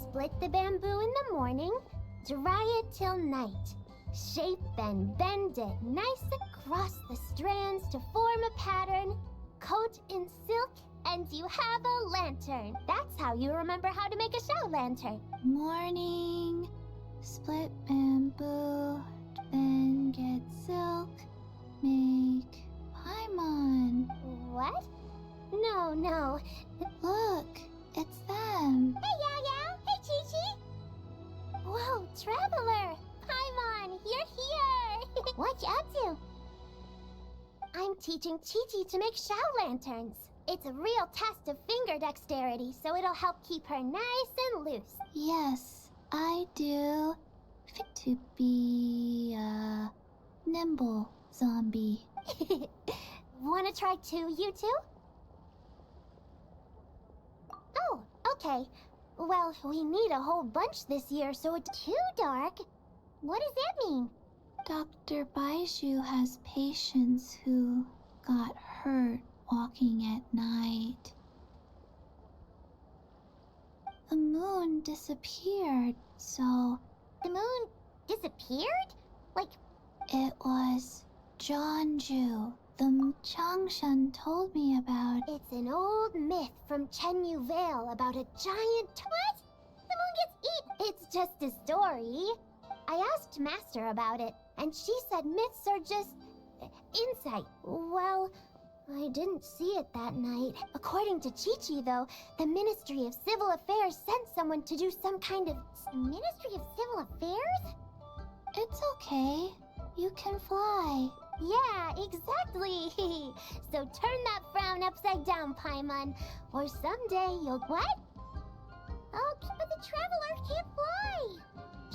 Split the bamboo in the morning, dry it till night. Shape and bend it nice across the strands to form a pattern. Coat in silk, and you have a lantern. That's how you remember how to make a shell lantern. Morning, split bamboo, then get silk, make paimon. What? No. Look, it's them. Hey, Yao Yao! Hey, Chi Chi! Whoa, Traveler! Paimon, you're here! What you up to? I'm teaching Chi Chi to make shell lanterns. It's a real test of finger dexterity, so it'll help keep her nice and loose. Yes, I do. Fit to be a nimble zombie. Wanna try too, you two? Oh, okay. Well, we need a whole bunch this year, so it's too dark. What does that mean? Dr. Baiju has patients who got hurt walking at night. The moon disappeared, so The moon disappeared? Like, it was Jeonju. The Changshan told me about. it's an old myth from Chenyu Vale about a giant... What? The moon gets eaten! It's just a story. I asked Master about it, and she said myths are just... insight. Well, I didn't see it that night. According to Chi-Chi, though, the Ministry of Civil Affairs sent someone to do some kind of... Ministry of Civil Affairs? It's okay. You can fly. Yeah, exactly. So turn that frown upside down, Paimon, or someday you'll... What? Oh, but the Traveler can't fly.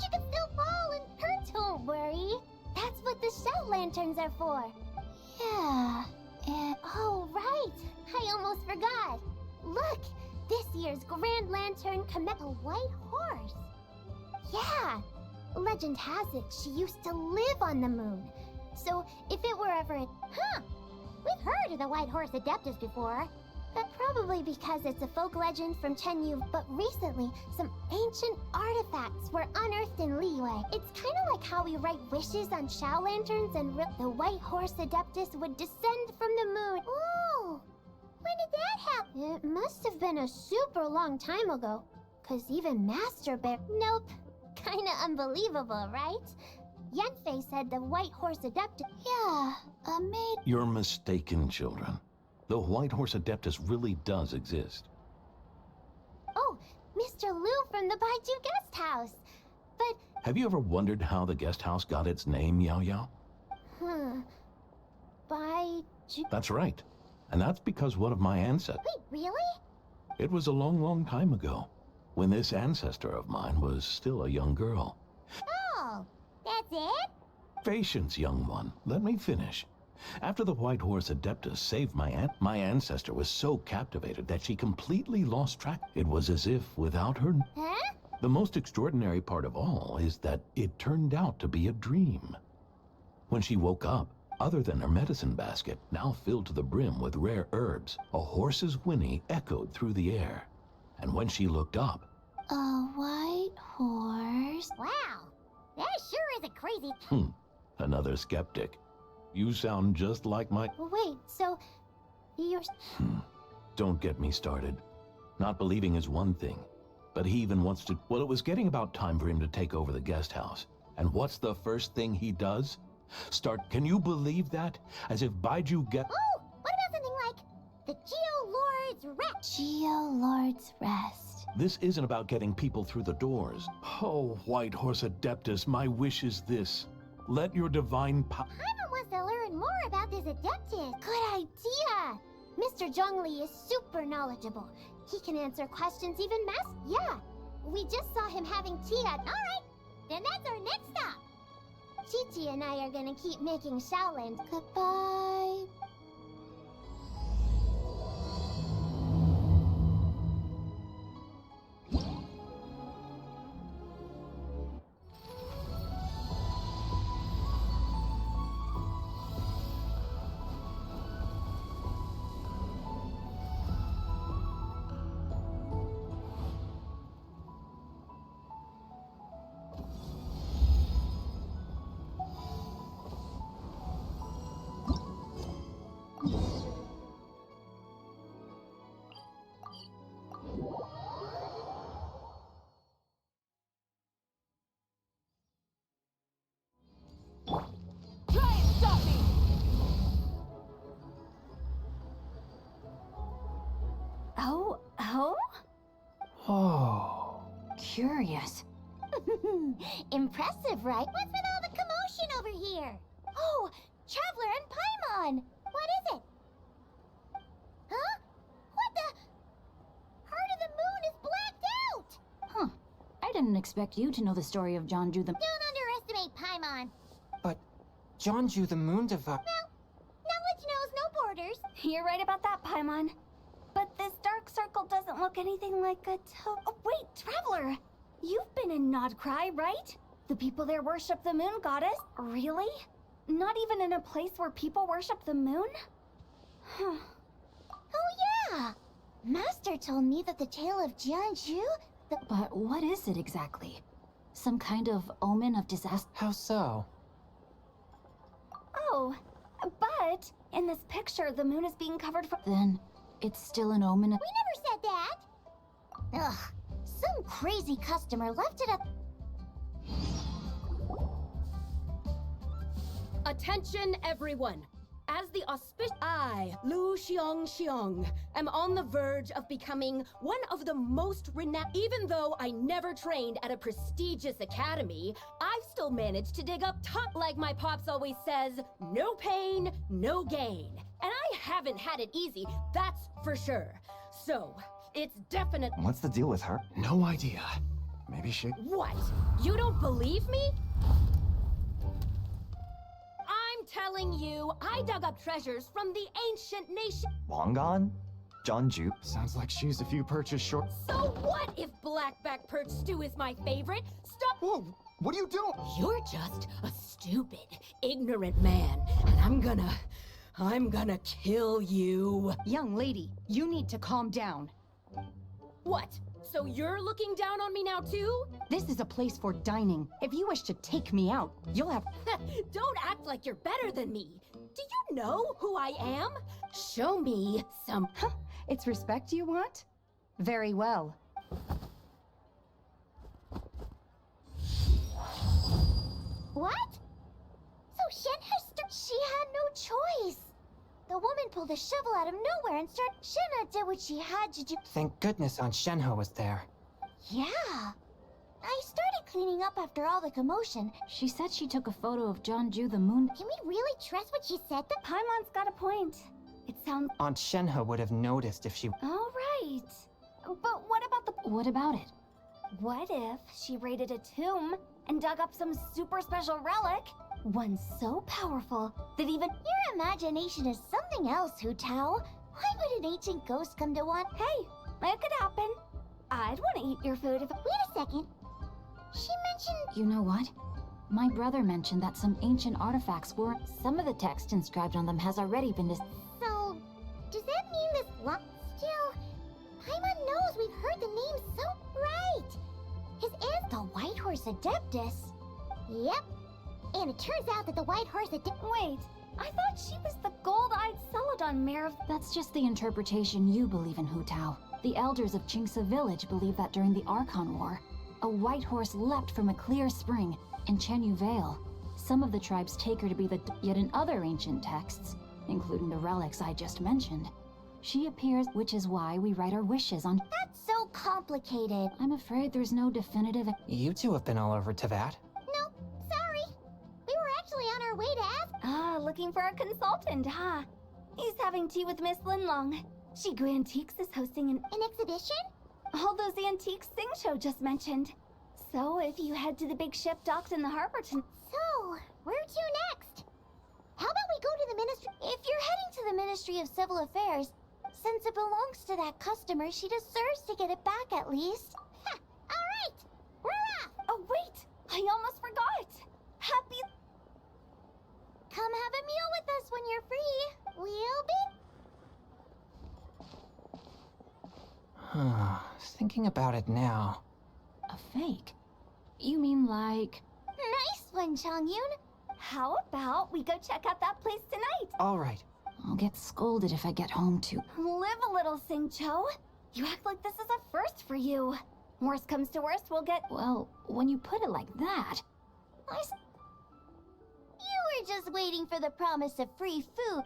She can still fall and hurt. Don't worry. That's what the shell lanterns are for. Yeah, and Oh, right. I almost forgot. Look, this year's Grand Lantern commit a white horse. Yeah. Legend has it she used to live on the moon. So if it were ever... We've heard of the White Horse Adeptus before. But probably because it's a folk legend from Chenyu. But recently, some ancient artifacts were unearthed in Liyue. It's kind of like how we write wishes on shell lanterns and the White Horse Adeptus would descend from the moon. Ooh! When did that happen? It must have been a super long time ago. 'Cause even Master Bear... Nope. Kinda unbelievable, right? Yanfei said the White Horse Adeptus... yeah, a maid. You're mistaken, children. The White Horse Adeptus really does exist. Oh, Mr. Liu from the Baiju Guest House. But... Have you ever wondered how the guest house got its name, Yao Yao? Baiju... That's right. And that's because one of my ancestors... Wait, really? It was a long, long time ago, when this ancestor of mine was still a young girl. Oh, that's it? Patience, young one. Let me finish. After the White Horse Adeptus saved my ancestor was so captivated that she completely lost track. It was as if without her... Huh? The most extraordinary part of all is that it turned out to be a dream. When she woke up, other than her medicine basket, now filled to the brim with rare herbs, a horse's whinny echoed through the air. And when she looked up... A white horse. Wow, that sure is a crazy... Another skeptic. You sound just like my... Wait, so... You're... Don't get me started. Not believing is one thing, but he even wants to... Well, it was getting about time for him to take over the guest house. And what's the first thing he does? Can you believe that? As if Baiju get... Oh, what about something like... The Geo Lord's Rest? Geo Lord's Rest. This isn't about getting people through the doors. Oh, White Horse Adeptus, my wish is this. Let your divine power... Paimon wants to learn more about this Adeptus. Good idea! Mr. Zhongli is super knowledgeable. He can answer questions even Yeah, we just saw him having tea at... Alright, then that's our next stop. Chi-Chi and I are gonna keep making Shaolin. Goodbye. curious. Impressive, right? What's with all the commotion over here? Oh, Traveler and Paimon! What is it? Huh? What the? Heart of the Moon is blacked out! Huh. I didn't expect you to know the story of Jeonju the... Don't underestimate Paimon. But Jeonju the moon Well, knowledge knows no borders. You're right about that, Paimon. But this dark circle doesn't look anything like a Oh, wait, Traveler! You've been in Nodcry, right? The people there worship the moon goddess? Really? Not even in a place where people worship the moon? Huh. Oh yeah! Master told me that the tale of Jeonju, But what is it exactly? Some kind of omen of disaster? How so? Oh, but in this picture, the moon is being covered from... Then it's still an omen of... we never said that! Ugh, some crazy customer left it up. Attention, everyone. As the I, Lu Xiong, am on the verge of becoming one of the most renowned. Even though I never trained at a prestigious academy, I've still managed to dig up top. Like my pops always says, no pain, no gain. And I haven't had it easy, that's for sure. So, it's definite. What's the deal with her? No idea. Maybe she... What? You don't believe me? I'm telling you, I dug up treasures from the ancient nation. Long gone? Jeonju? Sounds like she's a few perches short. So what if blackback perch stew is my favorite? Stop! Whoa! What are you doing? You're just a stupid, ignorant man, and I'm gonna kill you. Young lady, you need to calm down. What? So you're looking down on me now too? This is a place for dining. If you wish to take me out, you'll have... Don't act like you're better than me. Do you know who I am? Show me some... Huh? It's respect you want? Very well. What? So she had no choice. The woman pulled a shovel out of nowhere and Shenhe did what she had to do. Thank goodness Aunt Shenhe was there. Yeah. I started cleaning up after all the commotion. She said she took a photo of Jeonju the moon. Can we really trust what she said? Paimon's got a point. It sounds... Aunt Shenhe would have noticed if she... All right. But what about the... What about it? What if she raided a tomb and dug up some super special relic? One so powerful that even... Your imagination is something else, Hu Tao. Why would an ancient ghost come to want... Hey, it could happen. I'd want to eat your food if... Wait a second. She mentioned... You know what? My brother mentioned that some ancient artifacts were... Some of the text inscribed on them has already been... So, does that mean this Still, Paimon knows we've heard the name so right. His aunt's the White Horse Adeptus. Yep. And it turns out that the White Horse Wait, I thought she was the gold-eyed Celadon mare of... That's just the interpretation you believe in, Hu Tao. The elders of Qingce village believe that during the Archon War, a white horse leapt from a clear spring in Chenyu Vale. Some of the tribes take her to be the... Yet in other ancient texts, including the relics I just mentioned, she appears, which is why we write our wishes on... That's so complicated. I'm afraid there's no definitive... You two have been all over Teyvat. No, sorry. We were actually on our way to ask... Ah, looking for a consultant, huh? He's having tea with Miss Linlong. Shigu Antiques is hosting an exhibition? all those antiques Sing just mentioned. So if you head to the big ship docked in the harbor tonight... So, where to next? How about we go to the Ministry... If you're heading to the Ministry of Civil Affairs, since it belongs to that customer, she deserves to get it back at least. Ha! Alright! We're off! Oh, wait! I almost forgot! Happy... Come have a meal with us when you're free. We'll be... Thinking about it now. A fake? You mean like... Nice one, Chongyun. How about we go check out that place tonight? All right. I'll get scolded if I get home too. Live a little, Sing-Cho. You act like this is a first for you. Worst comes to worst, we'll get... Well, when you put it like that... You were just waiting for the promise of free food.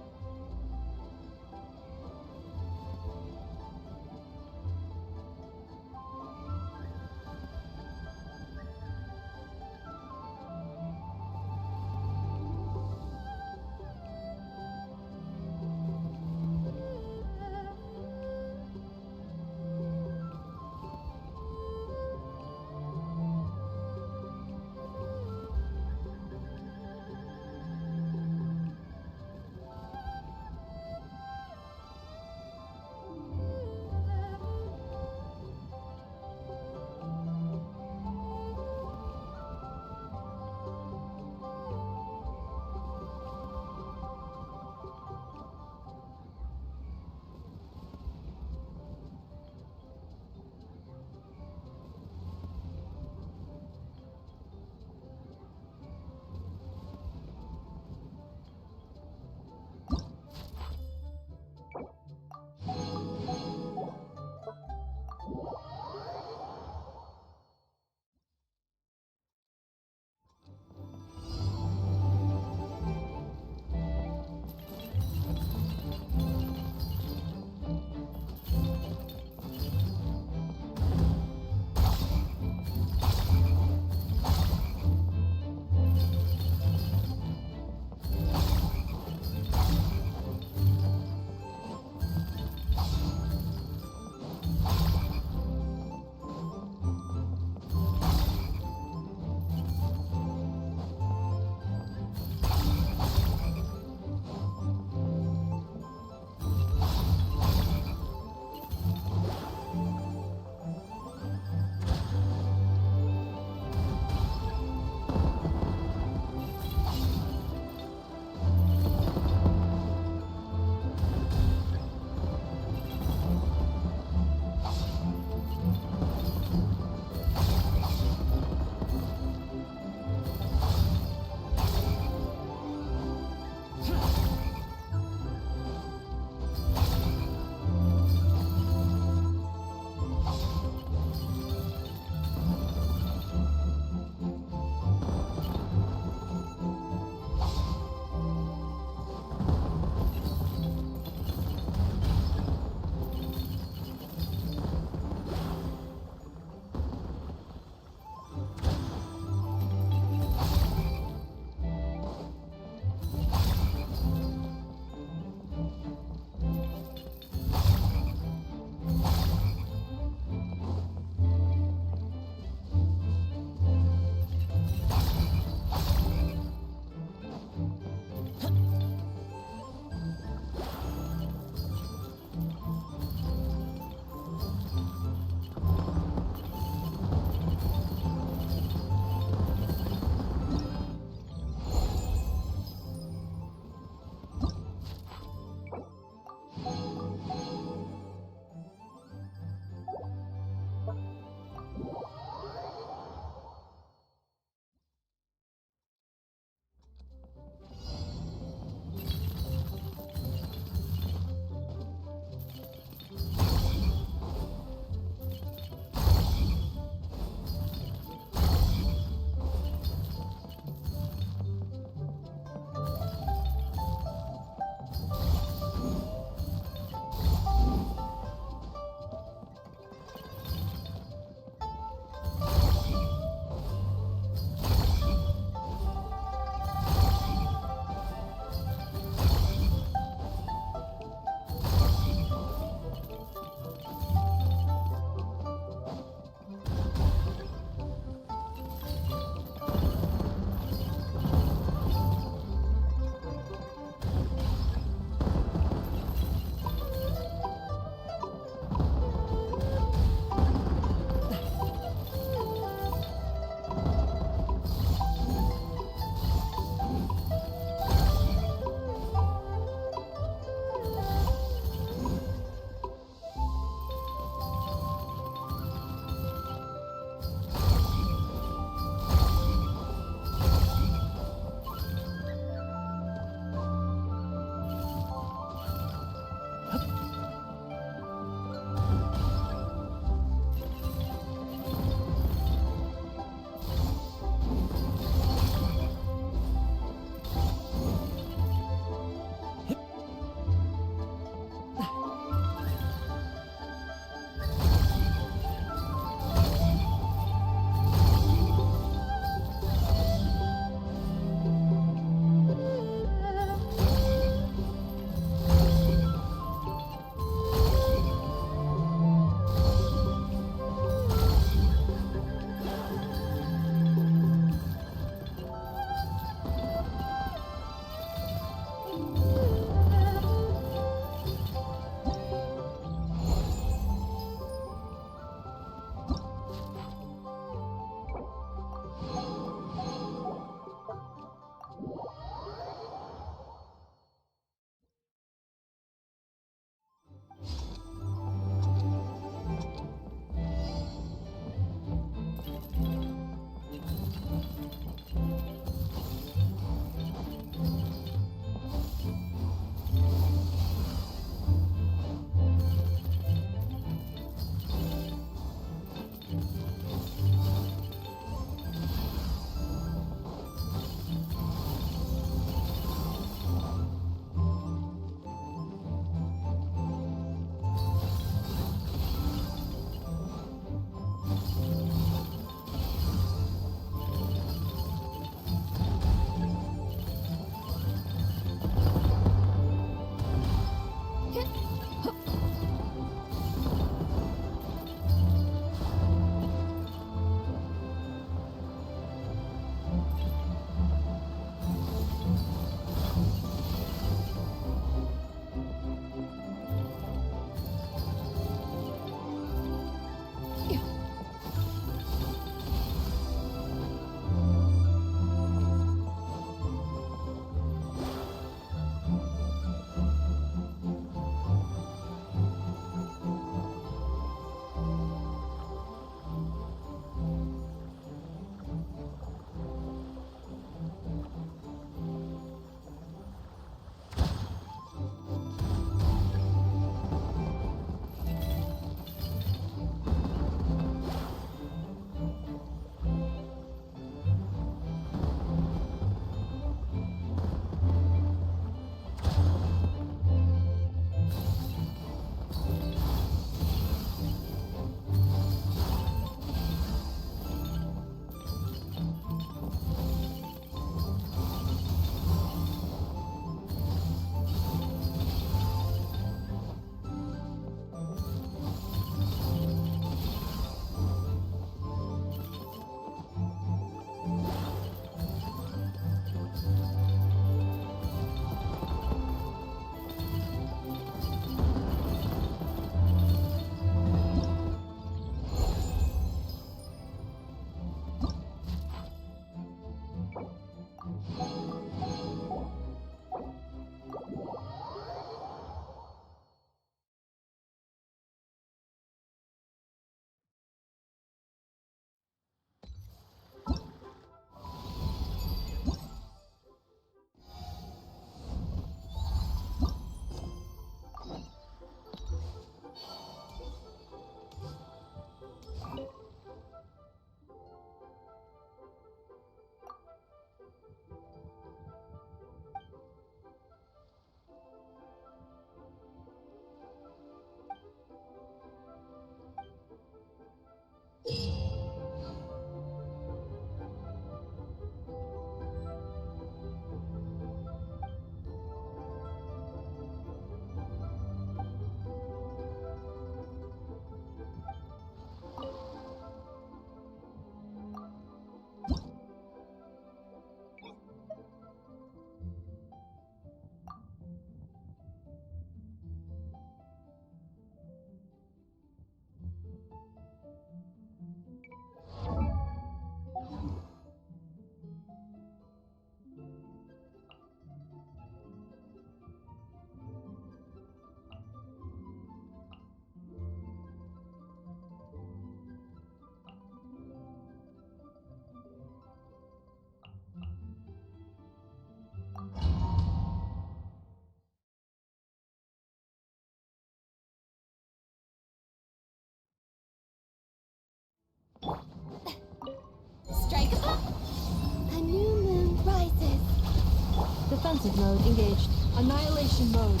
Defensive mode engaged. Annihilation mode.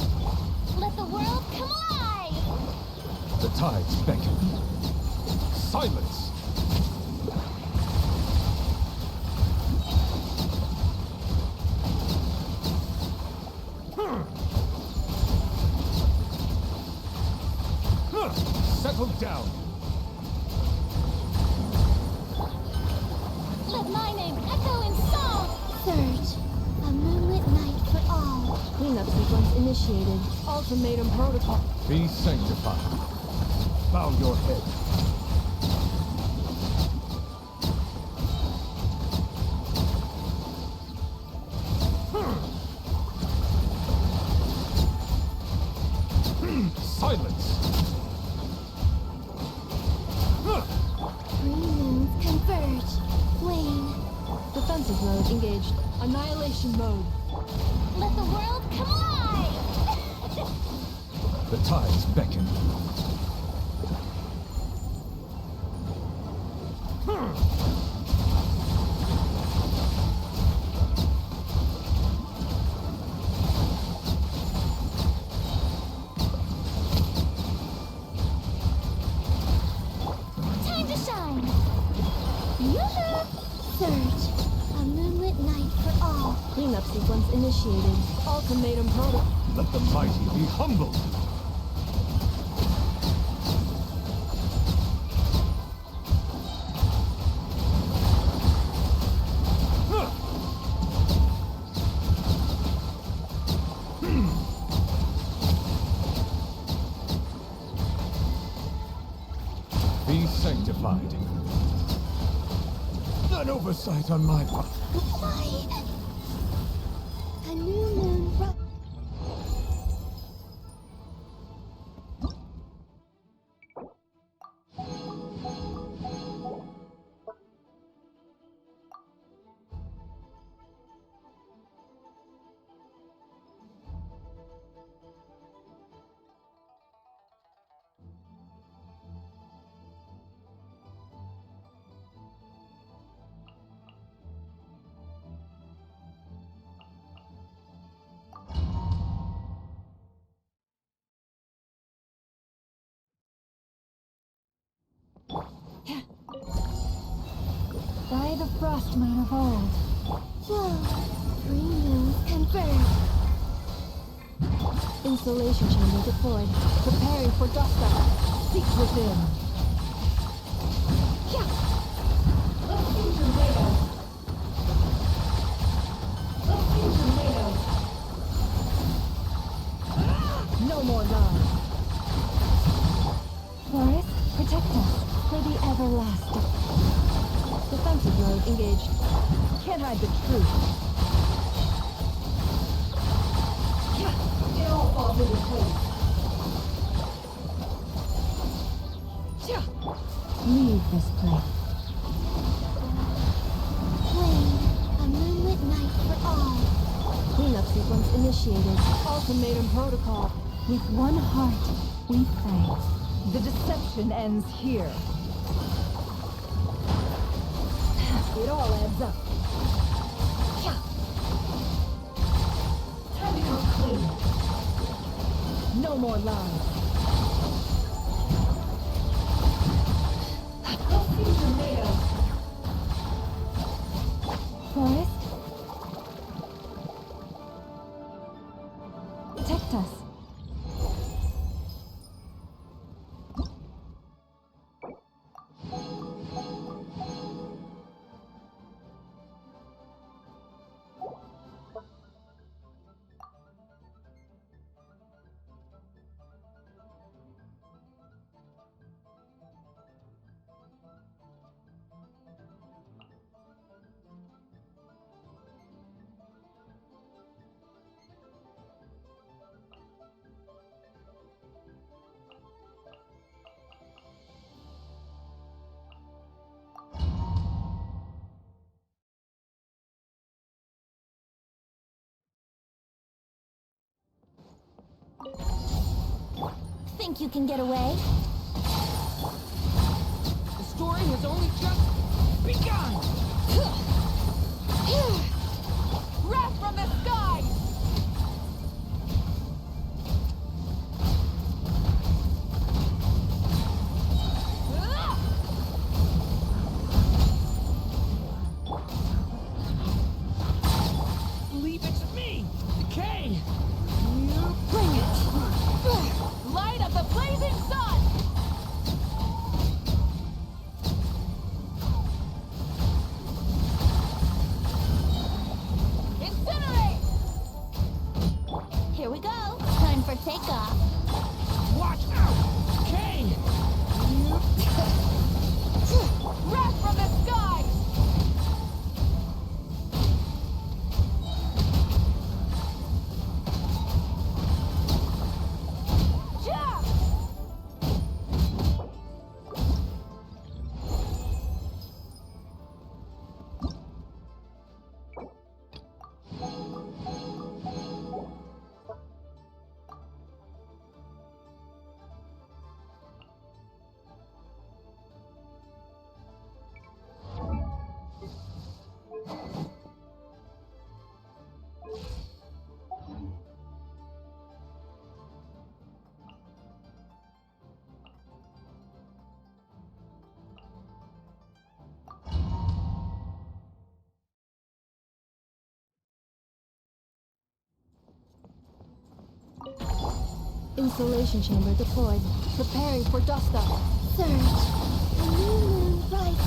Let the world come alive! The tides beckon. Silence! Settle down! Let my name echo in song! Surge, a moonlit night for all. Cleanup sequence initiated. Ultimatum protocol. Be sanctified. Bow your head. Silence! Three moons converge. Wane, Defensive mode engaged. Annihilation mode. let the world come alive! The tides beckon. Time to shine! Yoo-hoo! Surge, a moonlit night for all. Cleanup sequence initiated. Ultimatum protocol. Let the mighty be humbled. Be sanctified. An oversight on my part. Why? A new moon ri- By the frost moon of old. Whoa! Three moons converge. Insulation chamber deployed. Preparing for dust up. Seek within. No more lies. Forest, protect us for the everlasting. Defensive mode engaged. Can't hide the truth. It all falls into place. Leave this place. Wane, a moonlit night for all. Cleanup sequence initiated. Ultimatum protocol. With one heart, we pray. The deception ends here. It all adds up. Time to go clean. No more lies. Forest? Protect us. Think you can get away? The story has only just begun! Wrath from the skies! Installation chamber deployed. Preparing for dust up. Surge. A new moon rises.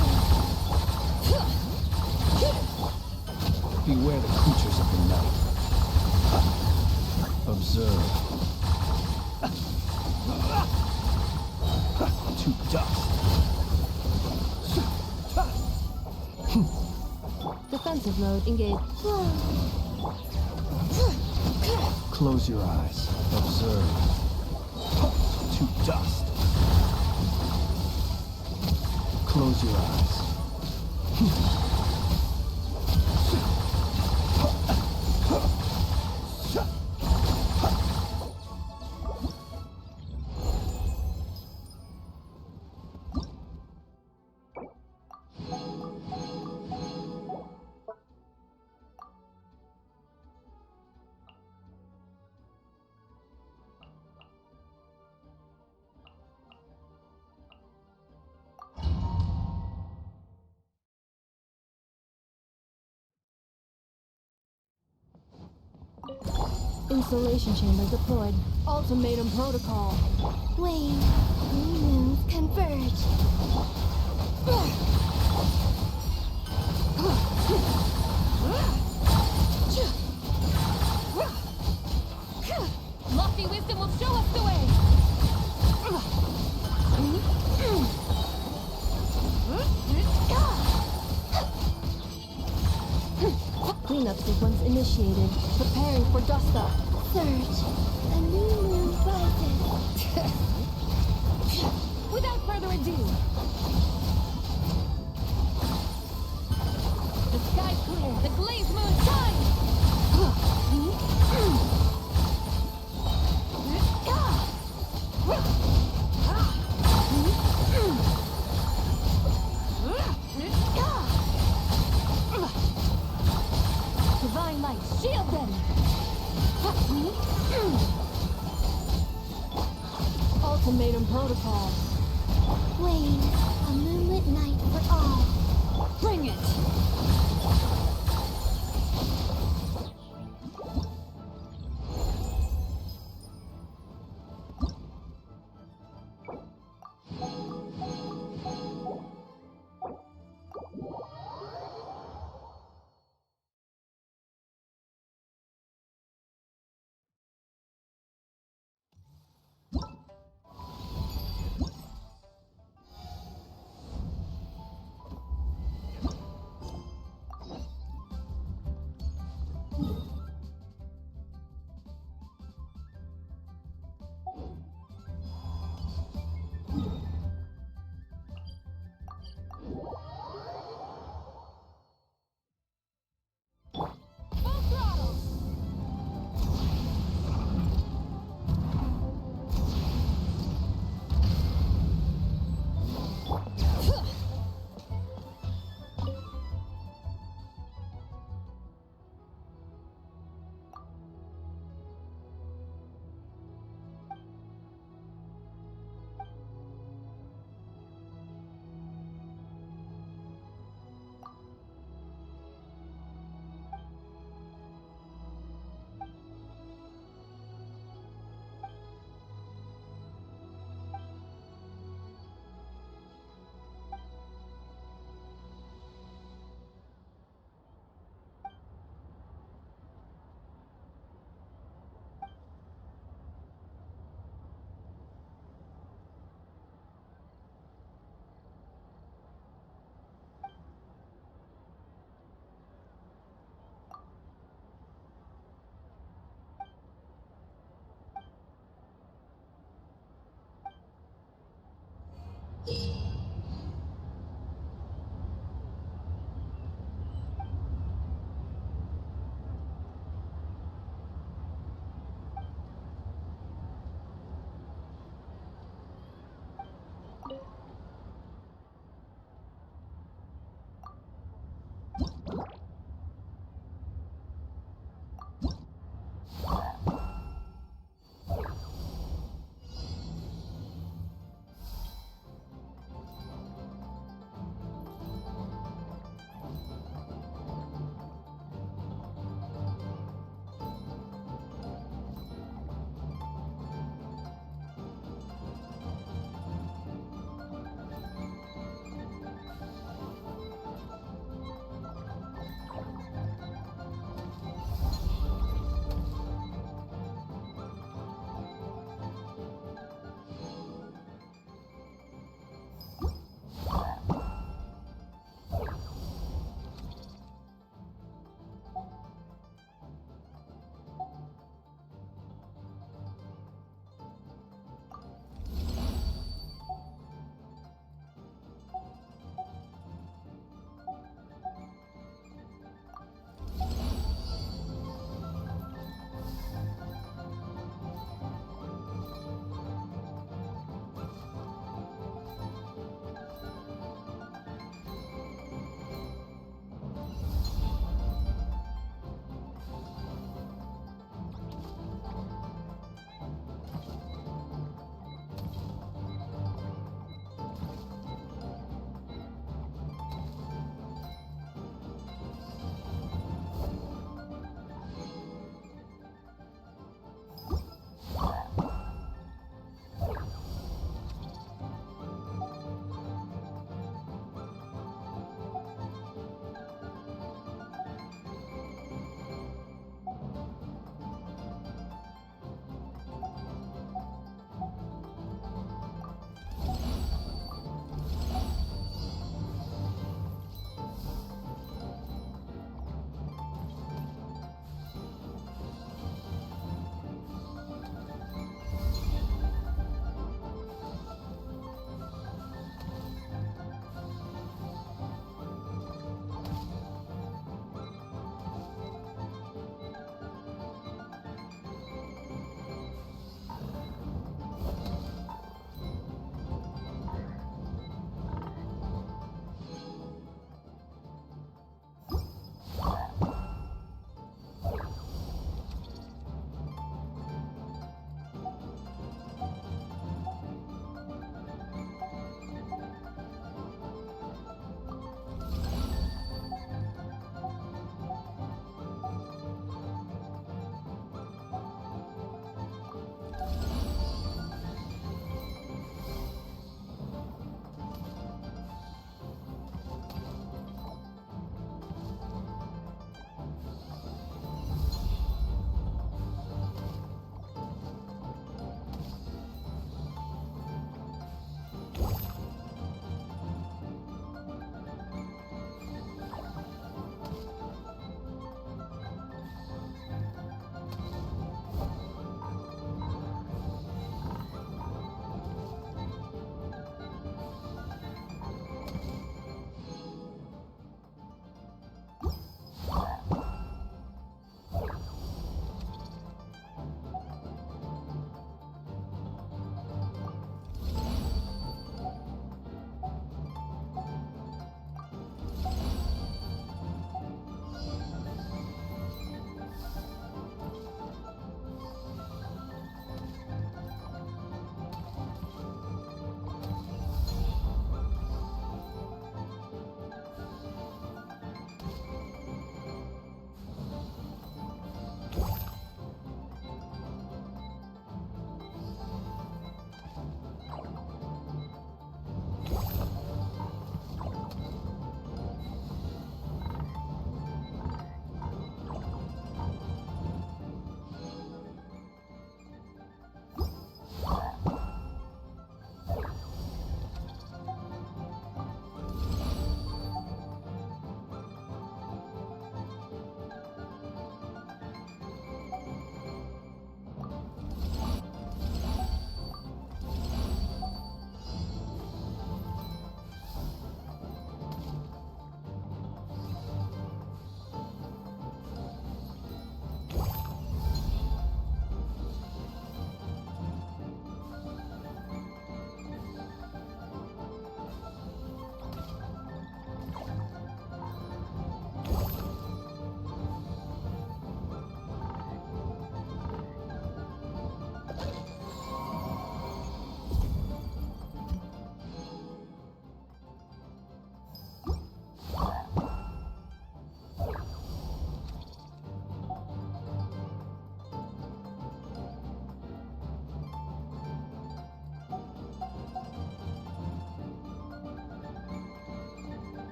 Beware the creatures of the night. Observe. To dust. Defensive mode engaged. Close your eyes. Observe. To dust. Close your eyes. Installation chamber deployed. Ultimatum protocol. Wane. New moons converge. Lofty wisdom will show us the way. Cleanup sequence initiated. Preparing for dust up. Surge. A new moon rises. Without further ado. The sky's clear. The glazed moon shines. Divine light, shield them! Ultimatum protocol. Wane. A moonlit night for all. Bring it!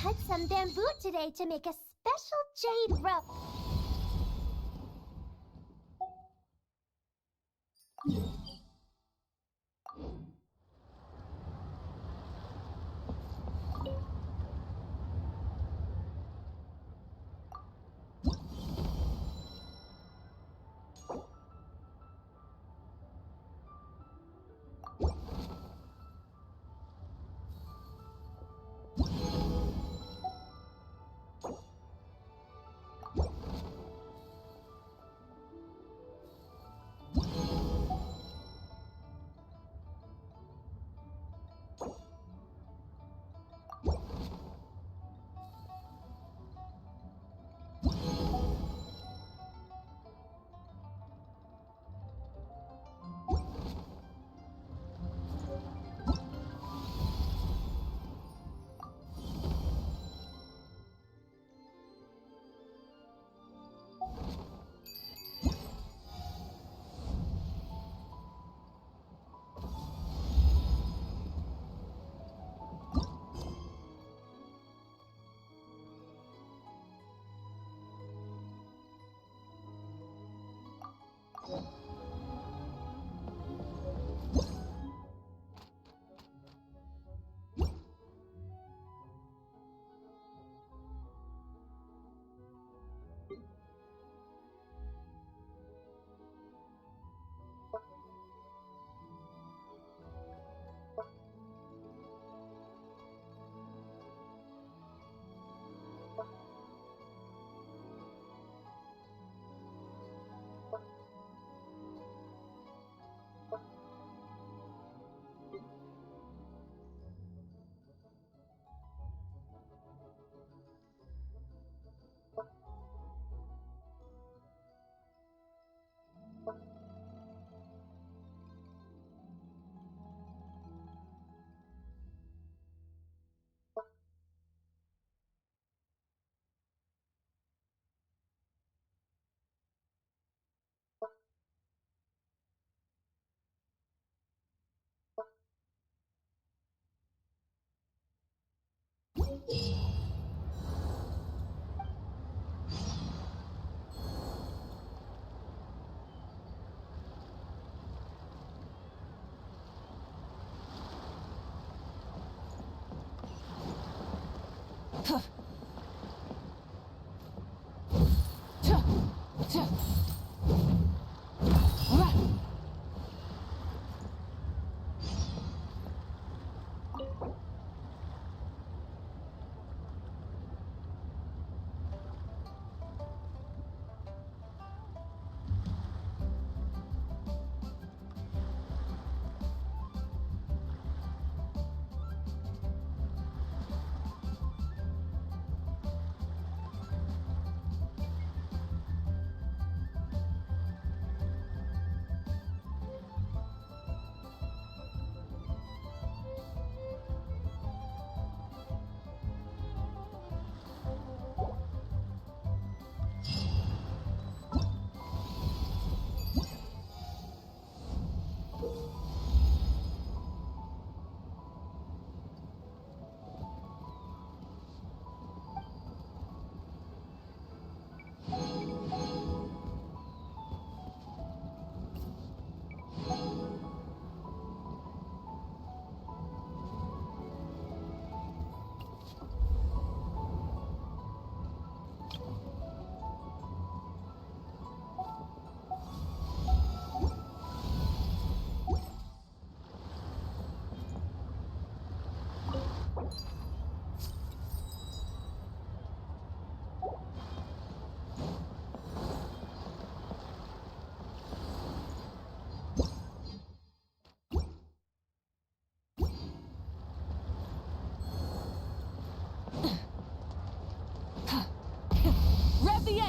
cut some bamboo today to make a special jade rope.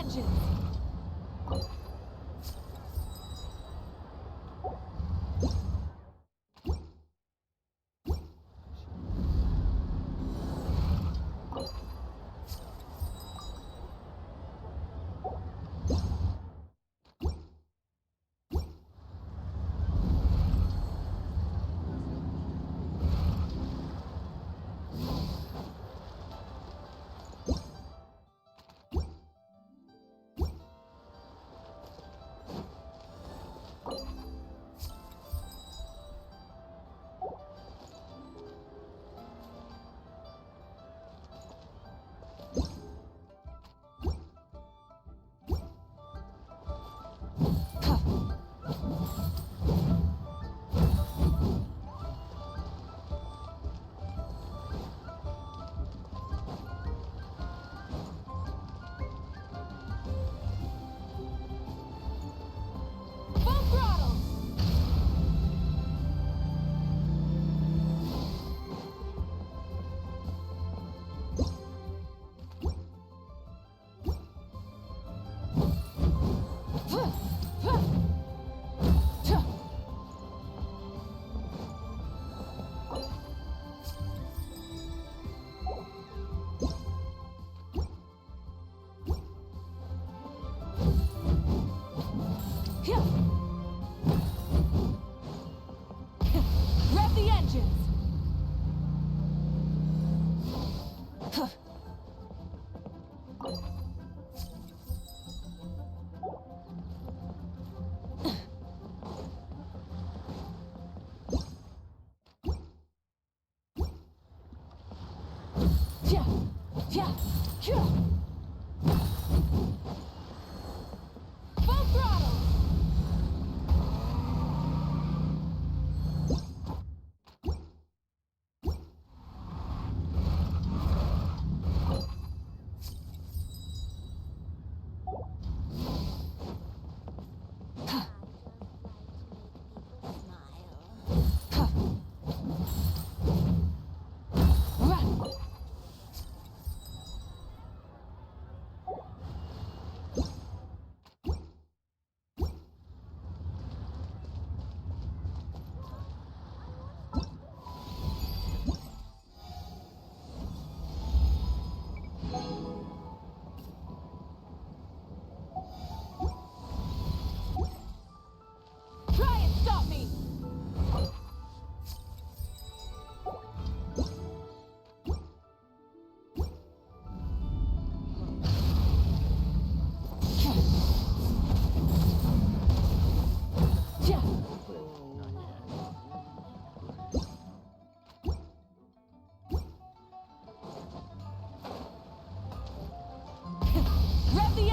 engines!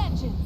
engines!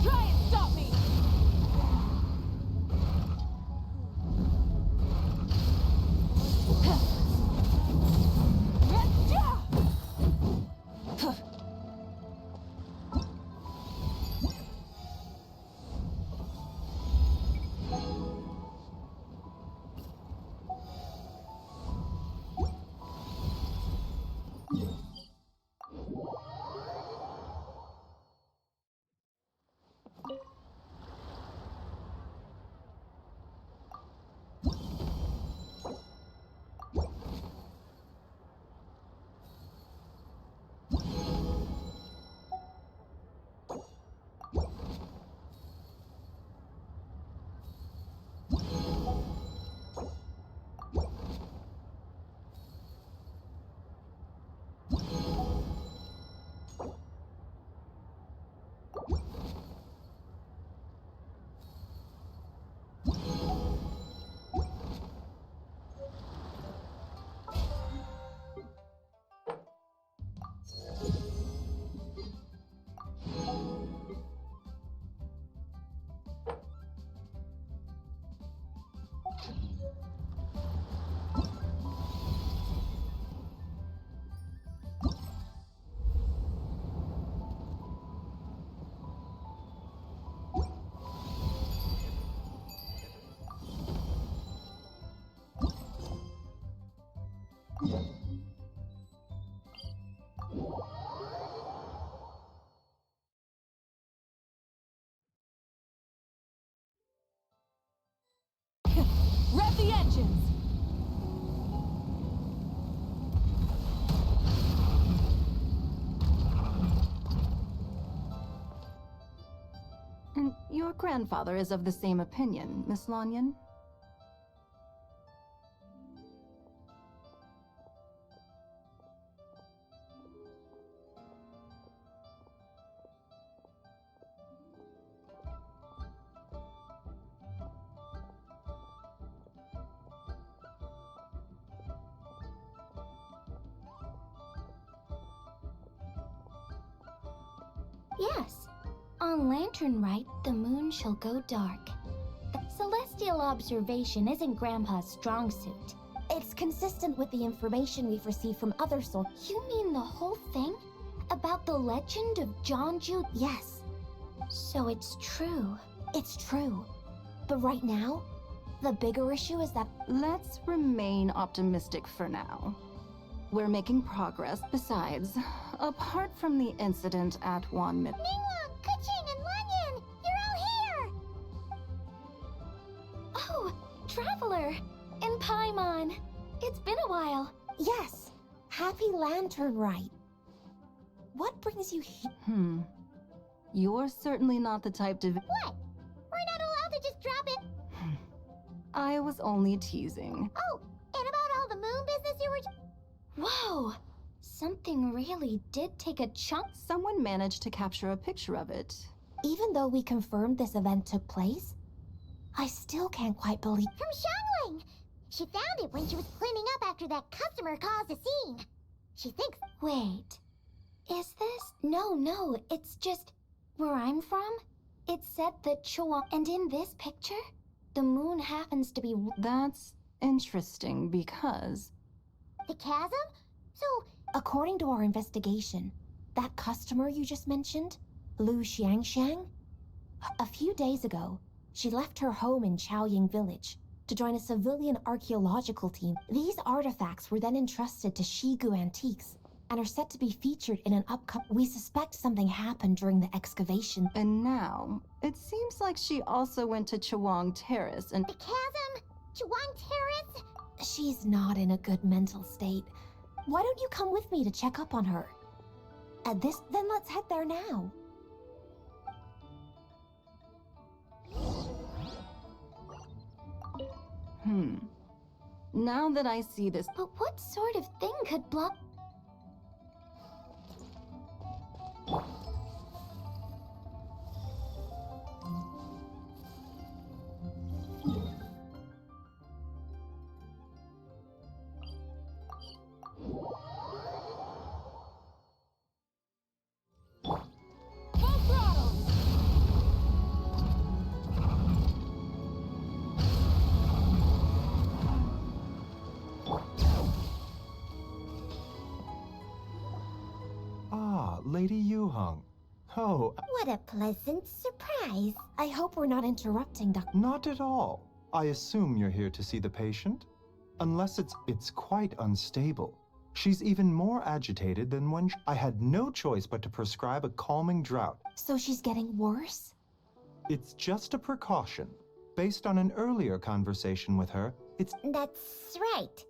Try and stop me! Rev the engines! And your grandfather is of the same opinion, Miss Lanyon? Yes. On Lantern Rite, the moon shall go dark. Celestial observation isn't Grandpa's strong suit. It's consistent with the information we've received from other sources. You mean the whole thing? About the legend of Jeonju? Yes. So it's true. It's true. But right now, the bigger issue is that... Let's remain optimistic for now. We're making progress. Besides, apart from the incident at Wanmit... Ningguang, Keqing, and Lanyan! You're all here! Oh, Traveler! And Paimon! It's been a while. Yes. Happy Lantern Rite. What brings you here? You're certainly not the type to... What? We're not allowed to just drop it. I was only teasing. Oh, and about all the moon business you were... Whoa! Something really did take a chunk. Someone managed to capture a picture of it. Even though we confirmed this event took place, I still can't quite believe... From Xiangling! She found it when she was cleaning up after that customer caused a scene. She thinks... Wait. Is this... No, it's just... Where I'm from, it said that Chuang... And in this picture, the moon happens to be... That's interesting because... The chasm? So, according to our investigation, that customer you just mentioned Lu Xiangxiang? A few days ago, she left her home in Chaoying village to join a civilian archaeological team. These artifacts were then entrusted to Shigu Antiques and are set to be featured in an upcoming... We suspect something happened during the excavation. And now, it seems like she also went to Chawang Terrace and... The chasm? Chuang Terrace? She's not in a good mental state. Why don't you come with me to check up on her? Then let's head there now. Now that I see this... But what sort of thing could block... Lady Yuheng. Oh, What a pleasant surprise. I hope we're not interrupting, Dr. not at all. I assume you're here to see the patient? Unless it's quite unstable. She's even more agitated than when I had no choice but to prescribe a calming draught. So she's getting worse? It's just a precaution. Based on an earlier conversation with her, That's right.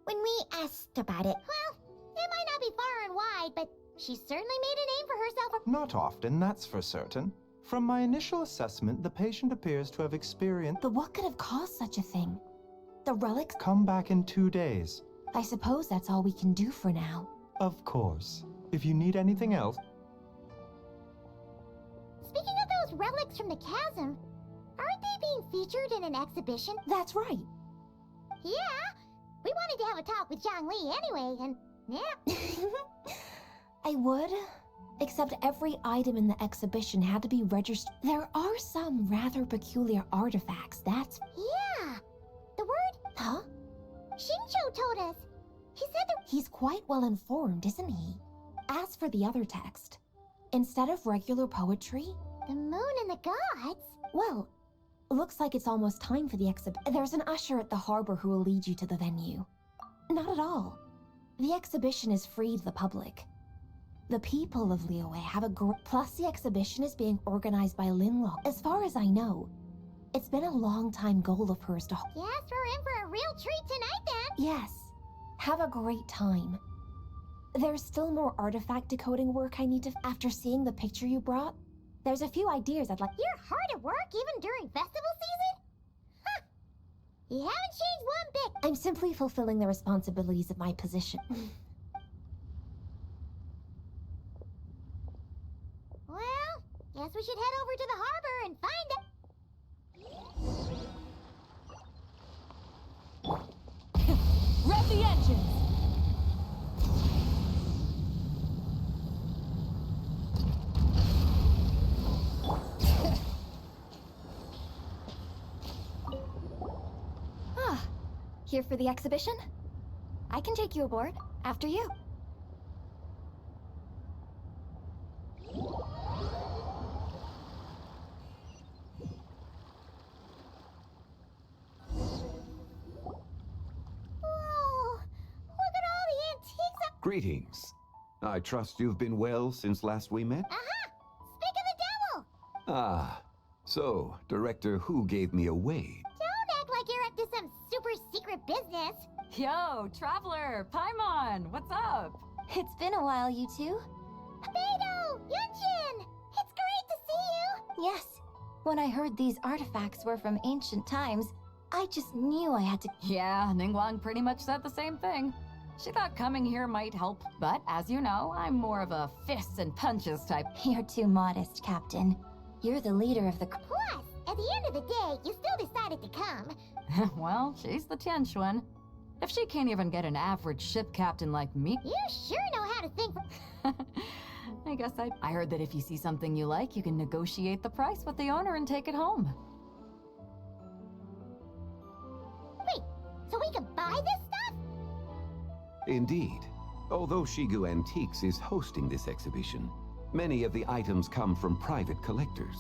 When we asked about it, well, it might not be far and wide, but she certainly made a name for herself. not often, that's for certain. From my initial assessment, the patient appears to have experienced... But what could have caused such a thing? The relics? Come back in 2 days. I suppose that's all we can do for now. Of course. If you need anything else... Speaking of those relics from the chasm, aren't they being featured in an exhibition? That's right. Yeah, we wanted to have a talk with Zhang Li anyway, and yeah. I would, except every item in the exhibition had to be registered. There are some rather peculiar artifacts, that's... Yeah, the word Huh? Shincho told us. He said that... He's quite well informed, isn't he? As for the other text, instead of regular poetry, The moon and the gods? well, looks like it's almost time for the exhibit. There's an usher at the harbor who will lead you to the venue. Not at all. The exhibition is free to the public. The people of Liyue have a plus the exhibition is being organized by Linlo. As far as I know, it's been a long time goal of hers to... Yes, we're in for a real treat tonight then. Yes. Have a great time. There's still more artifact decoding work I need to... After seeing the picture you brought, there's a few ideas I'd like... You're hard at work even during festival season? Huh. You haven't changed one bit. I'm simply fulfilling the responsibilities of my position. Well, guess we should head over to the harbor and find it. Rev the engines! Here for the exhibition? I can take you aboard. After you. Whoa, look at all the antiques. Greetings. I trust you've been well since last we met? Aha! Speak of the devil! Ah, so Director Hu gave me away. Don't act like you're up to some super secret business. Yo, Traveler, Paimon, what's up? It's been a while, you two. Beidou! Yunjin! It's great to see you! Yes. When I heard these artifacts were from ancient times, I just knew I had to... Yeah, Ningguang pretty much said the same thing. She thought coming here might help, but as you know, I'm more of a fists and punches type. You're too modest, Captain. You're the leader of the... Plus, at the end of the day, you still decided to come. Well, she's the Tianquan. If she can't even get an average ship captain like me... You sure know how to think. I guess I heard that if you see something you like, you can negotiate the price with the owner and take it home. Wait, so we can buy this stuff? Indeed. Although Shigu Antiques is hosting this exhibition, Many of the items come from private collectors.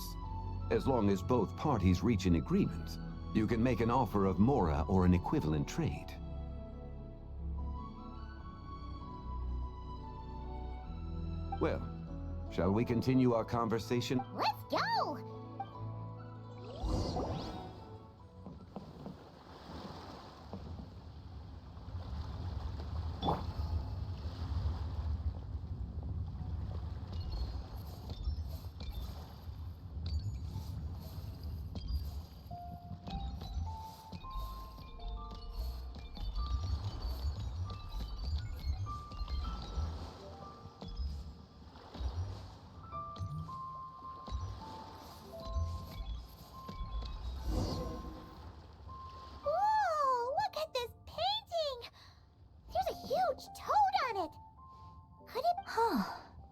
As long as both parties reach an agreement, you can make an offer of mora or an equivalent trade. Well, shall we continue our conversation? Let's go!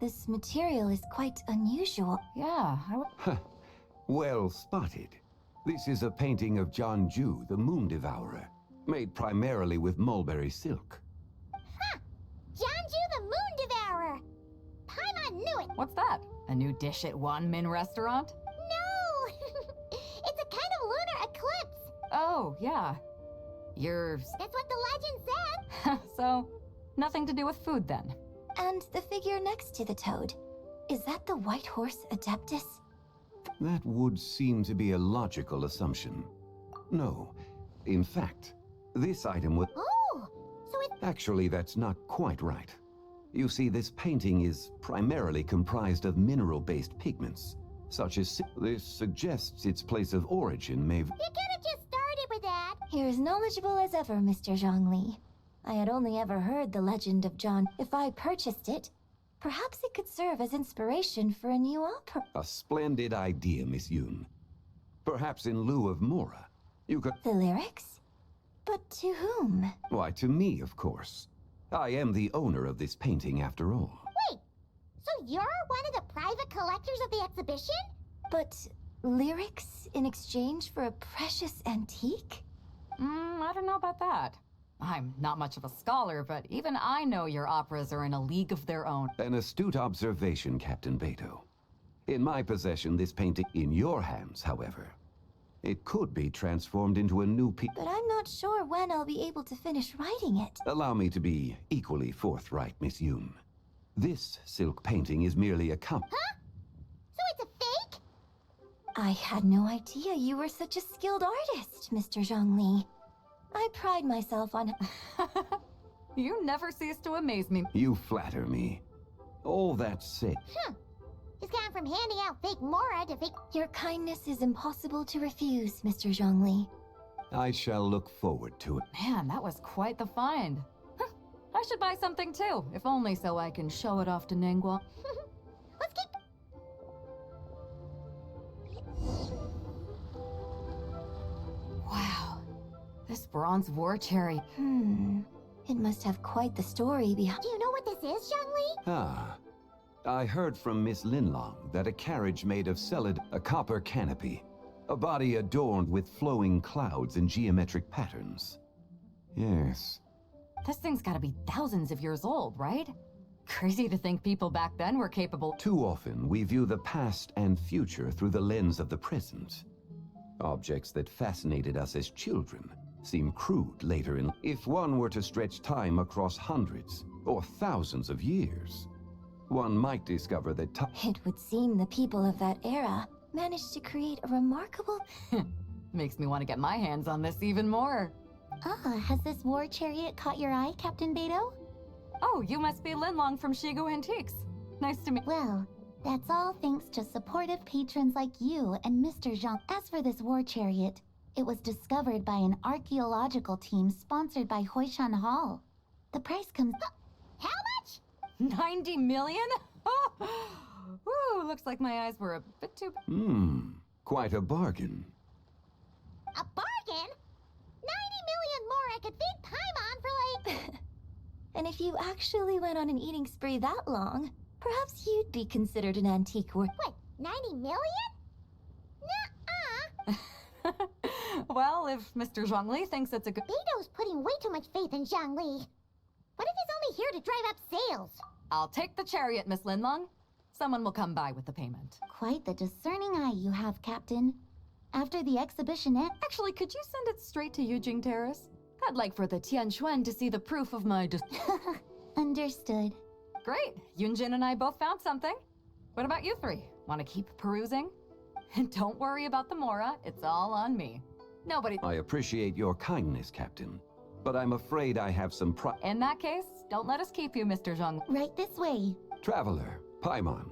This material is quite unusual. Yeah, Well spotted. This is a painting of John Ju, the Moon Devourer, made primarily with mulberry silk. Ha! Janju the Moon Devourer! Paimon knew it! What's that? A new dish at Wanmin restaurant? No! It's a kind of lunar eclipse! Oh, yeah. That's what the legend said! So, nothing to do with food then. And the figure next to the toad. Is that the white horse Adeptus? That would seem to be a logical assumption. No. In fact, this item would... Oh! So it... Actually, that's not quite right. You see, this painting is primarily comprised of mineral-based pigments, such as... This suggests its place of origin may... You could've just started with that! You're as knowledgeable as ever, Mr. Zhongli. I had only ever heard the legend of John. If I purchased it, perhaps it could serve as inspiration for a new opera. A splendid idea, Miss Yoon. Perhaps in lieu of mora, you could... The lyrics? But to whom? Why, to me, of course. I am the owner of this painting, after all. Wait! So you're one of the private collectors of the exhibition? But lyrics in exchange for a precious antique? I don't know about that. I'm not much of a scholar, but even I know your operas are in a league of their own. An astute observation, Captain Beto. In my possession, this painting... In your hands, however, it could be transformed into a new piece. But I'm not sure when I'll be able to finish writing it. Allow me to be equally forthright, Miss Yoon. This silk painting is merely a Huh? So it's a fake? I had no idea you were such a skilled artist, Mr. Zhongli. I pride myself on... You never cease to amaze me. You flatter me. All that said... He's gone from handing out fake mora to fake... Your kindness is impossible to refuse, Mr. Zhongli. I shall look forward to it. Man, that was quite the find. I should buy something too, if only so I can show it off to Ningguo. Let's keep... Wow. This bronze war chariot. It must have quite the story behind... Do you know what this is, Zhongli? Ah. I heard from Miss Linlong that a carriage made of celluloid, a copper canopy, a body adorned with flowing clouds and geometric patterns. Yes. This thing's gotta be thousands of years old, right? Crazy to think people back then were capable... Too often, we view the past and future through the lens of the present. Objects that fascinated us as children seem crude later in... If one were to stretch time across hundreds or thousands of years, one might discover that It would seem the people of that era managed to create a remarkable... Makes me want to get my hands on this even more. Has this war chariot caught your eye, Captain Beto? Oh, you must be Linlong from Shigo Antiques. Nice to meet... Well, that's all thanks to supportive patrons like you and Mr. Zhang. As for this war chariot, it was discovered by an archaeological team sponsored by Hoishan Hall. The price comes... How much? 90 million? Woo, looks like my eyes were a bit too... Quite a bargain. A bargain? 90 million more I could feed Paimon for like... And if you actually went on an eating spree that long, perhaps you'd be considered an antique worth... What, 90 million? Nuh-uh. Well, if Mr. Zhongli thinks it's a good... Beto's putting way too much faith in Zhongli. What if he's only here to drive up sales? I'll take the chariot, Miss Linlong. Someone will come by with the payment. Quite the discerning eye you have, Captain. After the exhibition ends... Actually, could you send it straight to Yujing Terrace? I'd like for the Tianquan to see the proof of my Understood. Great! Yunjin and I both found something. What about you three? Want to keep perusing? And don't worry about the Mora, it's all on me. Nobody... I appreciate your kindness, Captain, but I'm afraid I have some In that case, don't let us keep you, Mr. Zhang. Right this way. Traveler, Paimon,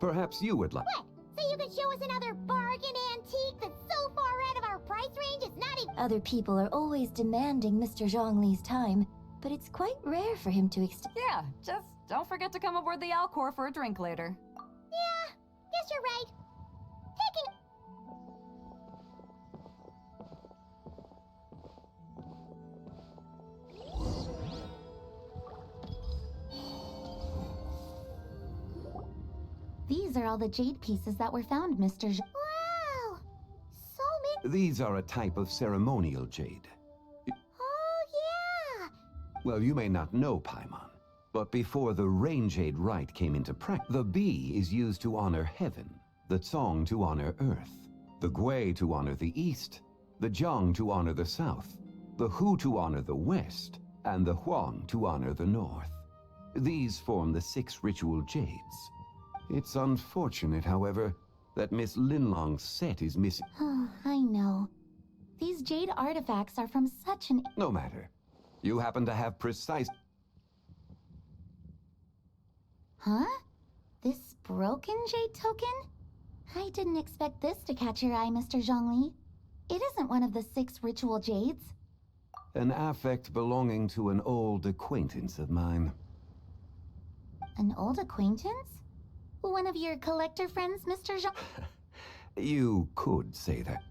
perhaps you would like... What? So you can show us another bargain antique that's so far out of our price range it's not even... Other people are always demanding Mr. Zhongli's time, but it's quite rare for him to Yeah, just don't forget to come aboard the Alcor for a drink later. Yeah, guess you're right. Taking... These are all the jade pieces that were found, Mr. Wow! So many... These are a type of ceremonial jade. Oh, yeah! Well, you may not know, Paimon, but before the rain jade rite came into practice, the Bi is used to honor heaven, the Cong to honor earth, the Gui to honor the east, the Jiang to honor the south, the Hu to honor the west, and the Huang to honor the north. These form the 6 ritual jades. It's unfortunate, however, that Miss Linlong's set is missing. Oh, I know. These jade artifacts are from such an... No matter. You happen to have precise... Huh? This broken jade token? I didn't expect this to catch your eye, Mr. Zhongli. It isn't one of the 6 ritual jades. An affect belonging to an old acquaintance of mine. An old acquaintance? One of your collector friends, Mr. Zhong... You could say that.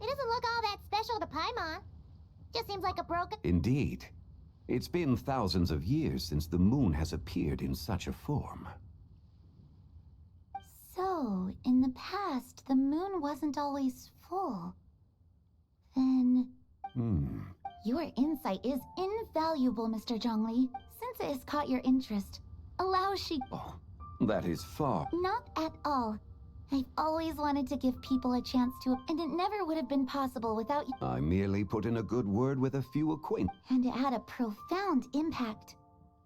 It doesn't look all that special to Paimon. Just seems like a broken... Indeed. It's been thousands of years since the moon has appeared in such a form. So, in the past, the moon wasn't always full. Then... Your insight is invaluable, Mr. Zhongli. Since it has caught your interest, allow she... Oh, that is far... Not at all. I've always wanted to give people a chance to, and it never would have been possible without you. I merely put in a good word with a few acquaintances. And it had a profound impact.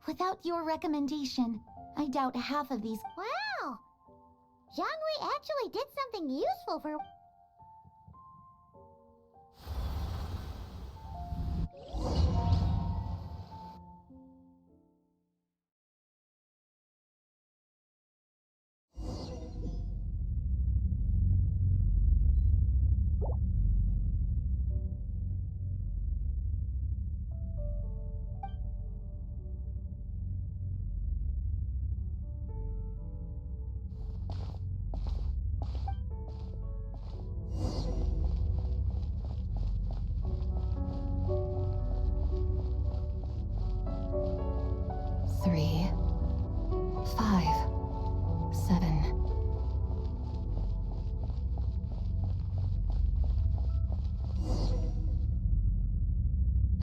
Without your recommendation, I doubt half of these... Wow! Zhongli actually did something useful for...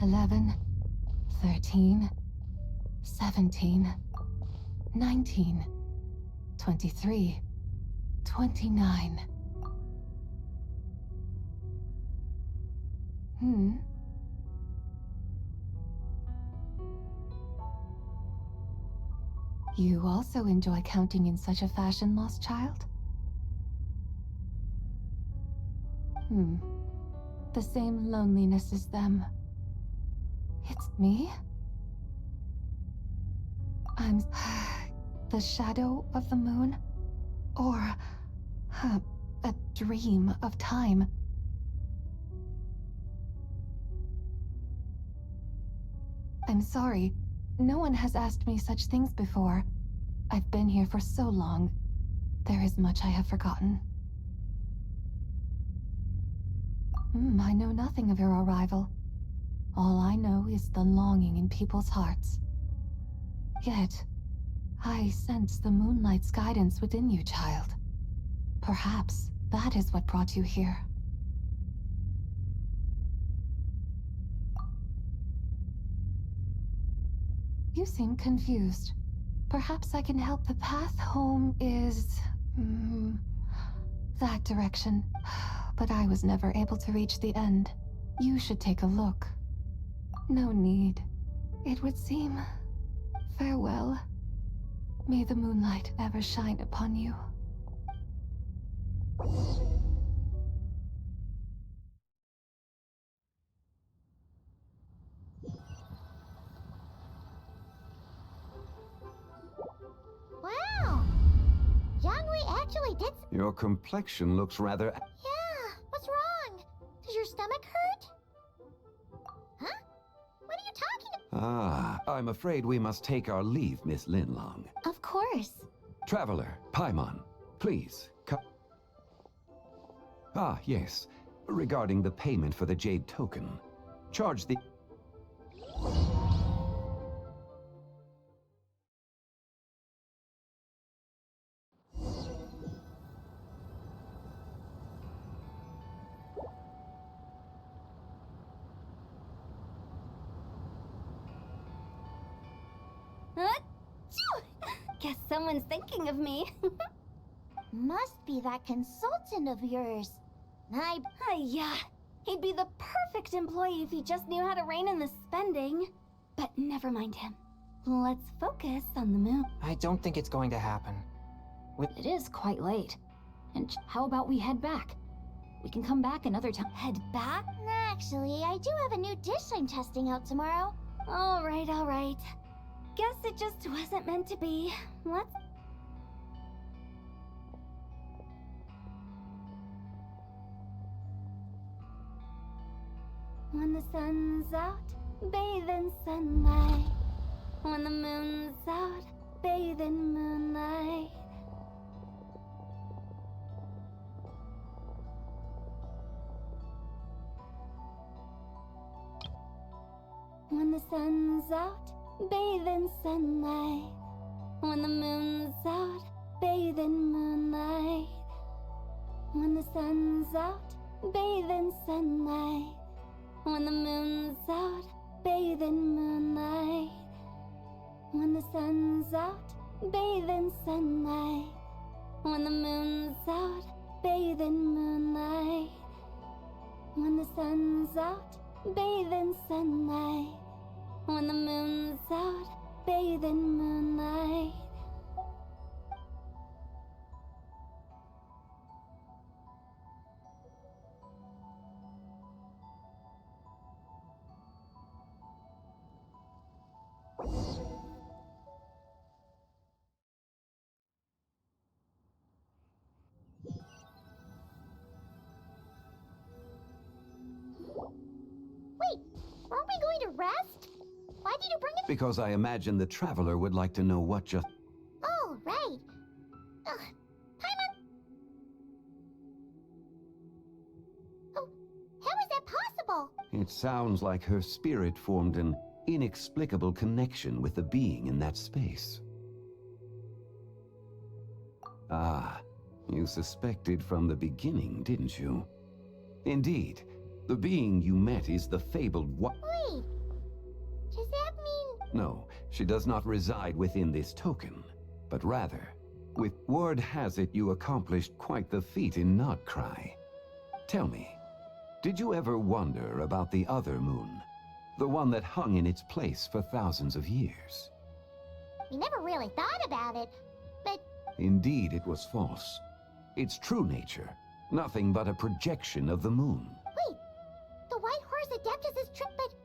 $11, $13, $17, $19, $23, $29. You also enjoy counting in such a fashion, lost child? The same loneliness as them. It's me? I'm the shadow of the moon? Or a dream of time? I'm sorry. No one has asked me such things before. I've been here for so long. There is much I have forgotten. I know nothing of your arrival. All I know is the longing in people's hearts. Yet, I sense the moonlight's guidance within you, child. Perhaps that is what brought you here. You seem confused. Perhaps I can help. The path home is... that direction. But I was never able to reach the end. You should take a look. No need. It would seem... Farewell. May the moonlight ever shine upon you. Wow! Yangri actually did. Your complexion looks rather... Yeah, what's wrong? Does your stomach hurt? Huh? What are you talking about? Ah, I'm afraid we must take our leave, Miss Linlong. Of course. Traveler, Paimon, please, come. Ah, yes. Regarding the payment for the Jade token. Charge the... Guess someone's thinking of me. Must be that consultant of yours. Yeah. He'd be the perfect employee if he just knew how to rein in the spending. But never mind him. Let's focus on the moon. I don't think it's going to happen. It is quite late. And how about we head back? We can come back another time. Head back? Actually, I do have a new dish I'm testing out tomorrow. All right. Guess it just wasn't meant to be. Let's... When the sun's out, bathe in sunlight. When the moon's out, bathe in moonlight. When the sun's out, bathe in sunlight. When the moon's out, bathe in moonlight. When the sun's out, bathe in sunlight. When the moon's out, bathe in moonlight. When the sun's out, bathe in sunlight. When the moon's out, bathe in moonlight. When the sun's out, bathe in sunlight. When the moon's out, bathe in moonlight. Wait, aren't we going to rest? Why did you bring it? Because I imagine the Traveler would like to know what just... Oh, right. Paimon! Oh, how is that possible? It sounds like her spirit formed an inexplicable connection with the being in that space. Ah, you suspected from the beginning, didn't you? Indeed, the being you met is the fabled Wait, does that mean... No, she does not reside within this token, but rather, with word has it you accomplished quite the feat in Nodcry. Tell me, did you ever wonder about the other moon? The one that hung in its place for thousands of years? We never really thought about it, but... Indeed, it was false. Its true nature, nothing but a projection of the moon. Wait, the White Horse Adeptus is tricked, but...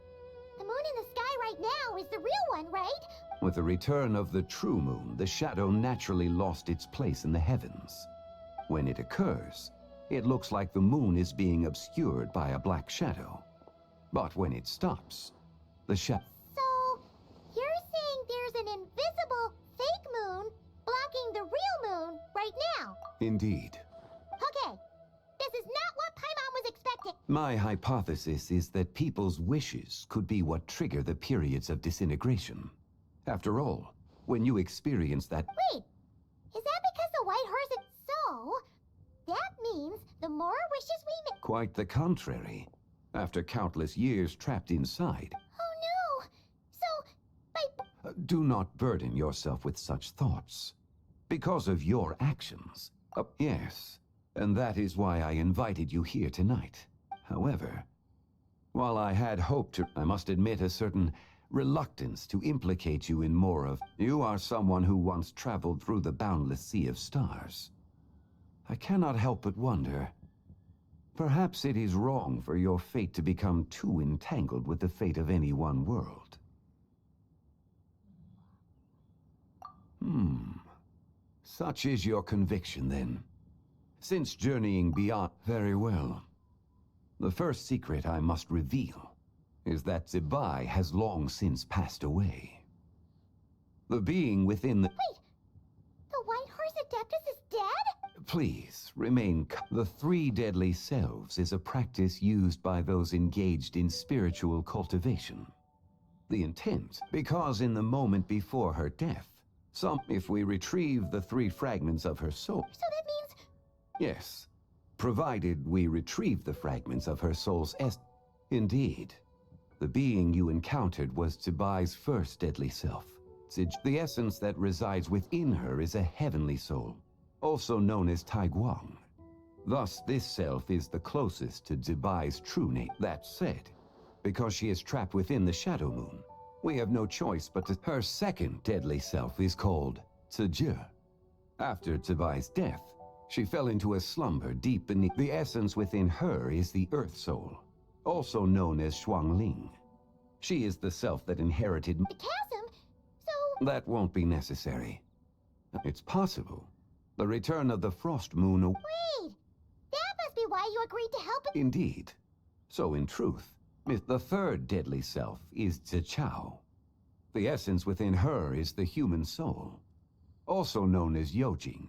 The moon in the sky right now is the real one, right? With the return of the true moon, the shadow naturally lost its place in the heavens. When it occurs, it looks like the moon is being obscured by a black shadow. But when it stops, the shadow... So, you're saying there's an invisible fake moon blocking the real moon right now? Indeed. Okay, this is not what Paimon was expecting. My hypothesis is that people's wishes could be what trigger the periods of disintegration. After all, when you experience that. Wait, is that because the white horse is so? That means the more wishes we make. Quite the contrary. After countless years trapped inside. Oh no! So, by... Do not burden yourself with such thoughts. Because of your actions. Yes, and that is why I invited you here tonight. However, while I had hoped to, I must admit a certain reluctance to implicate you in more of... You are someone who once traveled through the boundless sea of stars. I cannot help but wonder, perhaps it is wrong for your fate to become too entangled with the fate of any one world. Such is your conviction, then. Since journeying beyond... Very well. The first secret I must reveal is that Zibai has long since passed away. The being within the... Wait! The White Horse Adeptus is dead? Please, remain The three deadly selves is a practice used by those engaged in spiritual cultivation. The intent, because in the moment before her death, if we retrieve the 3 fragments of her soul... So that means... Yes, provided we retrieve the fragments of her soul's Indeed, the being you encountered was Zibai's first deadly self. The essence that resides within her is a heavenly soul, also known as Taiguang. Thus, this self is the closest to Zibai's true name. That said, because she is trapped within the Shadow Moon, we have no choice but to... Her second deadly self is called Zije. After Zibai's death, she fell into a slumber deep beneath. The essence within her is the Earth Soul, also known as Shuangling. She is the self that inherited... The chasm? So... That won't be necessary. It's possible. The return of the Frost Moon... Wait! That must be why you agreed to help... Indeed. So in truth, the third deadly self is Zichao. The essence within her is the human soul, also known as Yojing.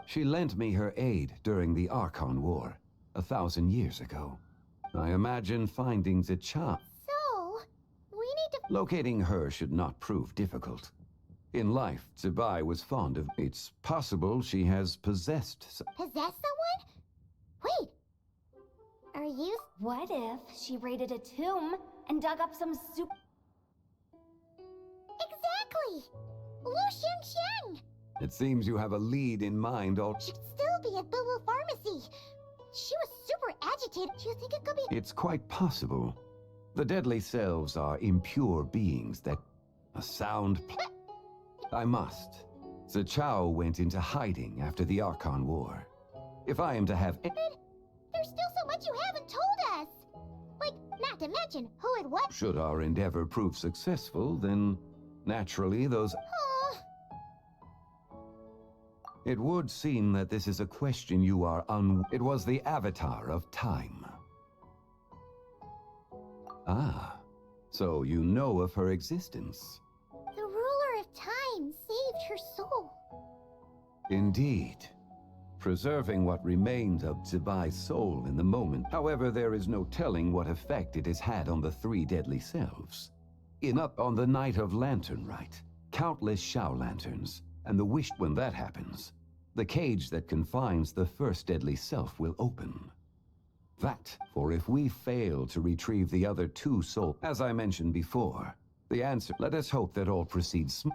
She lent me her aid during the Archon War, 1,000 years ago. I imagine finding Zichao... So, we need to... Locating her should not prove difficult. In life, Zibai was fond of... It's possible she has possessed... Possessed someone? Wait! Are you... What if she raided a tomb and dug up some soup? Exactly! Lu Xiangxiang! It seems you have a lead in mind She'd still be at Boo Boo Pharmacy. She was super agitated. Do you think it could be... It's quite possible. The deadly selves are impure beings that... A sound... I must. Zichao went into hiding after the Archon War. If I am to have... There's still so much you haven't told us! Like, not to mention who and what... Should our endeavor prove successful, then naturally those... It would seem that this is a question you are It was the Avatar of Time. Ah, so you know of her existence. The ruler of time saved her soul. Indeed. Preserving what remained of Zibai's soul in the moment. However, there is no telling what effect it has had on the 3 deadly selves. On the night of Lantern Rite, countless Shao lanterns, and the wish when that happens, the cage that confines the first deadly self will open. For if we fail to retrieve the other 2 souls, as I mentioned before, the answer... Let us hope that all proceeds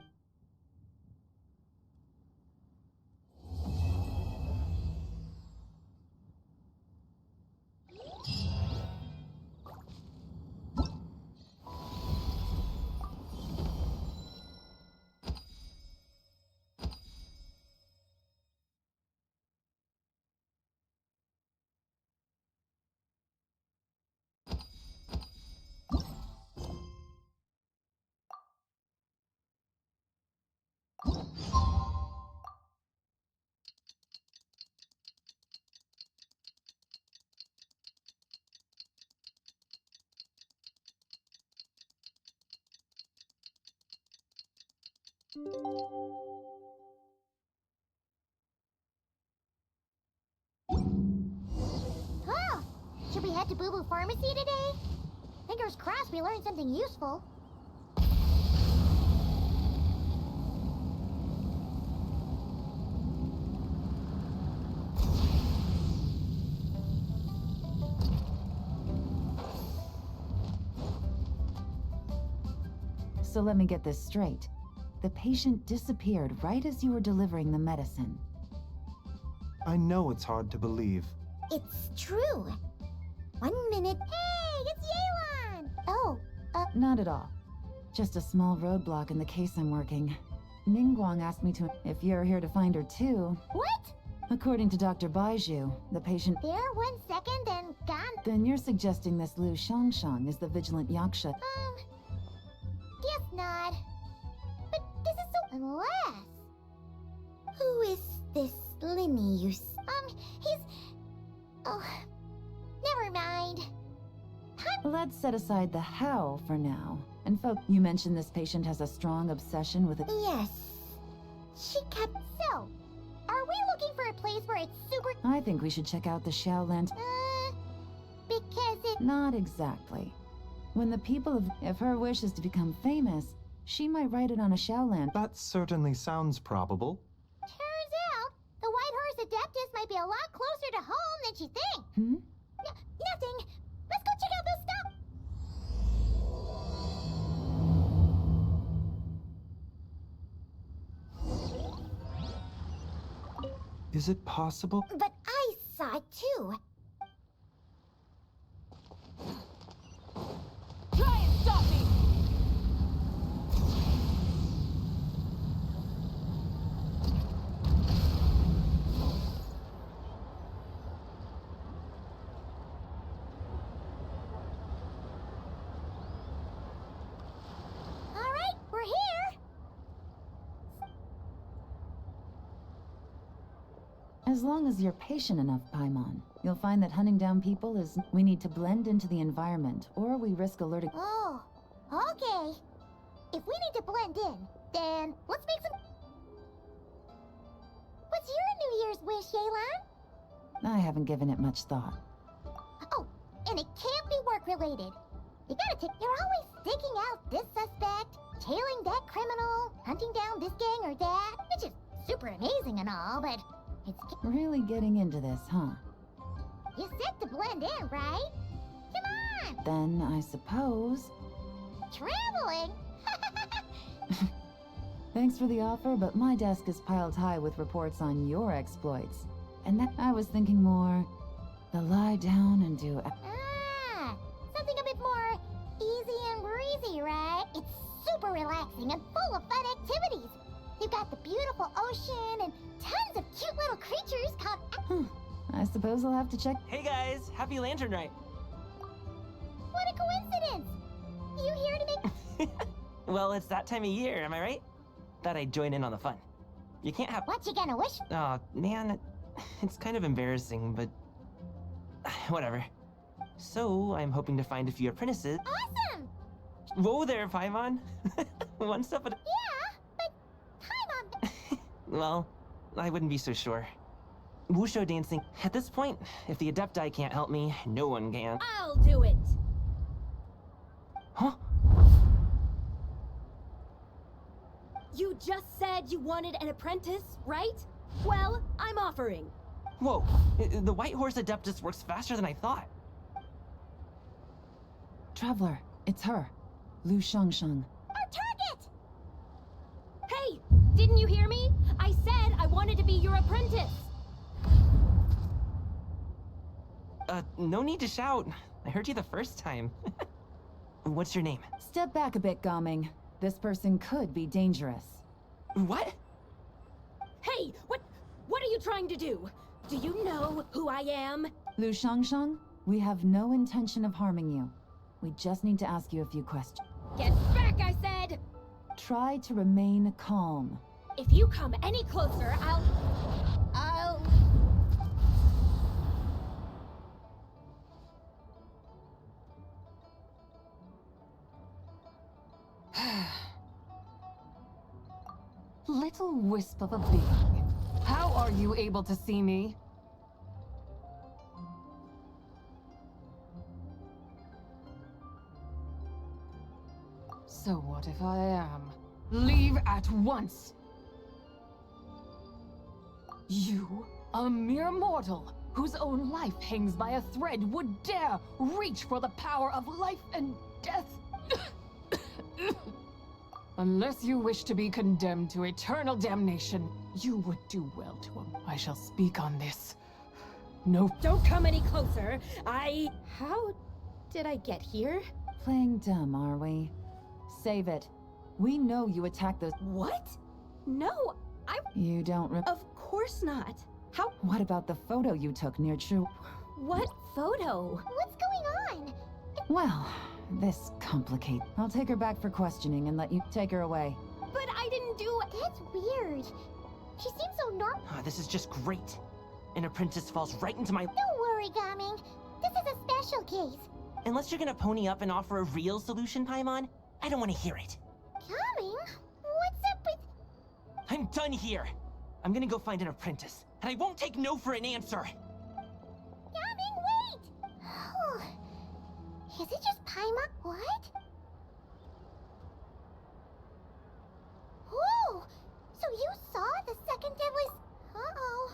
Oh, should we head to Boo Boo Pharmacy today? Fingers crossed we learned something useful. So let me get this straight. The patient disappeared right as you were delivering the medicine. I know it's hard to believe. It's true. 1 minute. Hey, it's Yelan! Oh, Not at all. Just a small roadblock in the case I'm working. Ningguang asked me to if you're here to find her too. what? According to Dr. Baiju, the patient... There 1 second and gone. Then you're suggesting this Lu Shangshang is the vigilant Yaksha. Guess not. But this is so... Unless... Who is this Linny you... He's... Oh... Never mind. Let's set aside the how for now. And you mentioned this patient has a strong obsession with it. Yes. She kept... So, are we looking for a place where it's super... I think we should check out the Xiaolan... Because it... Not exactly. When the people of... If her wish is to become famous, she might write it on a Xiaolan. That certainly sounds probable. Turns out, the White Horse Adeptus might be a lot closer to home than she thinks. Nothing. Let's go check out this stuff. Is it possible? But I saw it too. Try and stop me! All right, we're here. As long as you're patient enough, Paimon, you'll find that hunting down people is... We need to blend into the environment, or we risk alerting... Oh, okay. If we need to blend in, then let's make some... What's your New Year's wish, Yelan? I haven't given it much thought. Oh, and it can't be work-related. You gotta take... You're always thinking out this suspect, tailing that criminal, hunting down this gang or that, which is super amazing and all, but it's... Really getting into this, huh? You said to blend in, right? Come on! Then I suppose... Traveling? Thanks for the offer, but my desk is piled high with reports on your exploits. And that I was thinking more... The lie down and do... Something a bit more easy and breezy, right? It's super relaxing and full of fun activities. You've got the beautiful ocean and tons of cute little creatures called... I suppose I'll have to check... Hey guys, happy Lantern Night! What a coincidence! You here to make... Well, it's that time of year, am I right? Thought I'd join in on the fun. You can't have... What you gonna wish? Aw, man, it's kind of embarrassing, but... Whatever. So, I'm hoping to find a few apprentices... Awesome! Whoa there, Paimon! One step at a... Yeah, but... Paimon... Well, I wouldn't be so sure. Wushu dancing... At this point, if the Adepti can't help me, no one can. I'll do it! Huh? You just said you wanted an apprentice, right? Well, I'm offering. Whoa, the White Horse Adeptus works faster than I thought. Traveler, it's her. Lu Shangshang. Our target! Hey, didn't you hear me? I said I wanted to be your apprentice. No need to shout. I heard you the first time. What's your name? Step back a bit, Gaming. This person could be dangerous. What? Hey, what are you trying to do? Do you know who I am? Lu Shangshang, we have no intention of harming you. We just need to ask you a few questions. Get back, I said! Try to remain calm. If you come any closer, I'll... Little wisp of a being. How are you able to see me? So what if I am? Leave at once! You, a mere mortal, whose own life hangs by a thread, would dare reach for the power of life and death? Unless you wish to be condemned to eternal damnation, you would do well to him. I shall speak on this. No. Don't come any closer. How did I get here? Playing dumb, are we? Save it. We know you attacked those. What? No, You don't Of course not. How? What about the photo you took near True? What photo? What's going on? Well, this complicates. I'll take her back for questioning and let you take her away. But I didn't do. That's weird. She seems so normal. This is just great. An apprentice falls right into my... Don't worry, Gaming. This is a special case. Unless you're gonna pony up and offer a real solution, Paimon, I don't want to hear it. Gaming? What's up with... I'm done here. I'm gonna go find an apprentice, and I won't take no for an answer. Gaming, wait! Is it just Paimon? What? Whoa! So you saw the second deadly... Uh-oh.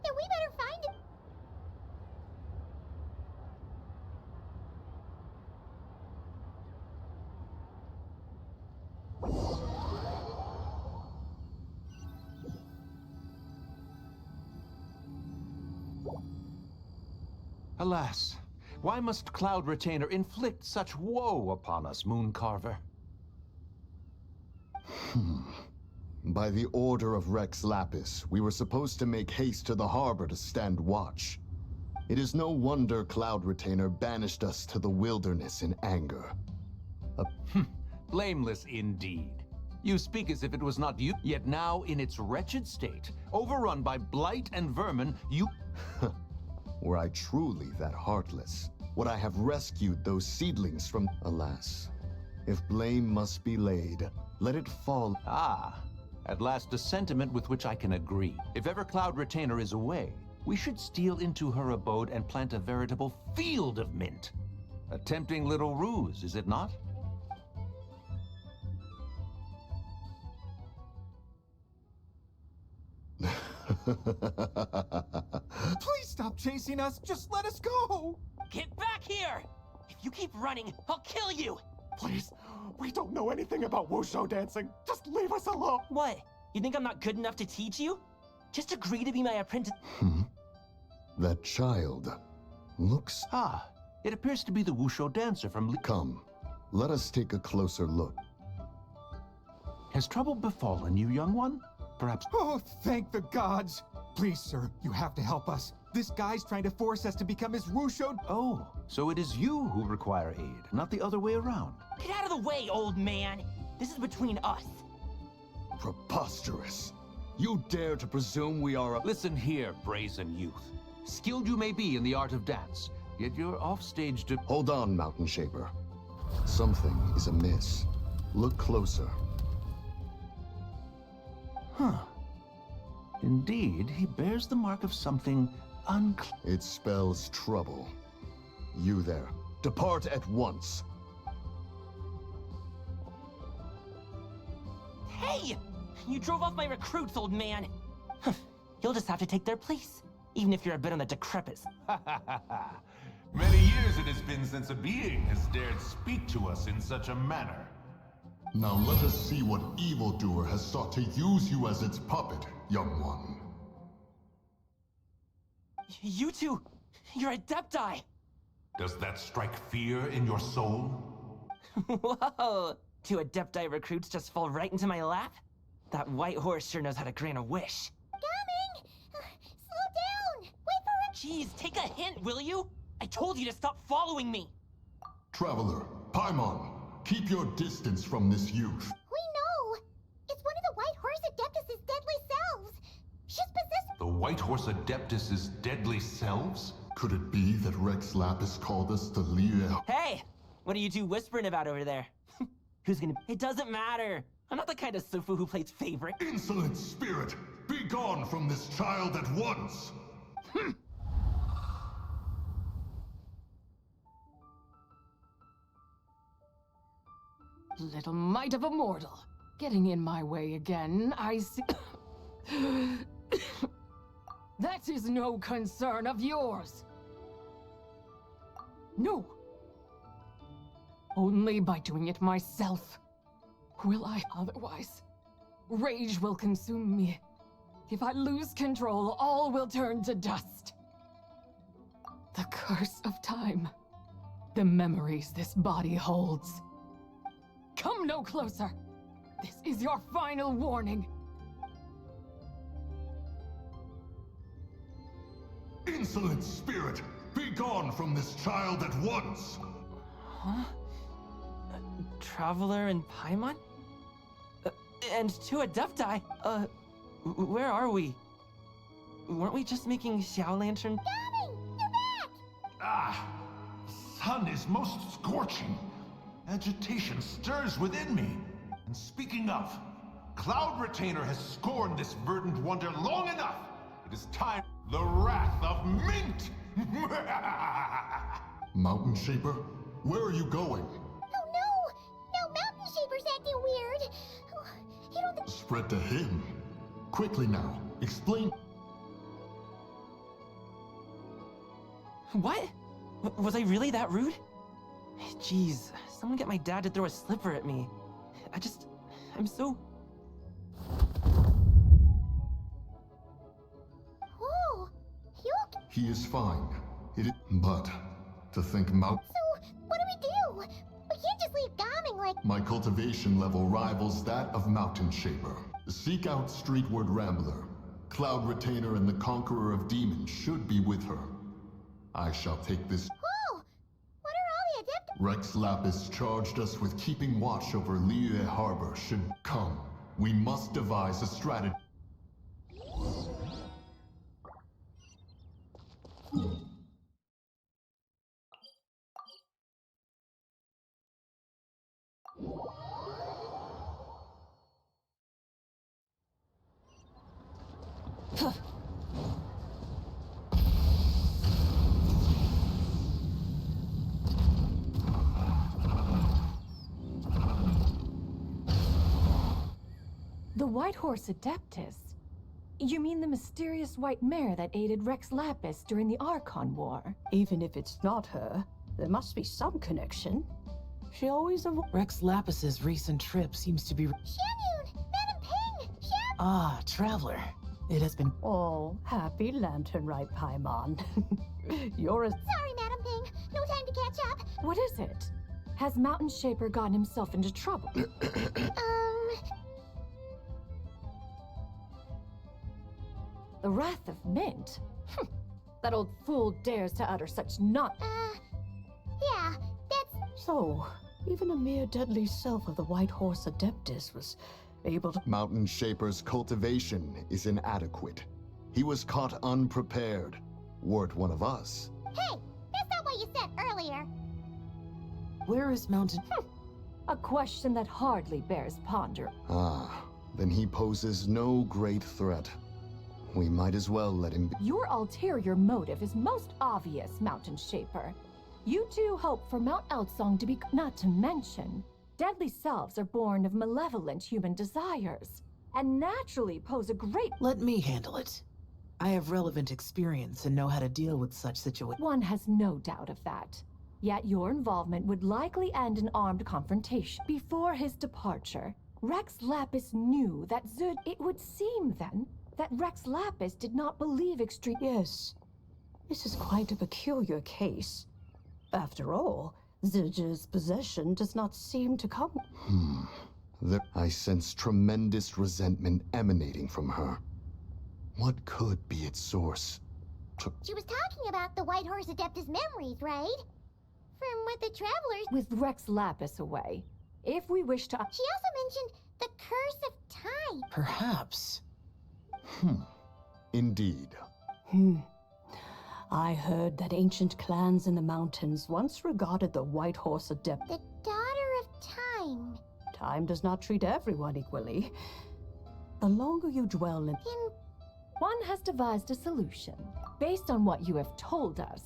Then we better find him. Alas, why must Cloud Retainer inflict such woe upon us, Mooncarver? By the order of Rex Lapis, we were supposed to make haste to the harbor to stand watch. It is no wonder Cloud Retainer banished us to the wilderness in anger. Blameless indeed. You speak as if it was not you, yet now in its wretched state, overrun by blight and vermin, you... Were I truly that heartless, would I have rescued those seedlings from... Alas, if blame must be laid, let it fall... Ah, at last a sentiment with which I can agree. If ever Cloud Retainer is away, we should steal into her abode and plant a veritable field of mint. A tempting little ruse, is it not? Please stop chasing us. Just let us go. Get back here! If you keep running, I'll kill you! Please, we don't know anything about wushu dancing. Just leave us alone. What? You think I'm not good enough to teach you? Just agree to be my apprentice. That child looks... Ah, it appears to be the wushu dancer from... Come, let us take a closer look. Has trouble befallen you, young one? Perhaps... Oh, thank the gods. Please, sir, you have to help us. This guy's trying to force us to become his wushu... Oh, so it is you who require aid, not the other way around. Get out of the way, old man! This is between us. Preposterous. You dare to presume we are a... Listen here, brazen youth. Skilled you may be in the art of dance, yet you're offstage to... Hold on, Mountain Shaper. Something is amiss. Look closer. Huh. Indeed, he bears the mark of something It spells trouble. You there. Depart at once. Hey! You drove off my recruits, old man. You'll just have to take their place, even if you're a bit on the decrepit. Many years it has been since a being has dared speak to us in such a manner. Now let us see what evildoer has sought to use you as its puppet, young one. You two, you're adepti! Does that strike fear in your soul? Whoa! Two adepti recruits just fall right into my lap? That white horse sure knows how to grant a wish. Coming! Slow down! Wait for it! Jeez, take a hint, will you? I told you to stop following me! Traveler, Paimon, keep your distance from this youth. We know! It's one of the White Horse Adeptus' deadly selves! She's possessed... The White Horse Adeptus' deadly selves? Could it be that Rex Lapis called us to lead? Hey! What are you two whispering about over there? Who's gonna... It doesn't matter! I'm not the kind of Sufu who plays favorite. Insolent spirit! Be gone from this child at once! Little mite of a mortal. Getting in my way again, I see... That is no concern of yours. No. Only by doing it myself. will I otherwise? Rage will consume me. If I lose control, all will turn to dust. The curse of time. The memories this body holds. Come no closer. This is your final warning. Insolent spirit! Be gone from this child at once! Huh? Traveler and Paimon? And two Adepti? Where are we? Weren't we just making Xiao Lantern? Coming! You're back! Ah! Sun is most scorching. Agitation stirs within me. And speaking of, Cloud Retainer has scorned this verdant wonder long enough. It is time. The wrath of Mint! Mountain Shaper, where are you going? Oh no! No, Mountain Shaper's acting weird. You don't think... Spread to him. Quickly now, explain. What? Was I really that rude? Jeez, someone get my dad to throw a slipper at me. I'm so... Oh, you okay? He is fine. But to think Mount... So, what do? We can't just leave Gaming like... My cultivation level rivals that of Mountain Shaper. Seek out Streetward Rambler. Cloud Retainer and the Conqueror of Demons should be with her. I shall take this... Whoa! What are all the Adept... Rex Lapis charged us with keeping watch over Liyue Harbor should come. We must devise a strategy. The White Horse Adeptus? You mean the mysterious white mare that aided Rex Lapis during the Archon War? Even if it's not her, there must be some connection. She always Rex Lapis's recent trip seems to be... Xianyun! Madam Ping! Xian... Ah, Traveler. It has been... Oh, happy lantern right, Paimon. You're a... Sorry, Madam Ping. No time to catch up. What is it? Has Mountain Shaper gotten himself into trouble? The Wrath of Mint? That old fool dares to utter such Yeah, that's... So, even a mere deadly self of the White Horse Adeptus was able to... Mountain Shaper's cultivation is inadequate. He was caught unprepared. Weren't one of us. Hey, that's not what you said earlier. Where is Mountain... A question that hardly bears ponder. Ah, then he poses no great threat. We might as well let him be. Your ulterior motive is most obvious, Mountain Shaper. You two hope for Mount Eltsong to be... Not to mention, deadly selves are born of malevolent human desires, and naturally pose a great... Let me handle it. I have relevant experience and know how to deal with such situations. One has no doubt of that. Yet your involvement would likely end in armed confrontation. Before his departure, Rex Lapis knew that Zud... It would seem, then, that Rex Lapis did not believe extreme... Yes, this is quite a peculiar case. After all, Zildjian's possession does not seem to come... I sense tremendous resentment emanating from her. What could be its source? She was talking about the White Horse Adeptus memories, right? From what the travelers... With Rex Lapis away, if we wish to... She also mentioned the Curse of Time. Perhaps. Indeed. I heard that ancient clans in the mountains once regarded the White Horse Adept... The Daughter of Time. Time does not treat everyone equally. The longer you dwell in... One has devised a solution. Based on what you have told us,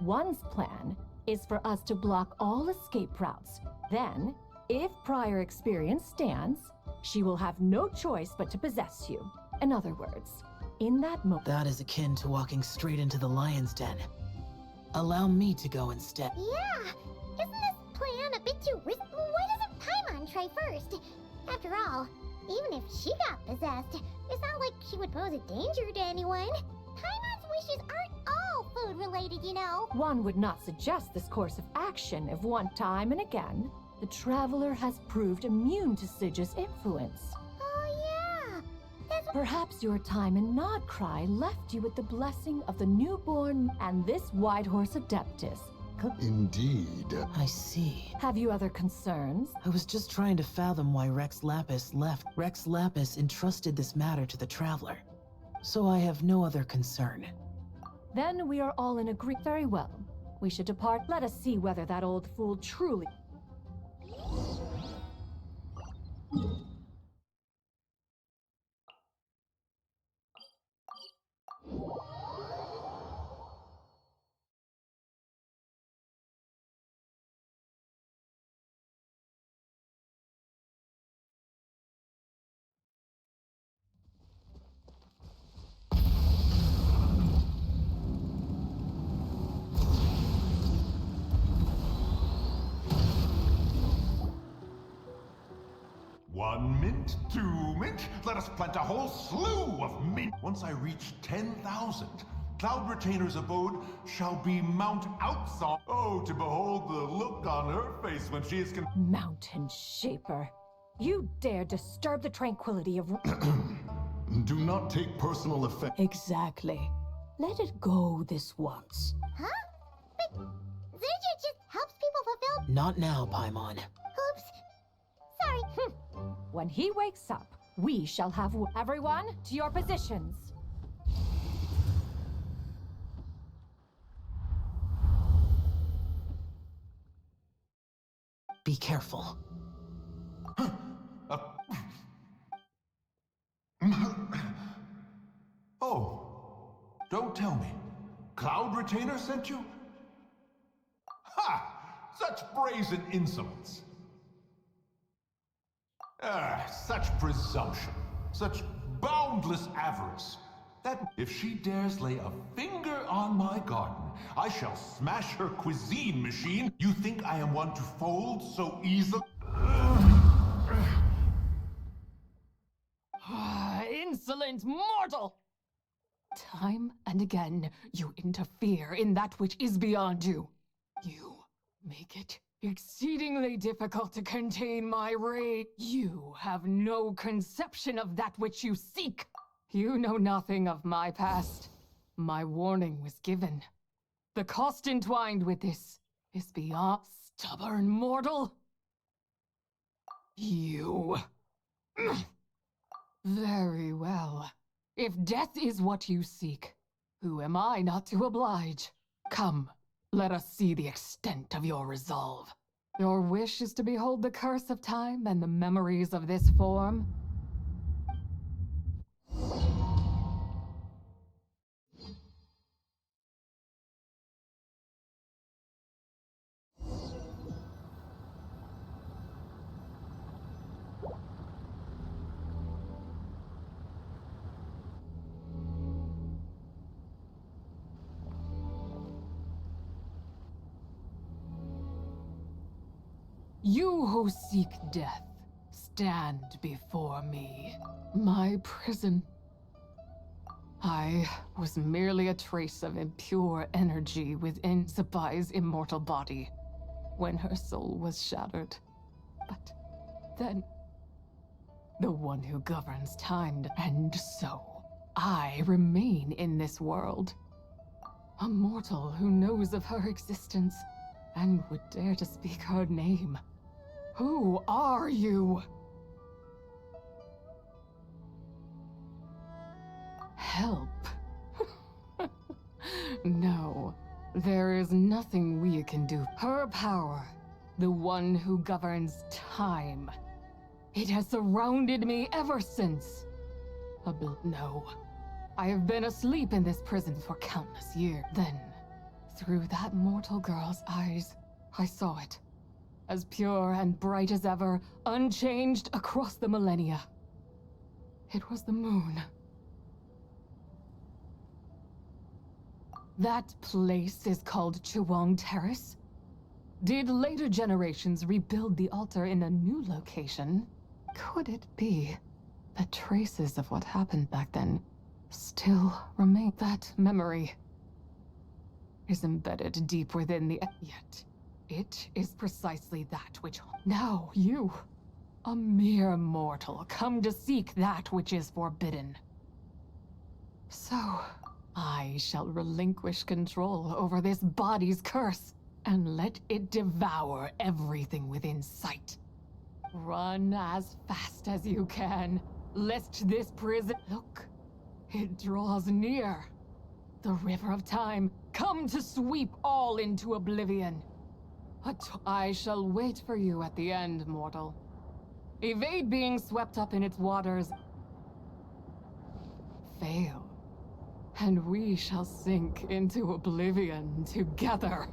one's plan is for us to block all escape routes. Then, if prior experience stands, she will have no choice but to possess you. In other words, in that moment... That is akin to walking straight into the lion's den. Allow me to go instead. Yeah, isn't this plan a bit too risky? Why doesn't Paimon try first. After all, even if she got possessed, it's not like she would pose a danger to anyone. Paimon's wishes aren't all food-related, you know. One would not suggest this course of action if one time and again the traveler has proved immune to Sidge's influence. Oh yeah, that's Perhaps your time in Nodcry left you with the blessing of the newborn and this White Horse Adeptus. Indeed. I see. Have you other concerns? I was just trying to fathom why Rex Lapis left. Rex Lapis entrusted this matter to the Traveler. So I have no other concern. Then we are all in agreement. Very well. We should depart. Let us see whether that old fool truly... One mint, 2 mint, let us plant a whole slew of mint. Once I reach 10,000, Cloud Retainer's abode shall be Mount Outsong. Oh, to behold the look on her face when she is Mountain Shaper. You dare disturb the tranquility of... Do not take personal offense. Exactly. Let it go this once. Huh? But Zidja just helps people fulfill... Not now, Paimon. Oops. Sorry. When he wakes up, we shall have... Everyone, to your positions. Be careful. Oh, don't tell me. Cloud Retainer sent you? Ha! Such brazen insolence. Such presumption. Such boundless avarice. That if she dares lay a finger on my garden, I shall smash her cuisine machine. You think I am one to fold so easily? Insolent mortal! Time and again, you interfere in that which is beyond you. You make it exceedingly difficult to contain my rage. You have no conception of that which you seek. You know nothing of my past. My warning was given. The cost entwined with this is beyond stubborn mortal. You. Very well. If death is what you seek, who am I not to oblige? Come, let us see the extent of your resolve. Your wish is to behold the curse of time and the memories of this form? You who seek death, stand before me. My prison. I was merely a trace of impure energy within Sabai's immortal body when her soul was shattered. But then, the one who governs time, and so I remain in this world. A mortal who knows of her existence and would dare to speak her name. Who are you? Help? No, there is nothing we can do. Her power, the one who governs time, it has surrounded me ever since. No, I have been asleep in this prison for countless years. Then, through that mortal girl's eyes, I saw it. As pure and bright as ever, unchanged across the millennia. It was the moon. That place is called Chewong Terrace. Did later generations rebuild the altar in a new location? Could it be that traces of what happened back then still remain? That memory is embedded deep within the... Yet, it is precisely that which... Now you, a mere mortal, come to seek that which is forbidden. So, I shall relinquish control over this body's curse and let it devour everything within sight. Run as fast as you can, lest this prison... Look, it draws near. The river of time, come to sweep all into oblivion. But I shall wait for you at the end, mortal. Evade being swept up in its waters. Fail, and we shall sink into oblivion together.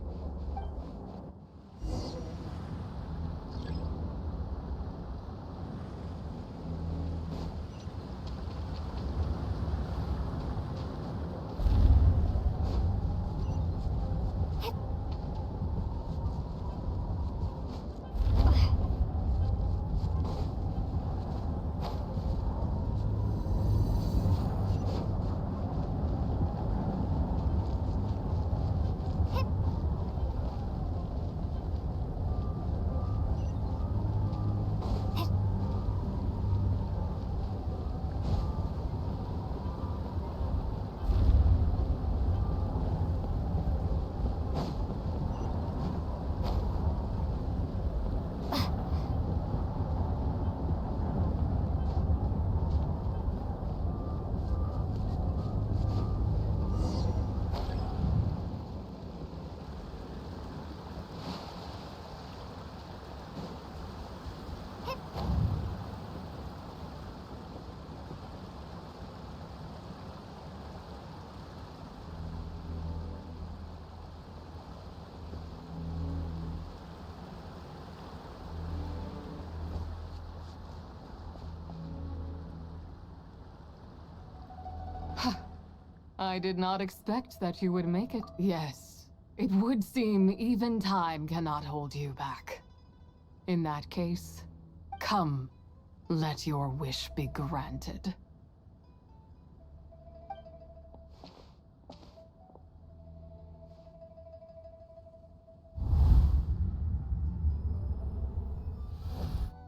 I did not expect that you would make it. Yes, it would seem even time cannot hold you back. In that case, come, let your wish be granted.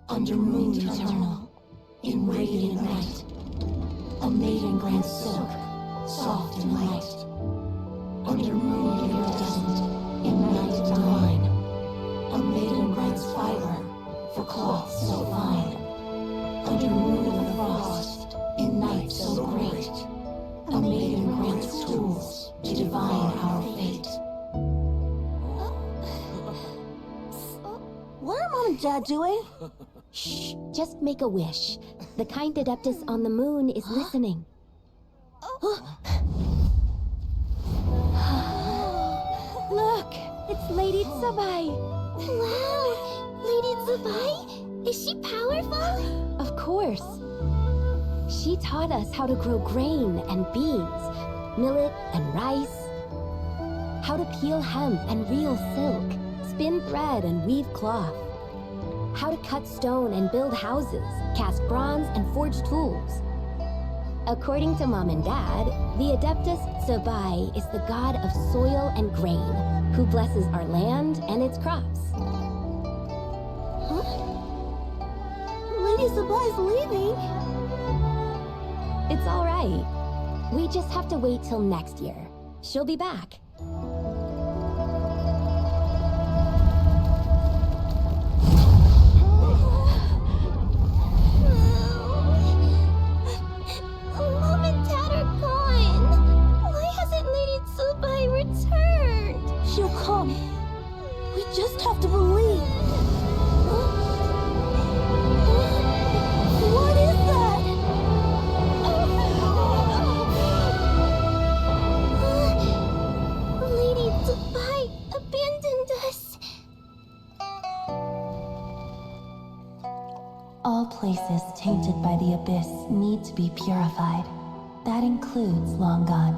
Under moon eternal, in radiant night, a maiden grants silk, soft and light. Under moon iridescent, in night divine, a maiden grants fiber for cloth so fine. Under moon of the frost, in night so great, a maiden grants tools to divine our fate. What are Mom and Dad doing? Shh, just make a wish. The kind Adeptus on the moon is listening. Look, it's Lady Tsubai. Wow, Lady Tsubai? Is she powerful? Of course. She taught us how to grow grain and beans, millet and rice, how to peel hemp and reel silk, spin thread and weave cloth, how to cut stone and build houses, cast bronze and forge tools. According to Mom and Dad, the Adeptus Tsubai is the god of soil and grain, who blesses our land and its crops. Huh? Lady Tsubai's leaving. It's all right. We just have to wait till next year. She'll be back. Mom and Dad are gone. Why hasn't Lady Tsubai returned? She'll come. We just have to believe. What is that? Lady Tsubai abandoned us. All places tainted by the abyss need to be purified. That includes Long Gone.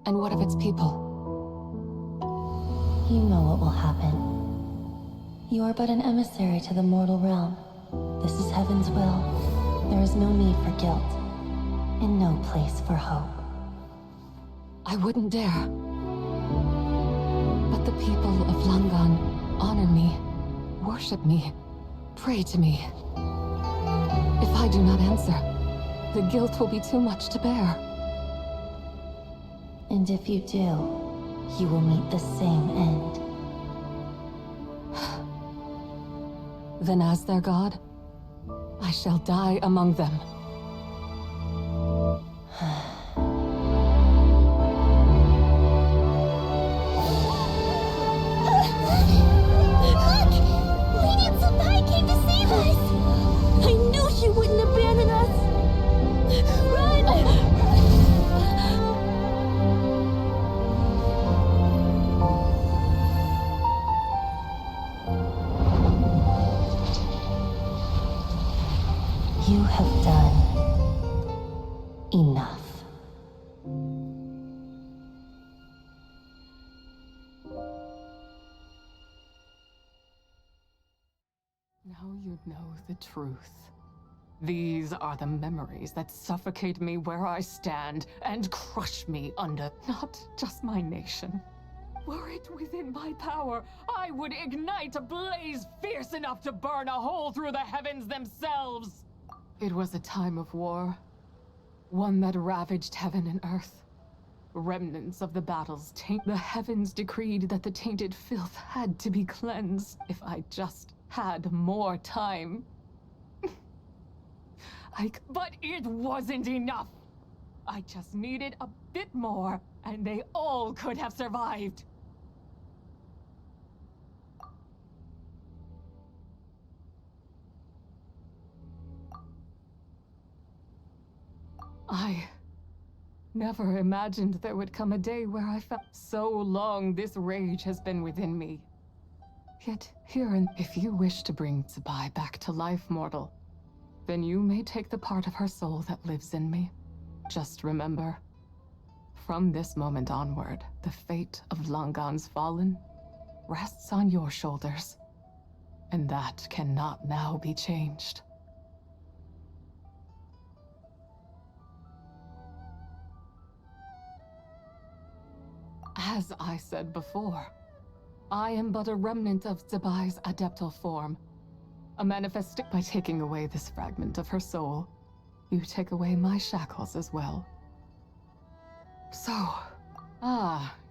And what of its people? You know what will happen. You are but an emissary to the mortal realm. This is heaven's will. There is no need for guilt, and no place for hope. I wouldn't dare. But the people of Langan honor me, worship me, pray to me. If I do not answer, the guilt will be too much to bear. And if you do, you will meet the same end. Then as their god, I shall die among them. She wouldn't abandon us! Run! You have done enough. Now you know the truth. These are the memories that suffocate me where I stand and crush me under not just my nation. Were it within my power, I would ignite a blaze fierce enough to burn a hole through the heavens themselves. It was a time of war, one that ravaged heaven and earth. Remnants of the battles the heavens decreed that the tainted filth had to be cleansed if I just had more time. But it wasn't enough. I just needed a bit more, and they all could have survived. I never imagined there would come a day where I felt so long this rage has been within me. Yet here, if you wish to bring Zabai back to life, mortal, then you may take the part of her soul that lives in me. Just remember, from this moment onward, the fate of Langan's fallen rests on your shoulders, and that cannot now be changed. As I said before, I am but a remnant of Zabai's adeptal form. A manifestation. By taking away this fragment of her soul, you take away my shackles as well. So,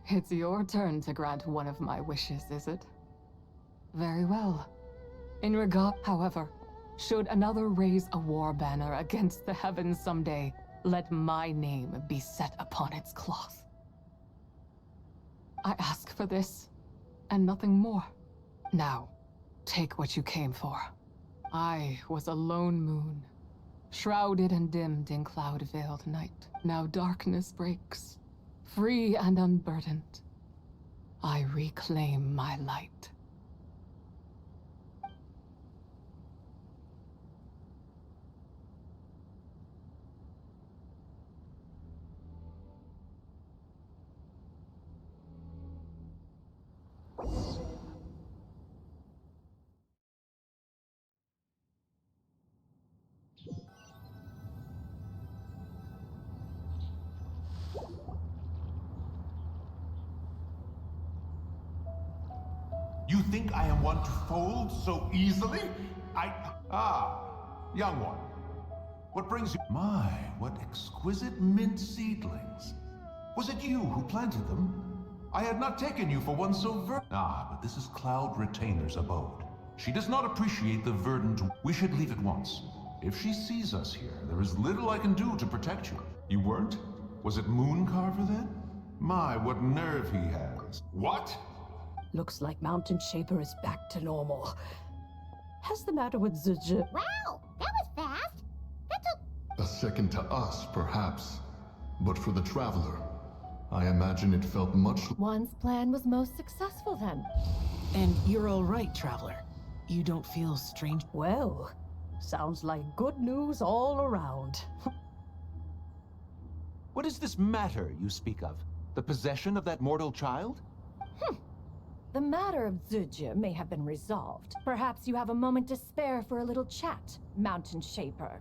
it's your turn to grant one of my wishes, is it? Very well. In regard, however, should another raise a war banner against the heavens someday, let my name be set upon its cloth. I ask for this, and nothing more. Now, take what you came for. I was a lone moon, shrouded and dimmed in cloud-veiled night. Now darkness breaks, free and unburdened. I reclaim my light. You think I am one to fold so easily? Young one. What brings you? My, what exquisite mint seedlings. Was it you who planted them? I had not taken you for one so but this is Cloud Retainer's abode. She does not appreciate the verdant. We should leave at once. If she sees us here, there is little I can do to protect you. You weren't? Was it Mooncarver then? My, what nerve he has. What? Looks like Mountain Shaper is back to normal. How's the matter with Zuju? Wow, that was fast. That took... A second to us, perhaps. But for the Traveler, I imagine it felt much... One's plan was most successful then. And you're all right, Traveler. You don't feel strange. Well, sounds like good news all around. What is this matter you speak of? The possession of that mortal child? The matter of Zuje may have been resolved. Perhaps you have a moment to spare for a little chat, Mountain Shaper.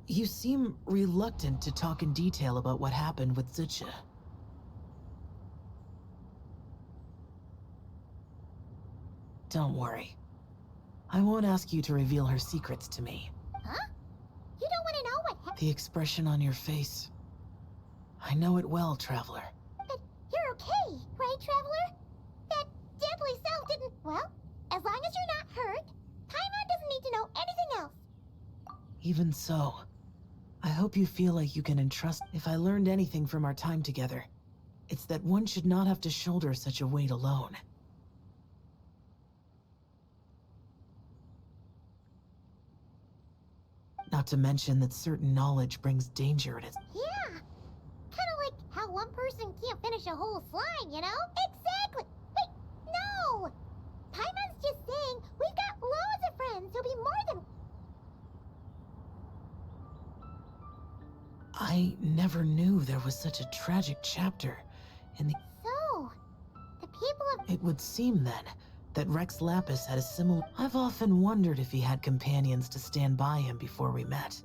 You seem reluctant to talk in detail about what happened with Zucha. Don't worry. I won't ask you to reveal her secrets to me. Huh? You don't want to know what happened? The expression on your face. I know it well, Traveler. But you're okay, right, Traveler? That deadly self didn't... Well, as long as you're not hurt, Paimon doesn't need to know anything else. Even so, I hope you feel like you can entrust. If I learned anything from our time together, it's that one should not have to shoulder such a weight alone. Not to mention that certain knowledge brings danger in it. Yeah. Kind of like how one person can't finish a whole slime, you know? Exactly. Wait, no! Paimon's just saying we've got loads of friends who'll be more than... I never knew there was such a tragic chapter in the... So, the people of... It would seem then that Rex Lapis had a similar... I've often wondered if he had companions to stand by him before we met.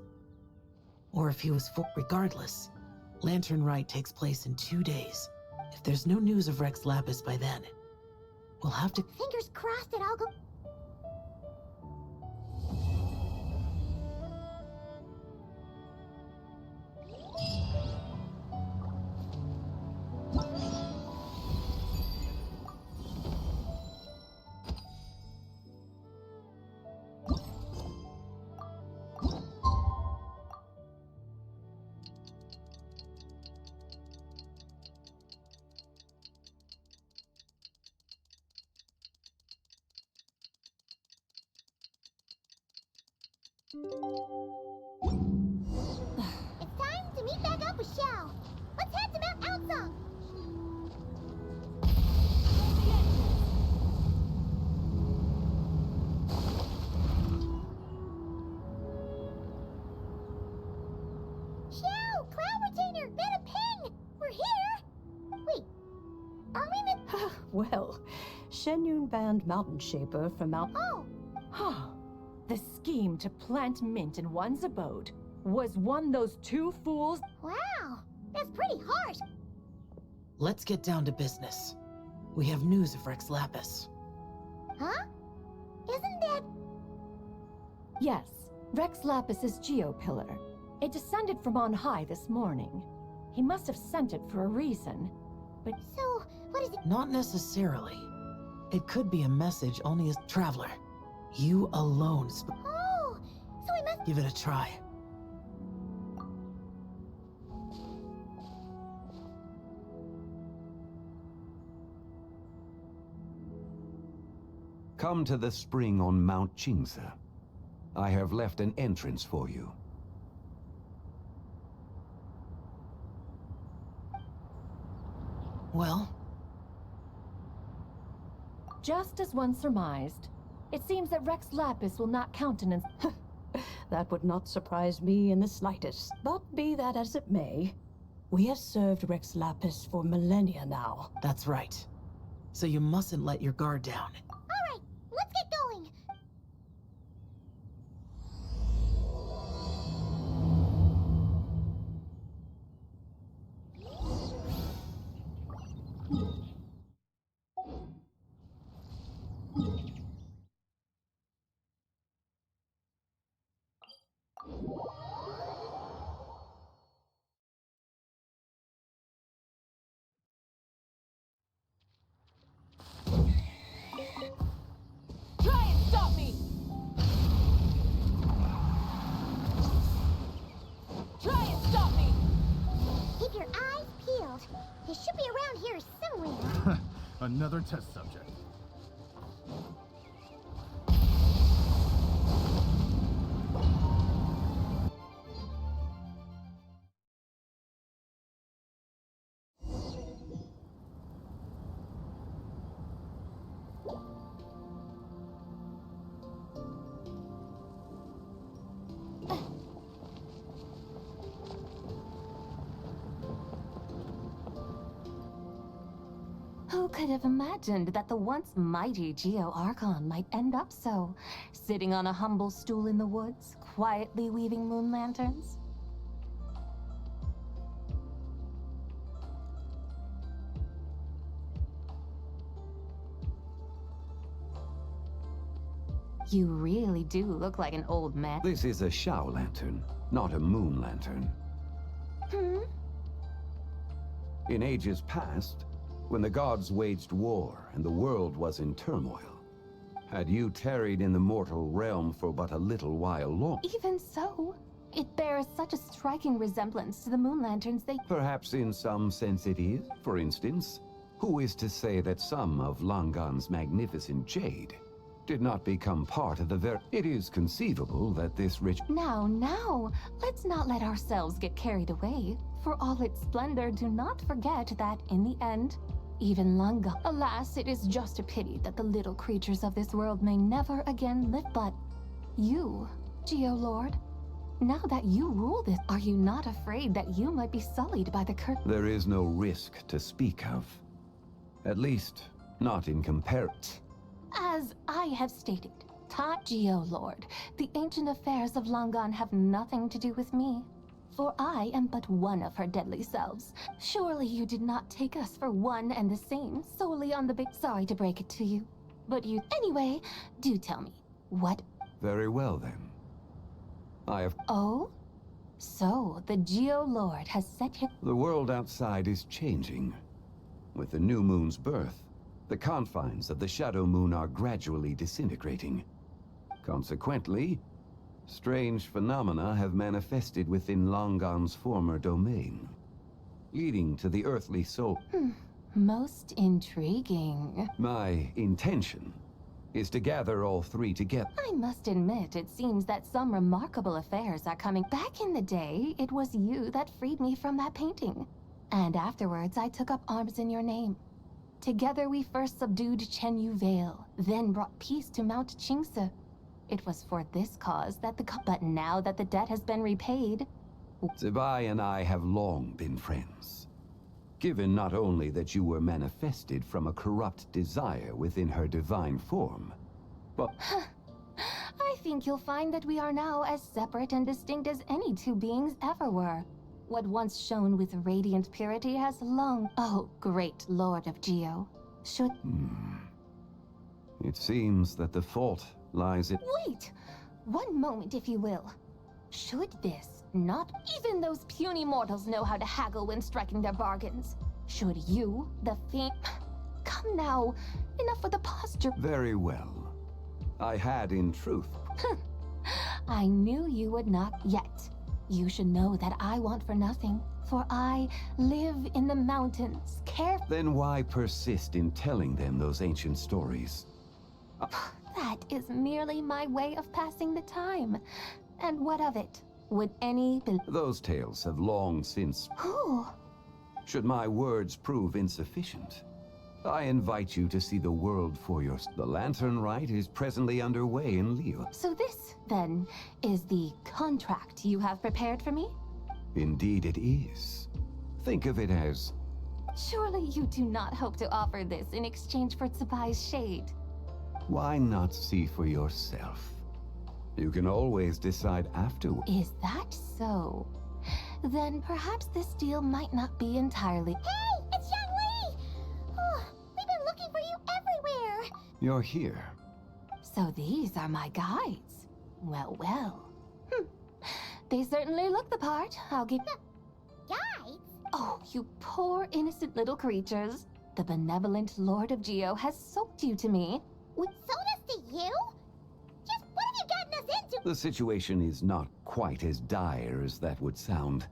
Or if he was Regardless, Lantern Rite takes place in 2 days. If there's no news of Rex Lapis by then, we'll have to... Fingers crossed that I'll go... It's time to meet back up with Xiao. Let's head to Mount Outsong. Xiao! Cloud Retainer! Meta Ping! We're here! Wait, are we meant... Well, Shenyun banned Mountain Shaper from Mount... Oh! Huh. The scheme to plant mint in one's abode was one those two fools... Wow! That's pretty harsh! Let's get down to business. We have news of Rex Lapis. Huh? Isn't that... Yes, Rex Lapis's geopillar. It descended from on high this morning. He must have sent it for a reason, but... So, what is it? Not necessarily. It could be a message only as... Traveler, you alone... Oh! So we must... Give it a try. Come to the spring on Mount Qingse. I have left an entrance for you. Well? Just as one surmised, it seems that Rex Lapis will not countenance... That would not surprise me in the slightest. But be that as it may, we have served Rex Lapis for millennia now. That's right. So you mustn't let your guard down. Alright, let's get going! Try and stop me! Try and stop me! Keep your eyes peeled. He should be around here somewhere. Another test subject. could have imagined that the once mighty Geo Archon might end up so, sitting on a humble stool in the woods, quietly weaving moon lanterns? You really do look like an old man. This is a Shao lantern, not a moon lantern. In ages past, when the gods waged war and the world was in turmoil, had you tarried in the mortal realm for but a little while long, Even so, it bears such a striking resemblance to the moon lanterns they... perhaps in some sense it is. For instance, who is to say that some of Langan's magnificent jade did not become part of the It is conceivable that this rich... Now, let's not let ourselves get carried away. For all its splendor, do not forget that, in the end, even Langa... Alas, it is just a pity that the little creatures of this world may never again live, but... You, Geo Lord, now that you rule this, are you not afraid that you might be sullied by the curse? There is no risk to speak of. At least, not in comparison. As I have stated, Geo Lord, the ancient affairs of Langan have nothing to do with me. For I am but one of her deadly selves. Surely you did not take us for one and the same, solely on the big... Sorry to break it to you. But you... Anyway, do tell me, what... Very well, then. I have... Oh? So, the Geo Lord has set him... The world outside is changing. With the new moon's birth, the confines of the Shadow Moon are gradually disintegrating. Consequently, strange phenomena have manifested within Langan's former domain, leading to the earthly soul. Most intriguing. My intention is to gather all three together. I must admit, it seems that some remarkable affairs are coming. Back in the day, it was you that freed me from that painting. And afterwards, I took up arms in your name. Together we first subdued Chenyu Vale, then brought peace to Mount Qingse. It was for this cause that But now that the debt has been repaid... Zibai and I have long been friends. Given not only that you were manifested from a corrupt desire within her divine form, but... I think you'll find that we are now as separate and distinct as any two beings ever were. What once shone with radiant purity has long... Oh, great Lord of Geo. Should... It seems that the fault lies in... Wait! One moment, if you will. Should this not... Even those puny mortals know how to haggle when striking their bargains. Should you, the fiend... Come now, enough with the posture. Very well. I had, in truth... I knew you would not yet. You should know that I want for nothing, for I live in the mountains, Then why persist in telling them those ancient stories? That is merely my way of passing the time. And what of it? Would any... Those tales have long since... Who? Should my words prove insufficient, I invite you to see the world for yourself. The Lantern Rite is presently underway in Leo. So this, then, is the contract you have prepared for me? Indeed it is. Think of it as... Surely you do not hope to offer this in exchange for Tsubai's shade. Why not see for yourself? You can always decide afterward. Is that so? Then perhaps this deal might not be entirely... Hey, it's Xiangli! Oh, we've been looking for you everywhere! You're here. So these are my guides. Well, well. They certainly look the part, I'll give... Guides? Oh, you poor innocent little creatures. The benevolent Lord of Geo has sold you to me. Sold us to you? Just what have you gotten us into? The situation is not quite as dire as that would sound.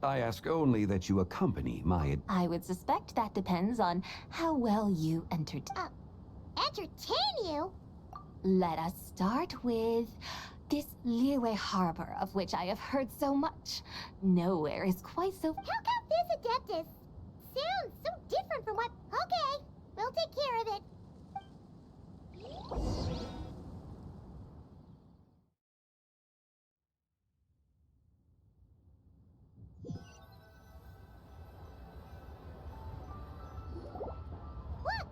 I ask only that you accompany my... I would suspect that depends on how well you Entertain you? Let us start with this Liyue Harbor, of which I have heard so much. Nowhere is quite so... How come this Adeptus sounds so different from what... Okay, we'll take care of it. Look,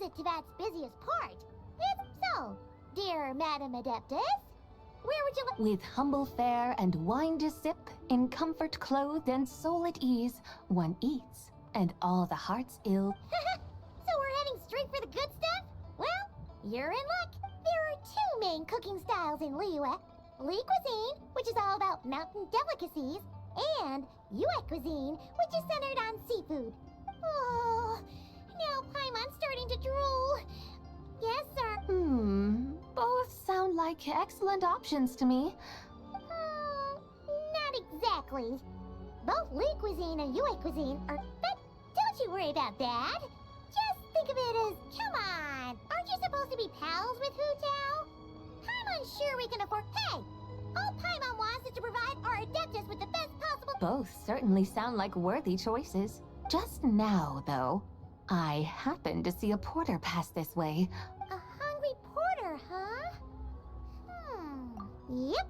visit to that's busiest part. If so, dear Madam Adeptus, where would you like? With humble fare and wine to sip, in comfort clothed and soul at ease, one eats, and all the heart's ill. So we're heading straight for the good stuff? Well, you're in luck. There are two main cooking styles in Liyue. Li cuisine, which is all about mountain delicacies, and Yue cuisine, which is centered on seafood. Oh, now Paimon's starting to drool. Yes, sir. Both sound like excellent options to me. Not exactly. Both Li cuisine and Yue cuisine are... But don't you worry about that. Just think of it as, come on, aren't you supposed to be pals with Hu Tao? Paimon's sure we can afford... Hey! All Paimon wants is to provide our Adeptus with the best possible... Both certainly sound like worthy choices. Just now, though, I happened to see a porter pass this way. A hungry porter, huh? Yep.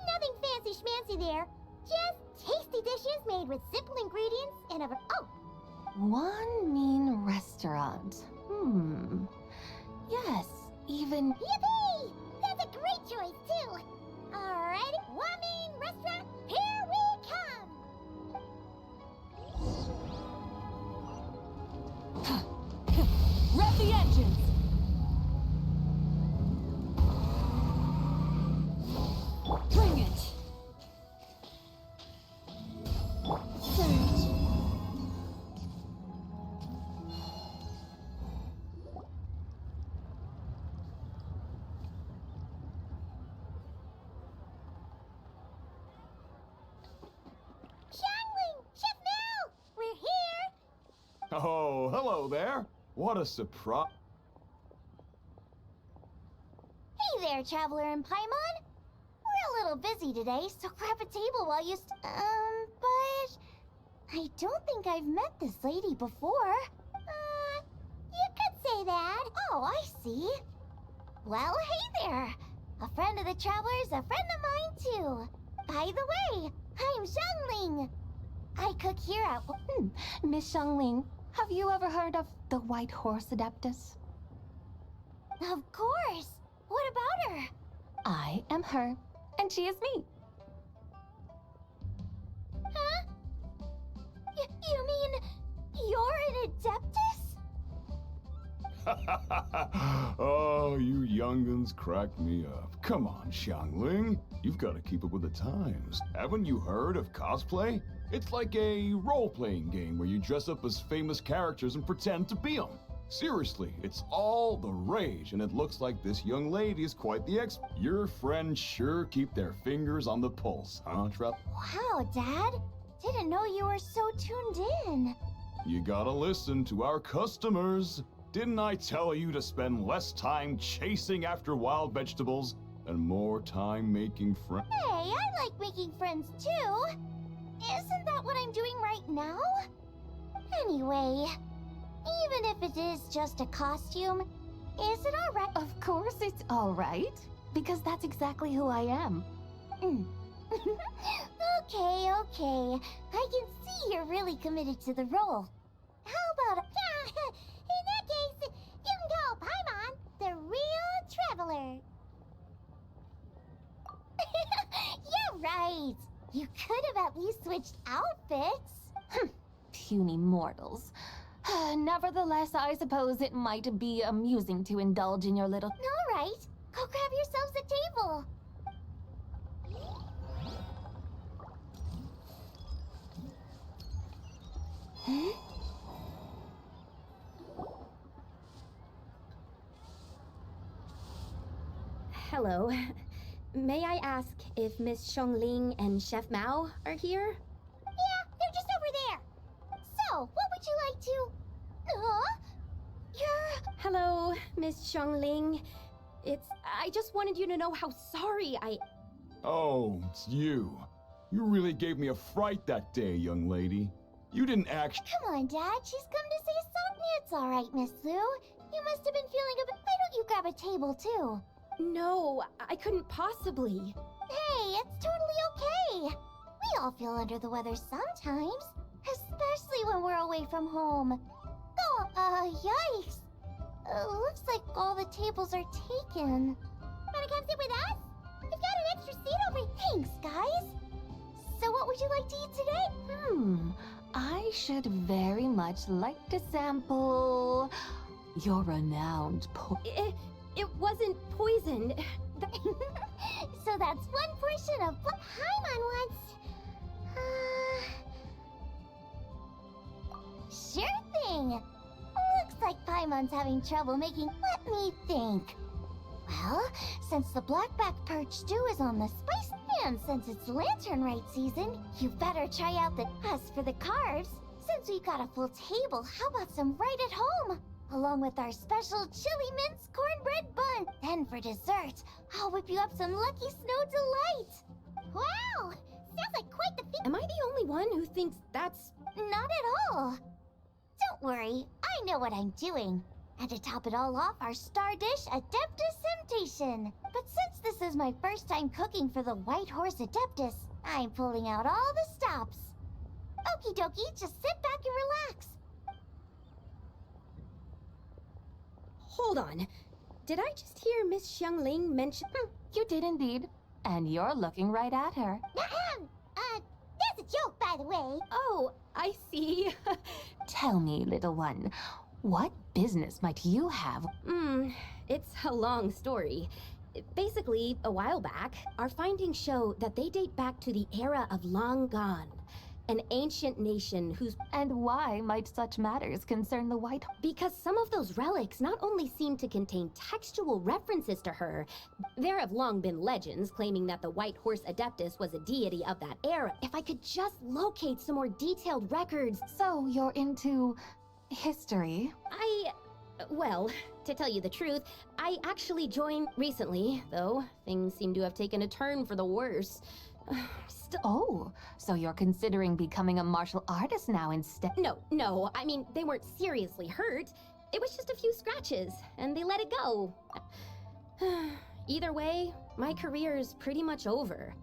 Nothing fancy schmancy there. Just tasty dishes made with simple ingredients and a... Oh! One mean restaurant. Yes, even... Yippee! That's a great choice, too. Alrighty, one mean restaurant, here we come! Rev the engines! Bring it! Surge. Xiangling! Chef Mel! We're here! Oh, hello there. What a surprise. Hey there, Traveler and Paimon. We're a little busy today, so grab a table while you but... I don't think I've met this lady before. You could say that. Oh, I see. Well, hey there. A friend of the Traveler's a friend of mine, too. By the way, I'm Xiangling. I cook here at... Miss Xiangling, have you ever heard of the White Horse Adeptus? Of course. What about her? I am her, and she is me. Huh? You mean you're an Adeptus? Oh, you young'uns crack me up. Come on, Xiangling. You've got to keep up with the times. Haven't you heard of cosplay? It's like a role-playing game where you dress up as famous characters and pretend to be them. Seriously, it's all the rage, and it looks like this young lady is quite the expert. Your friends sure keep their fingers on the pulse, huh, Trap? Wow, Dad. Didn't know you were so tuned in. You gotta listen to our customers. Didn't I tell you to spend less time chasing after wild vegetables and more time making friends? Hey, I like making friends too. Isn't that what I'm doing right now? Anyway, even if it is just a costume, is it alright? Of course it's alright, because that's exactly who I am. Okay. I can see you're really committed to the role. How about in that case, you can call Paimon the real Traveler. You're right. You could have at least switched outfits. Puny mortals. Nevertheless, I suppose it might be amusing to indulge in your little... All right. Go grab yourselves a table. Hello. May I ask if Miss Xiangling and Chef Mao are here? Yeah, they're just over there. So, what would you like to... Hello, Miss Xiangling. I just wanted you to know how sorry I... Oh, it's you. You really gave me a fright that day, young lady. You didn't act... Come on, Dad. She's come to say something. It's all right, Miss Lu. You must have been feeling a bit... Why don't you grab a table, too? No, I couldn't possibly. Hey, it's totally okay. We all feel under the weather sometimes. Especially when we're away from home. Oh, yikes. Looks like all the tables are taken. Wanna come sit with us? We've got an extra seat over here. Thanks, guys. So what would you like to eat today? I should very much like to sample your renowned It wasn't poisoned. So that's one portion of what Paimon wants. Sure thing. Looks like Paimon's having trouble making. Let me think. Well, since the blackback perch stew is on the spice, and since it's lantern right season, you better try out the. As for the carbs, since we've got a full table, how about some right at home? Along with our special chili mince cornbread bun. Then for dessert, I'll whip you up some Lucky Snow Delight. Wow! Sounds like quite the feat. Am I the only one who thinks that's... Not at all. Don't worry, I know what I'm doing. And to top it all off, our star dish, Adeptus Temptation. But since this is my first time cooking for the White Horse Adeptus, I'm pulling out all the stops. Okie dokie, just sit back and relax. Hold on. Did I just hear Miss Xiangling mention... You did indeed. And you're looking right at her. That's a joke, by the way. Oh, I see. Tell me, little one, what business might you have? It's a long story. Basically, a while back, our findings show that they date back to the era of Long Gone. An ancient nation whose... And why might such matters concern the White Horse? Because some of those relics not only seem to contain textual references to her, there have long been legends claiming that the White Horse Adeptus was a deity of that era. If I could just locate some more detailed records... So you're into... history? Well, to tell you the truth, I actually joined recently, though things seem to have taken a turn for the worse. Oh, so you're considering becoming a martial artist now instead? No, I mean, they weren't seriously hurt. It was just a few scratches, and they let it go. Either way, my career is pretty much over.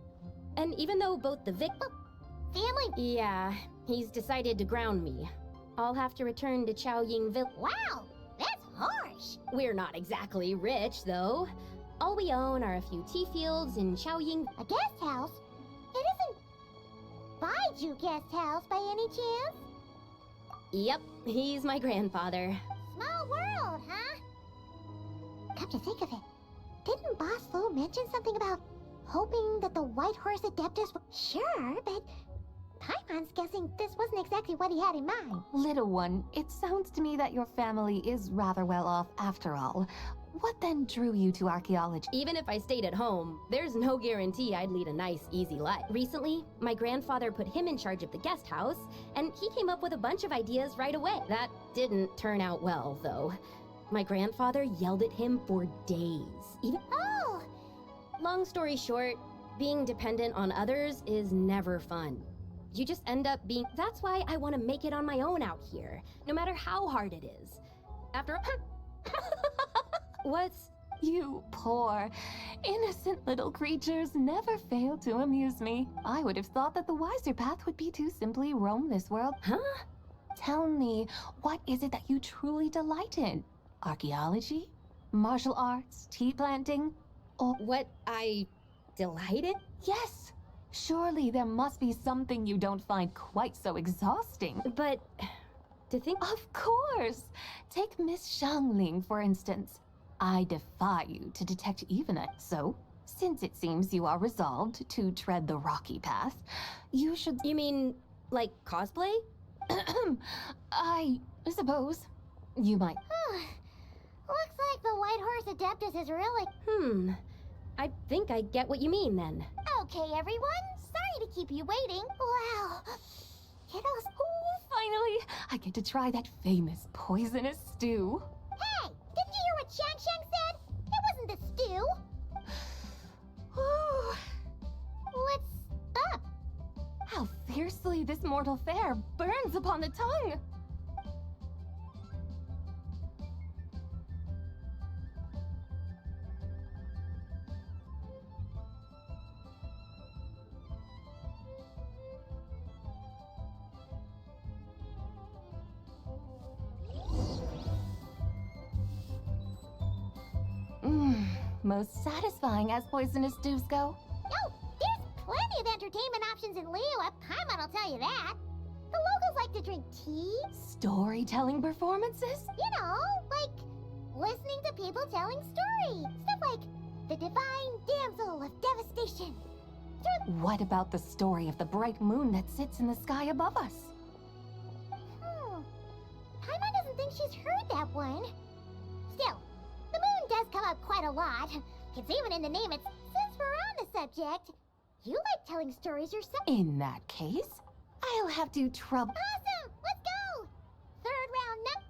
And even though both the Family? Yeah, he's decided to ground me. I'll have to return to Chaoying Village. Wow, that's harsh. We're not exactly rich, though. All we own are a few tea fields in Chaoying. A guest house? It isn't Baiju Guest House by any chance? Yep, he's my grandfather. Small world, huh? Come to think of it, didn't Boss Lu mention something about hoping that the White Horse Adeptus would... Sure, but Paimon's guessing this wasn't exactly what he had in mind. Little one, it sounds to me that your family is rather well off after all. What then drew you to archaeology? Even if I stayed at home, there's no guarantee I'd lead a nice, easy life. Recently, my grandfather put him in charge of the guest house, and he came up with a bunch of ideas right away. That didn't turn out well, though. My grandfather yelled at him for days. Oh! Long story short, being dependent on others is never fun. You just end up being... That's why I want to make it on my own out here, no matter how hard it is. After... What's... You poor, innocent little creatures never fail to amuse me. I would have thought that the wiser path would be to simply roam this world. Huh? Tell me, what is it that you truly delight in? Archaeology? Martial arts? Tea planting? Or... What I delight in? Yes. Surely there must be something you don't find quite so exhausting. But... to think... Of course! Take Miss Xiangling, for instance. I defy you to detect even a... So, since it seems you are resolved to tread the rocky path, you should... You mean, like, cosplay? I suppose. You might... Looks like the White Horse Adeptus is really... I think I get what you mean, then. Okay, everyone. Sorry to keep you waiting. Wow. Kiddos. Oh, finally! I get to try that famous poisonous stew. Hey! Didn't you hear what Shang Shang said? It wasn't the stew. What's up? How fiercely this mortal fare burns upon the tongue! most satisfying as poisonous stews go. Oh, there's plenty of entertainment options in Liyue. Paimon will tell you that. The locals like to drink tea. Storytelling performances? You know, like listening to people telling stories. Stuff like The Divine Damsel of Devastation. What about the story of the bright moon that sits in the sky above us? Paimon doesn't think she's heard that one. Still, the moon does come up quite a lot. It's even in the name. It's since we're on the subject. You like telling stories yourself. In that case, I'll have to trouble. Awesome! Let's go! Third round now.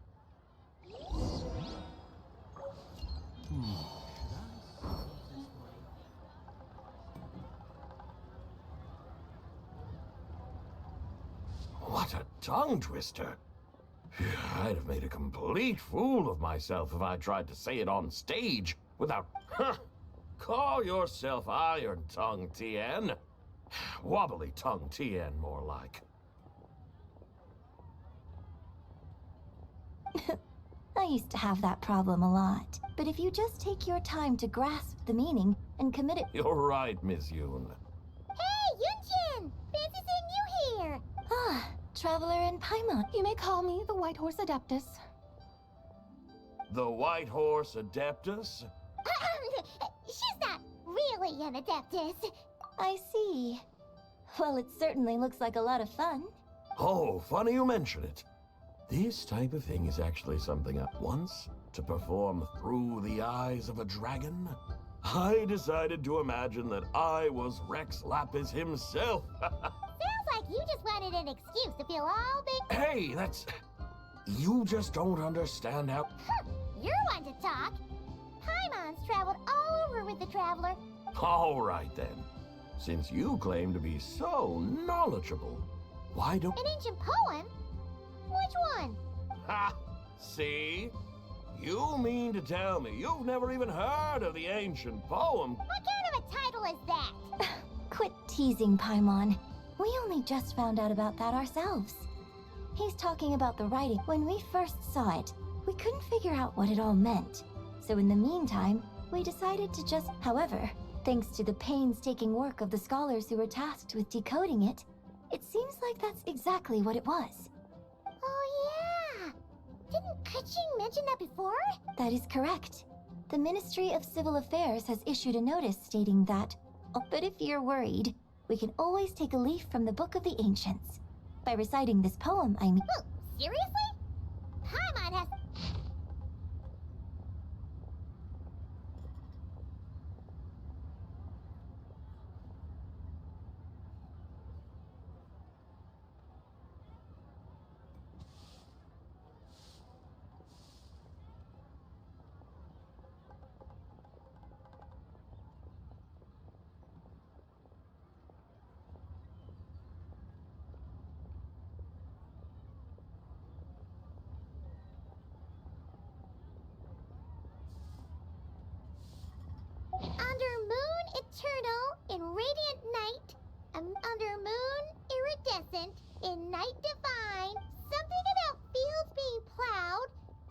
What a tongue twister. I'd have made a complete fool of myself if I tried to say it on stage without... Call yourself Iron Tongue, Tien. Wobbly Tongue, Tien, more like. I used to have that problem a lot. But if you just take your time to grasp the meaning and commit it... You're right, Miss Yoon. Hey, Yunchin! Fancy seeing you here! Ah, Traveler and Paimon. You may call me the White Horse Adeptus. The White Horse Adeptus? She's not really an Adeptus. I see. Well, it certainly looks like a lot of fun. Oh, funny you mention it. This type of thing is actually something I once to perform through the eyes of a dragon. I decided to imagine that I was Rex Lapis himself. Sounds like you just wanted an excuse to feel all big. Hey, that's... You just don't understand how... You're one to talk. Paimon's traveled all over with the Traveler. All right, then. Since you claim to be so knowledgeable, why don't... An ancient poem? Which one? Ha! See? You mean to tell me you've never even heard of the ancient poem? What kind of a title is that? Quit teasing, Paimon. We only just found out about that ourselves. He's talking about the writing. When we first saw it, we couldn't figure out what it all meant. So in the meantime, we decided to just... However, thanks to the painstaking work of the scholars who were tasked with decoding it, it seems like that's exactly what it was. Oh, yeah! Didn't Kuching mention that before? That is correct. The Ministry of Civil Affairs has issued a notice stating that... Oh, but if you're worried, we can always take a leaf from the Book of the Ancients. By reciting this poem, I mean... Oh, seriously? Paimon has... Under moon eternal, in radiant night, under moon iridescent, in night divine, something about fields being plowed,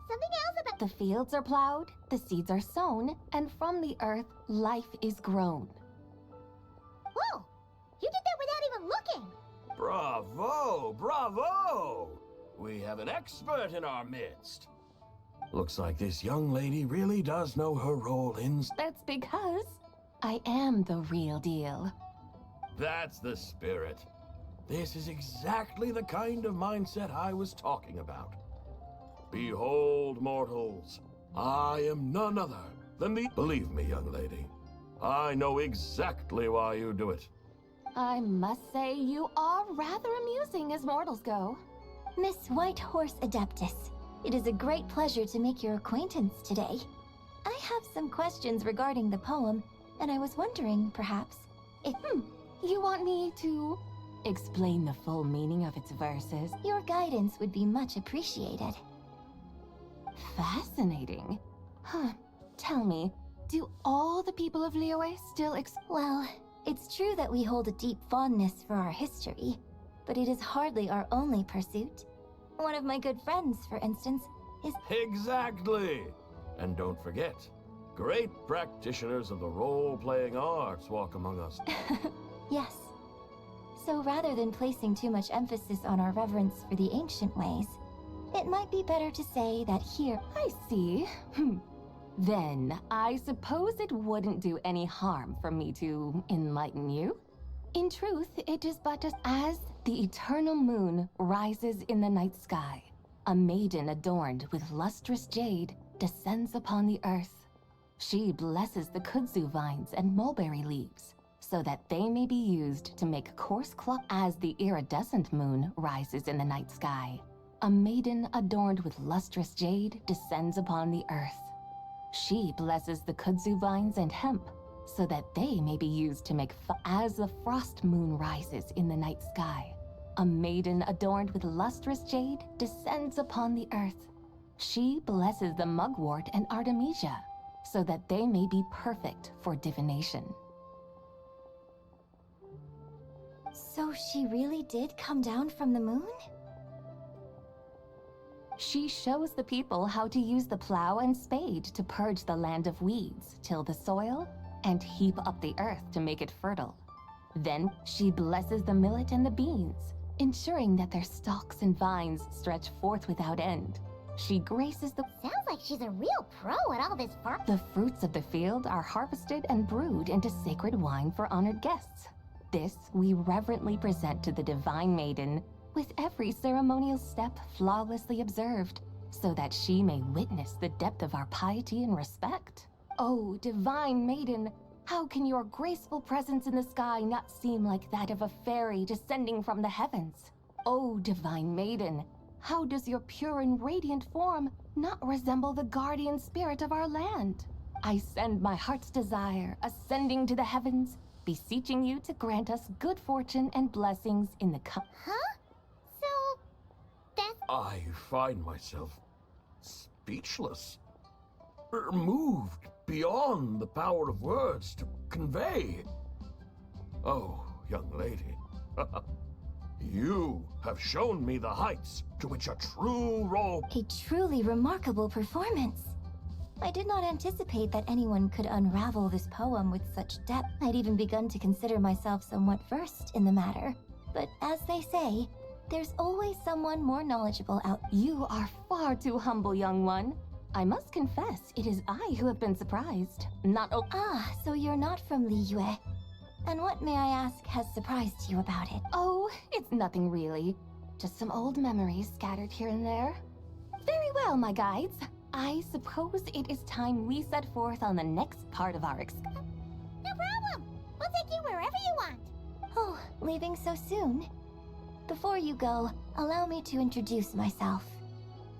something else about... The fields are plowed, the seeds are sown, and from the earth, life is grown. Whoa! You did that without even looking! Bravo! Bravo! We have an expert in our midst. Looks like this young lady really does know her role in... That's because I am the real deal. That's the spirit. This is exactly the kind of mindset I was talking about. Behold, mortals, I am none other than the... Believe me, young lady, I know exactly why you do it. I must say you are rather amusing as mortals go. Miss White Horse Adeptus, it is a great pleasure to make your acquaintance today. I have some questions regarding the poem, and I was wondering, perhaps, if... You want me to explain the full meaning of its verses? Your guidance would be much appreciated. Fascinating. Huh. Tell me, do all the people of Liyue still Well, it's true that we hold a deep fondness for our history, but it is hardly our only pursuit. One of my good friends, for instance, is... Exactly! And don't forget, great practitioners of the role-playing arts walk among us. Yes. So rather than placing too much emphasis on our reverence for the ancient ways, it might be better to say that here... I see. Then, I suppose it wouldn't do any harm for me to enlighten you. In truth, it is but as the eternal moon rises in the night sky, a maiden adorned with lustrous jade descends upon the earth. She blesses the kudzu vines and mulberry leaves, so that they may be used to make coarse cloth. As the iridescent moon rises in the night sky, a maiden adorned with lustrous jade descends upon the earth. She blesses the kudzu vines and hemp, so that they may be used to make as the frost moon rises in the night sky. A maiden adorned with lustrous jade descends upon the earth. She blesses the mugwort and artemisia, so that they may be perfect for divination. So she really did come down from the moon? She shows the people how to use the plow and spade to purge the land of weeds, till the soil, and heap up the earth to make it fertile. Then she blesses the millet and the beans, ensuring that their stalks and vines stretch forth without end. She graces the... Sounds like she's a real pro at all this farm. The fruits of the field are harvested and brewed into sacred wine for honored guests. This we reverently present to the divine maiden, with every ceremonial step flawlessly observed, so that she may witness the depth of our piety and respect. Oh, divine maiden, how can your graceful presence in the sky not seem like that of a fairy descending from the heavens? Oh, divine maiden, how does your pure and radiant form not resemble the guardian spirit of our land? I send my heart's desire, ascending to the heavens, beseeching you to grant us good fortune and blessings in the Huh? So, that's... I find myself speechless, moved beyond the power of words to convey. Oh, young lady, you have shown me the heights to which a true role... A truly remarkable performance. I did not anticipate that anyone could unravel this poem with such depth. I'd even begun to consider myself somewhat versed in the matter. But as they say, there's always someone more knowledgeable out. You are far too humble, young one. I must confess, it is I who have been surprised, not Ah, so you're not from Liyue. And what, may I ask, has surprised you about it? Oh, it's nothing really. Just some old memories scattered here and there. Very well, my guides. I suppose it is time we set forth on the next part of our No problem! We'll take you wherever you want. Oh, leaving so soon? Before you go, allow me to introduce myself.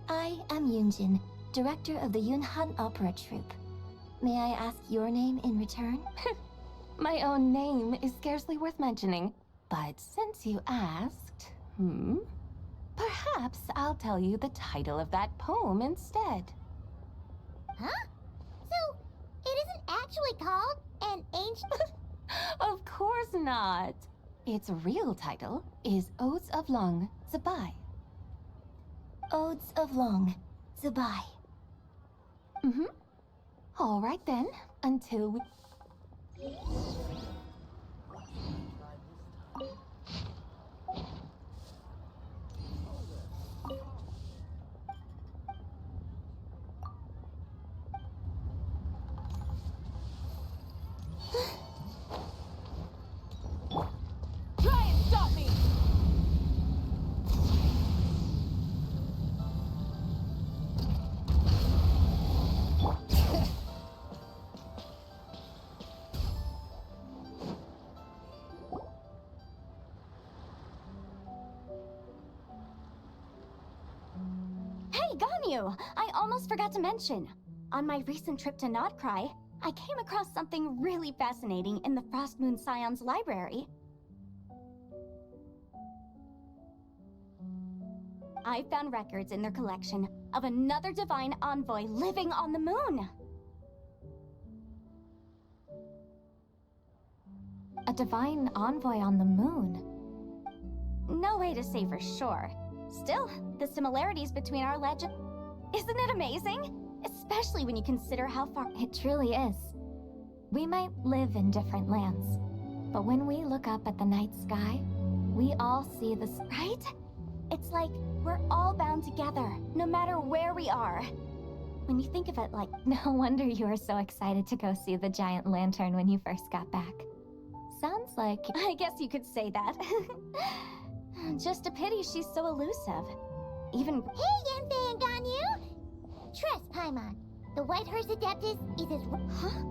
I am Yunjin, director of the Yunhan Opera Troupe. May I ask your name in return? My own name is scarcely worth mentioning, but since you asked, perhaps I'll tell you the title of that poem instead. Huh? So, it isn't actually called an ancient... Of course not. Its real title is Odes of Long Zabai. Odes of Long Zabai. All right then, until we... Try and stop me! Hey, Ganyu! I almost forgot to mention. On my recent trip to Nodcry, I came across something really fascinating in the Frost Moon Scion's library. I found records in their collection of another divine envoy living on the moon. A divine envoy on the moon? No way to say for sure. Still, the similarities between our legend... Isn't it amazing? especially when you consider how far. It truly is. We might live in different lands, but when we look up at the night sky, we all see the Right? It's like we're all bound together, no matter where we are. When you think of it like. No wonder you were so excited to go see the giant lantern when you first got back. Sounds like... I guess you could say that. Just a pity she's so elusive. Even. Hey, Yanfei and Ganyu! Trust, Paimon. The White Horse Adeptus is as... Huh?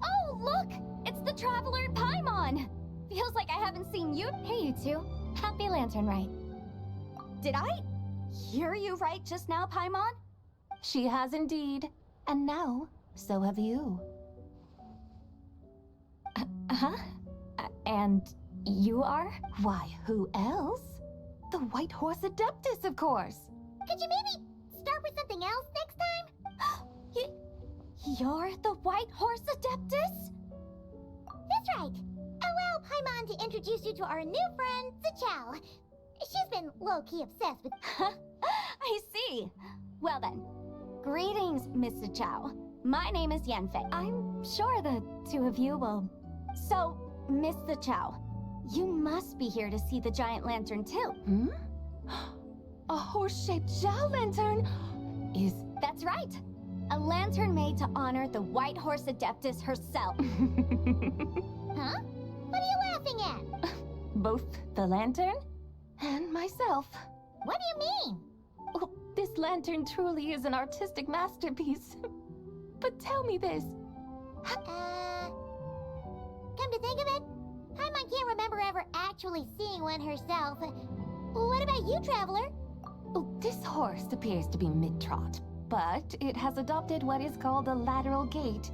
Oh, look! It's the Traveler Paimon! Feels like I haven't seen you. Hey, you two. Happy Lantern Rite. Did I hear you right just now, Paimon? She has indeed. And now, so have you. Huh? And you are? Why, who else? The White Horse Adeptus, of course. Could you maybe start with something else next time? You're the White Horse Adeptus? That's right. Allow Paimon to introduce you to our new friend, Zichao. She's been low-key obsessed with... I see. Well then, greetings, Miss Zichao. My name is Yanfei. I'm sure the two of you will... So, Miss Zichao, you must be here to see the giant lantern too. Hmm? A horse-shaped Zhao lantern? That's right. A lantern made to honor the White Horse Adeptus herself. Huh? What are you laughing at? Both the lantern and myself. What do you mean? Oh, this lantern truly is an artistic masterpiece. But tell me this. Come to think of it, Paimon can't remember ever actually seeing one herself. What about you, Traveler? Oh, this horse appears to be mid-trot, but it has adopted what is called a lateral gait,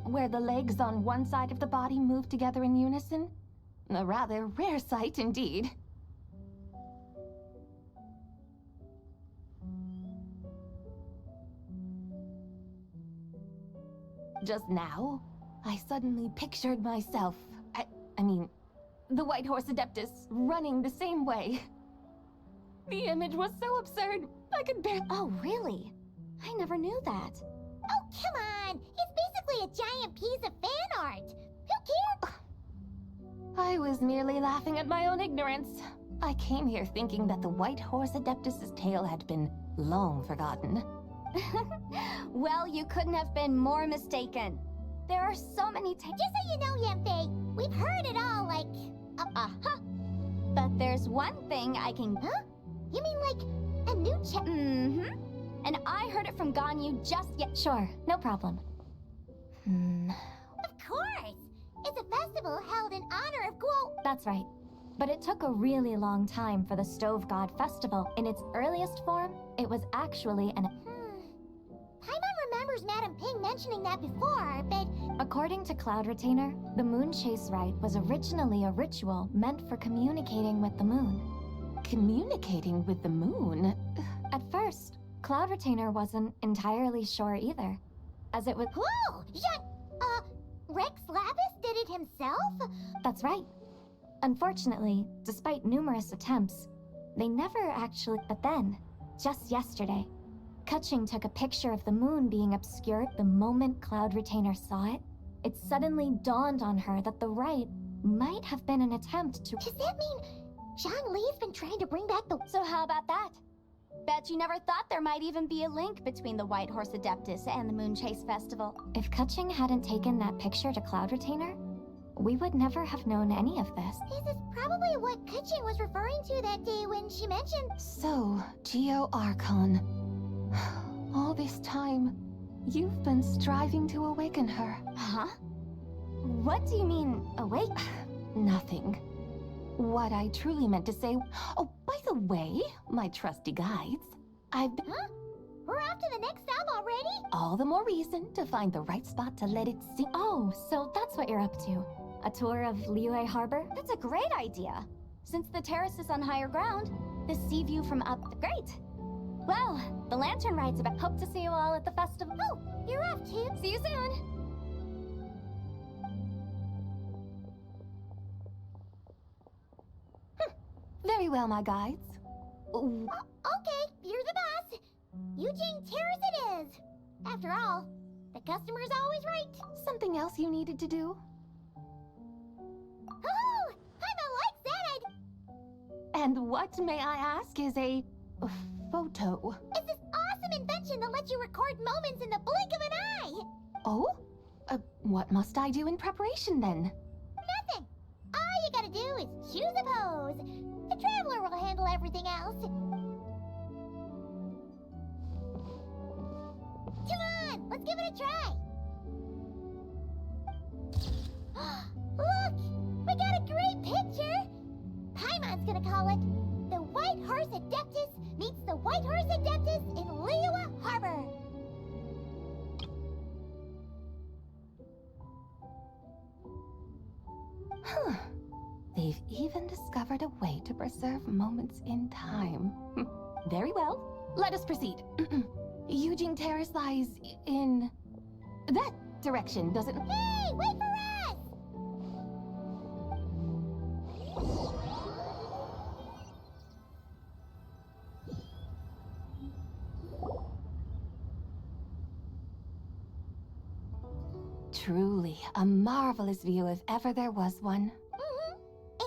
where the legs on one side of the body move together in unison. A rather rare sight indeed. Just now, I suddenly pictured myself, I mean, the White Horse Adeptus running the same way. The image was so absurd, I could barely... Oh, really? I never knew that. Oh, come on! It's basically a giant piece of fan art! Who cares? I was merely laughing at my own ignorance. I came here thinking that the White Horse Adeptus's tale had been long forgotten. Well, you couldn't have been more mistaken. There are so many Just so you know, Yanfei, we've heard it all, like... Uh-huh. But there's one thing I can... Huh? You mean like a new Mm-hmm. And I heard it from Ganyu just yet. Sure, no problem. Of course! It's a festival held in honor of Guo... That's right. But it took a really long time for the Stove God Festival. In its earliest form, it was actually an... Paimon remembers Madame Ping mentioning that before, but... According to Cloud Retainer, the Moon Chase Rite was originally a ritual meant for communicating with the moon. Communicating with the moon? At first, Cloud Retainer wasn't entirely sure either, as it was... Whoa! Rex Lapis did it himself? That's right. Unfortunately, despite numerous attempts, they never actually... But then, just yesterday, Kuching took a picture of the moon being obscured the moment Cloud Retainer saw it. It suddenly dawned on her that the rite might have been an attempt to... Does that mean Zhang Li's been trying to bring back the... So how about that? Bet you never thought there might even be a link between the White Horse Adeptus and the Moon Chase Festival. If Kuching hadn't taken that picture to Cloud Retainer, we would never have known any of this. This is probably what Kuching was referring to that day when she mentioned... So, Geo Archon. All this time, you've been striving to awaken her. Huh? What do you mean, awake? Nothing. What I truly meant to say... Oh, by the way, my trusty guides, I've been... Huh? We're off to the next stop already? All the more reason to find the right spot to let it sink. Oh, so that's what you're up to. A tour of Liyue Harbor? That's a great idea. Since the terrace is on higher ground, the sea view from up... Great! Well, the lantern ride's about... Hope to see you all at the festival. Oh, you're off too. See you soon! Very well, my guides. Okay, you're the boss. Eugene Terrace it is. After all, the customer's always right. Something else you needed to do? Oh, Paimon likes that. And what, may I ask, is a photo? It's this awesome invention that lets you record moments in the blink of an eye. Oh? What must I do in preparation then? Nothing. All you gotta do is choose a pose. The Traveler will handle everything else. Come on, let's give it a try. Look, we got a great picture. Paimon's gonna call it The White Horse Adeptus Meets the White Horse Adeptus in Liyue Harbor. Huh. They've even discovered a way to preserve moments in time. Very well. Let us proceed. Eugene Terrace lies in that direction, doesn't it? Hey, wait for us! Truly, a marvelous view if ever there was one.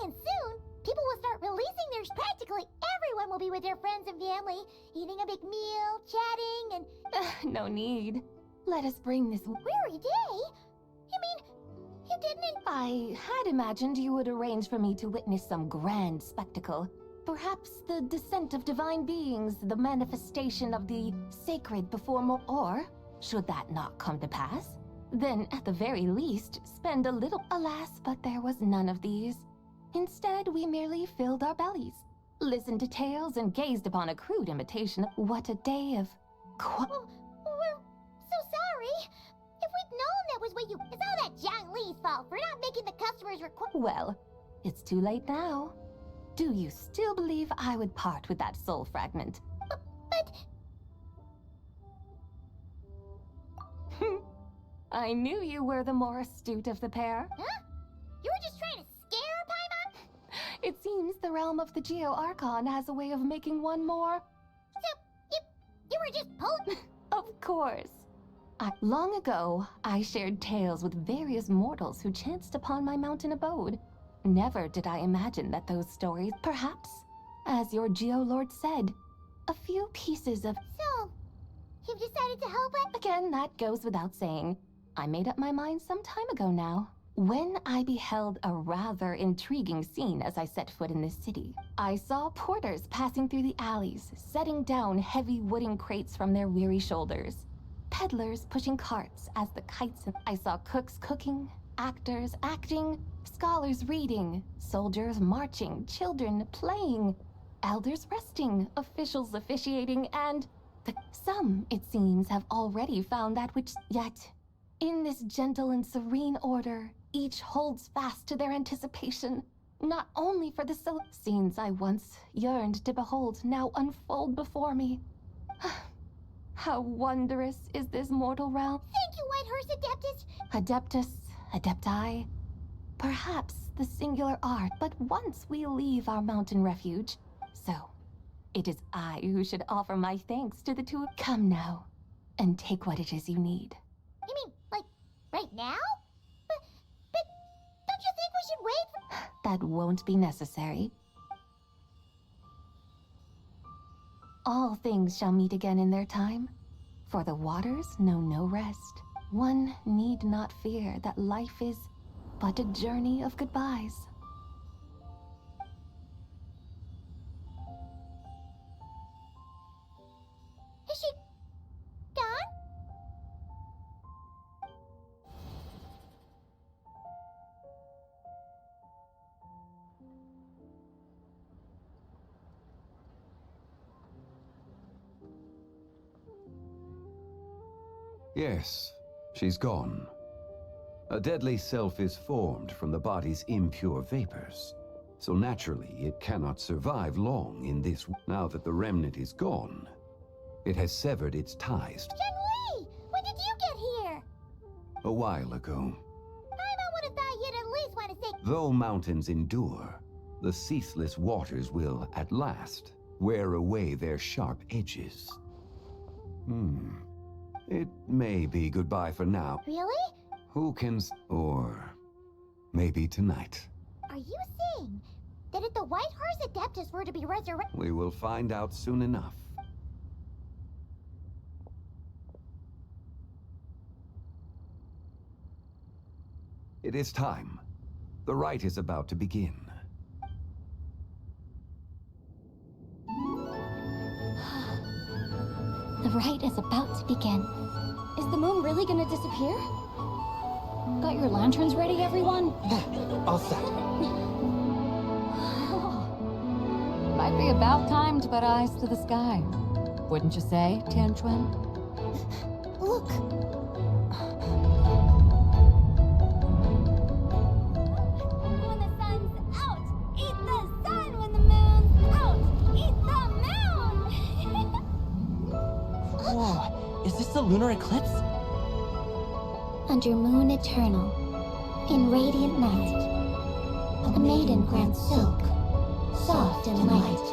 And soon, people will start releasing their... Practically everyone will be with their friends and family, eating a big meal, chatting, and... No need. Let us bring this weary day? You mean, you didn't... I had imagined you would arrange for me to witness some grand spectacle. Perhaps the descent of divine beings, the manifestation of the sacred before more... Or, should that not come to pass, then at the very least, spend a little... Alas, but there was none of these. Instead, we merely filled our bellies, listened to tales, and gazed upon a crude imitation of what a day of... We're so sorry. If we'd known that was what you... It's all that Zhang Li's fault for not making the customers request... Well, it's too late now. Do you still believe I would part with that soul fragment? But... I knew you were the more astute of the pair. Huh? You were just trying to scare Paimon? It seems the realm of the Geo Archon has a way of making one more... So, you were just pulling... Of course. Long ago, I shared tales with various mortals who chanced upon my mountain abode. Never did I imagine that those stories, perhaps, as your Geolord said, a few pieces of... So, you've decided to help us? Again, that goes without saying. I made up my mind some time ago now. When I beheld a rather intriguing scene as I set foot in this city, I saw porters passing through the alleys, setting down heavy wooden crates from their weary shoulders. Peddlers pushing carts as the kites... I saw cooks cooking, actors acting, scholars reading, soldiers marching, children playing, elders resting, officials officiating, and... Some, it seems, have already found that which... Yet, in this gentle and serene order, each holds fast to their anticipation, not only for the scenes I once yearned to behold now unfold before me. How wondrous is this mortal realm. Thank you, White Horse Adeptus. Adeptus, Adepti. Perhaps the singular art, but once we leave our mountain refuge, so it is I who should offer my thanks to the two. Come now, and take what it is you need. You mean, like, right now? But don't you think we should wait for... That won't be necessary. All things shall meet again in their time, for the waters know no rest. One need not fear that life is but a journey of goodbyes. Is she gone? Yes, she's gone. A deadly self is formed from the body's impure vapors, so naturally it cannot survive long in this. Now that the remnant is gone, it has severed its ties. Zhang Li! When did you get here? A while ago. I would have thought you'd at least want to say... Though mountains endure, the ceaseless waters will, at last, wear away their sharp edges. It may be goodbye for now. Really? Who can or maybe tonight. Are you saying that if the White Horse Adeptus were to be resurrected... We will find out soon enough. It is time. The rite is about to begin. The rite is about to begin. Is the moon really gonna disappear? Got your lanterns ready, everyone? All set. Might be about time to put eyes to the sky. Wouldn't you say, Tianquan? Look! When the sun's out, eat the sun. When the moon's out, eat the moon. Whoa, is this the lunar eclipse? Under moon eternal, in radiant night, a maiden grants silk, soft and light.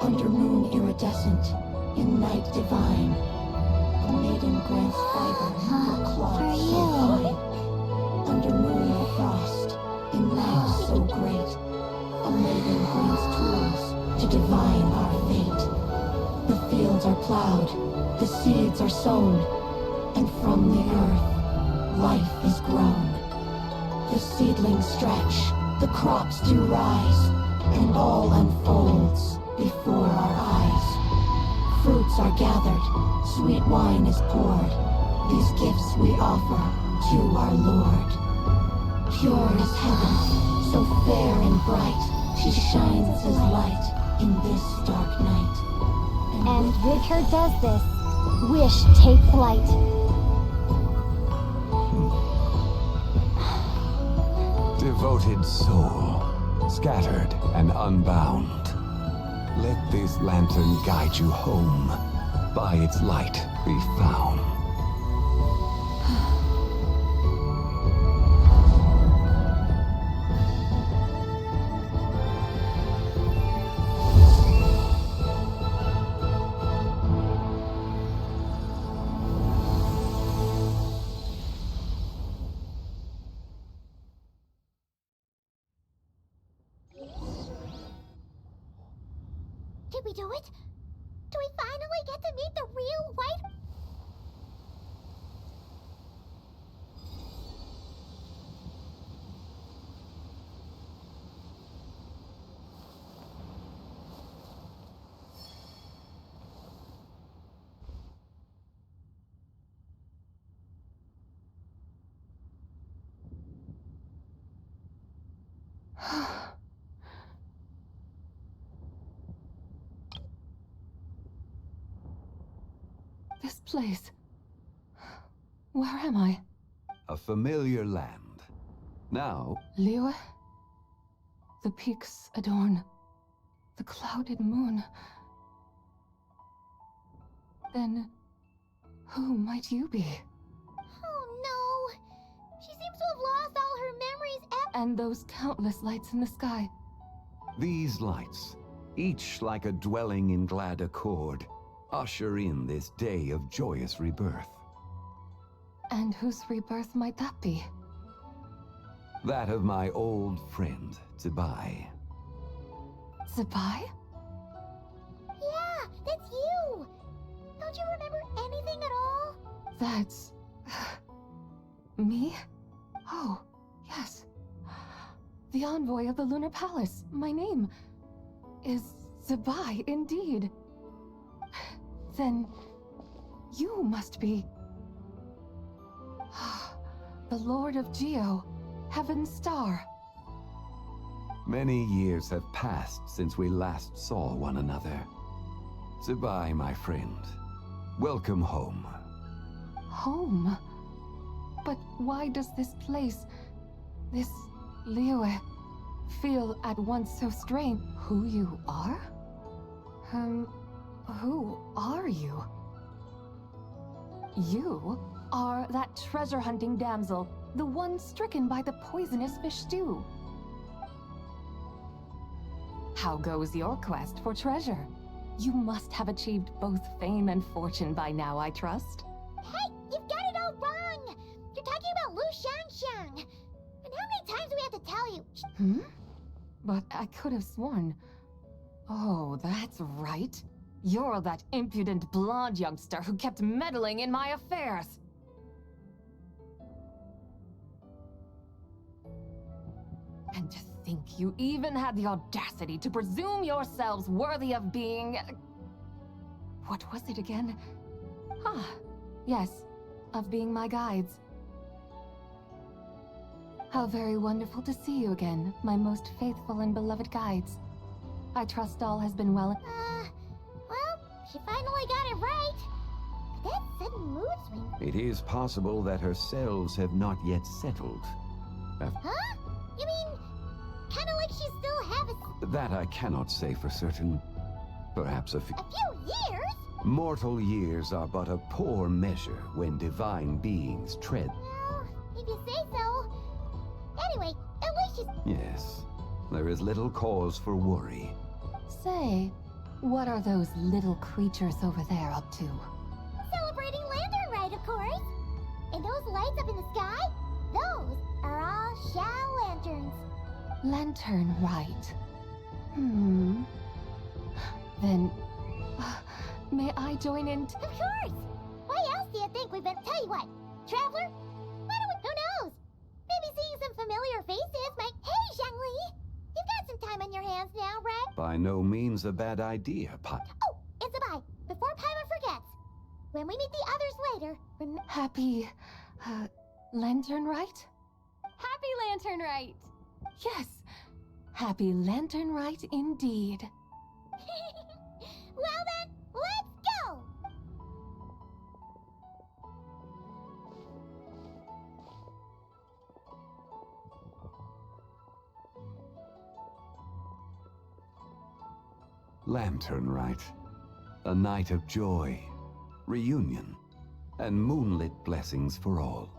Under moon iridescent, in night divine, a maiden grants fiber for cloth so fine. Under moon of frost, in night so great, a maiden grants tools to divine our fate. The fields are plowed, the seeds are sown, and from the earth, life is grown. The seedlings stretch, the crops do rise, and all unfolds before our eyes. Fruits are gathered, sweet wine is poured. These gifts we offer to our Lord. Pure as heaven, so fair and bright, she shines as light in this dark night. And with her does this, wish take flight. Devoted soul, scattered and unbound. Let this lantern guide you home. By its light be found. Did we do it? Do we finally get to meet the real White... This place. Where am I? A familiar land. Now, Liyue? The peaks adorn the clouded moon. Then, who might you be? Oh no! She seems to have lost all her memories And those countless lights in the sky. these lights, each like a dwelling in glad accord, usher in this day of joyous rebirth. And whose rebirth might that be? That of my old friend, Zibai. Zibai? Yeah, that's you! Don't you remember anything at all? That's... me? Oh, yes. The envoy of the Lunar Palace. My name is Zibai, indeed. Then you must be... the Lord of Geo, Heaven's Star. Many years have passed since we last saw one another. Zibai, my friend. Welcome home. Home? But why does this place, this Liyue, feel at once so strange? Who you are? Who are you? You are that treasure-hunting damsel, the one stricken by the poisonous fish stew. How goes your quest for treasure? You must have achieved both fame and fortune by now, I trust. Hey, you've got it all wrong! You're talking about Lu Xiangxiang! And how many times do we have to tell you? Hmm? But I could have sworn... Oh, that's right. You're that impudent blonde youngster who kept meddling in my affairs. And to think you even had the audacity to presume yourselves worthy of being... What was it again? Ah, yes, of being my guides. How very wonderful to see you again, my most faithful and beloved guides. I trust all has been well. Well, she finally got it right. But that sudden mood swing... It is possible that her selves have not yet settled. Huh? You mean, kinda like she still have a... That I cannot say for certain. Perhaps a few... A few years? Mortal years are but a poor measure when divine beings tread. Well, if you say so. Anyway, at least she's... Yes, there is little cause for worry. Say, what are those little creatures over there up to? Celebrating Lantern Rite, of course. And those lights up in the sky, those are all Xiao lanterns. Lantern Rite. Then, may I join in? Of course! Why else do you think we've been... Tell you what, Traveler, why don't we... Who knows? Maybe seeing some familiar faces might... Hey, Zhangli! You've got some time on your hands now, right? By no means a bad idea, Oh, and Zabai, before Paimon forgets, when we meet the others later, Happy... Lantern Rite? Happy Lantern Rite! Yes, Happy Lantern Rite indeed. Well then, let's go! Lantern Rite. A night of joy, reunion, and moonlit blessings for all.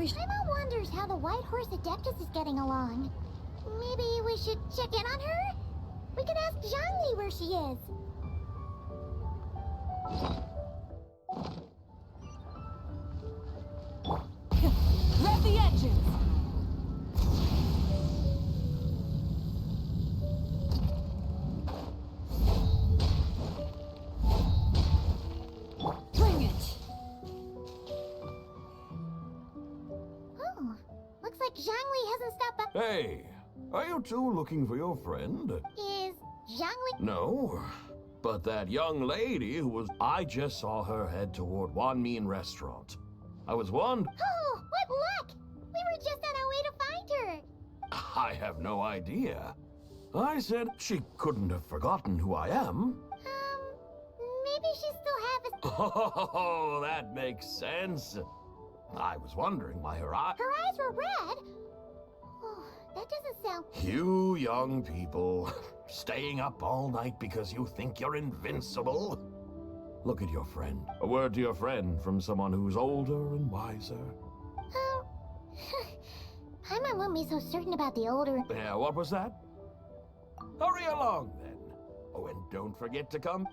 Paimon wonders how the White Horse Adeptus is getting along. Maybe we should check in on her? We could ask Zhangli where she is. Rev the engines! Bring it! Oh, looks like Zhangli hasn't stopped by. Hey, are you two looking for your friend? Is Zhangli... No, but that young lady who was... I just saw her head toward Wanmin Restaurant. I was wondering... Oh, what luck! We were just on our way to find her. I have no idea. I said she couldn't have forgotten who I am. Maybe she still has... Oh, that makes sense. I was wondering why her eyes... Her eyes were red? Oh, that doesn't sound... You young people, staying up all night because you think you're invincible? Look at your friend. A word to your friend from someone who's older and wiser. Paimon won't be so certain about the older... Yeah, what was that? Hurry along, then. Oh, and don't forget to come...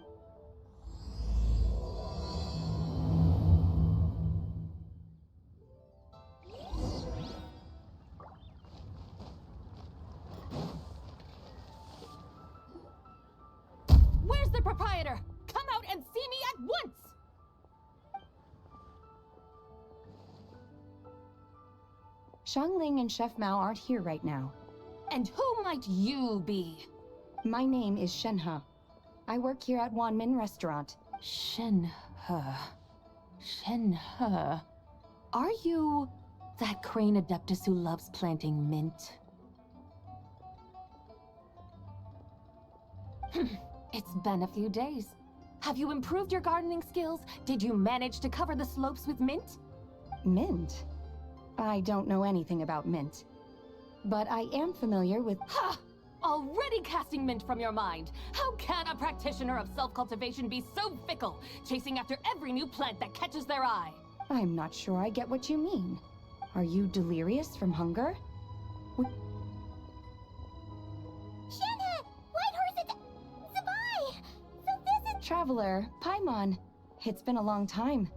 Where's the proprietor? Come out and see me at once! Xiangling and Chef Mao aren't here right now. And who might you be? My name is Shenhe. I work here at Wanmin Restaurant. Shenhe. Shenhe. Are you That crane adeptus who loves planting mint. It's been a few days. Have you improved your gardening skills? Did you manage to cover the slopes with mint? Mint? I don't know anything about mint. But I am familiar with— Ha! Already casting mint from your mind. How can a practitioner of self-cultivation be so fickle, chasing after every new plant that catches their eye? I'm not sure I get what you mean. Are you delirious from hunger? Shenhe! White Horse Zabai! So this is— Traveler, Paimon. It's been a long time.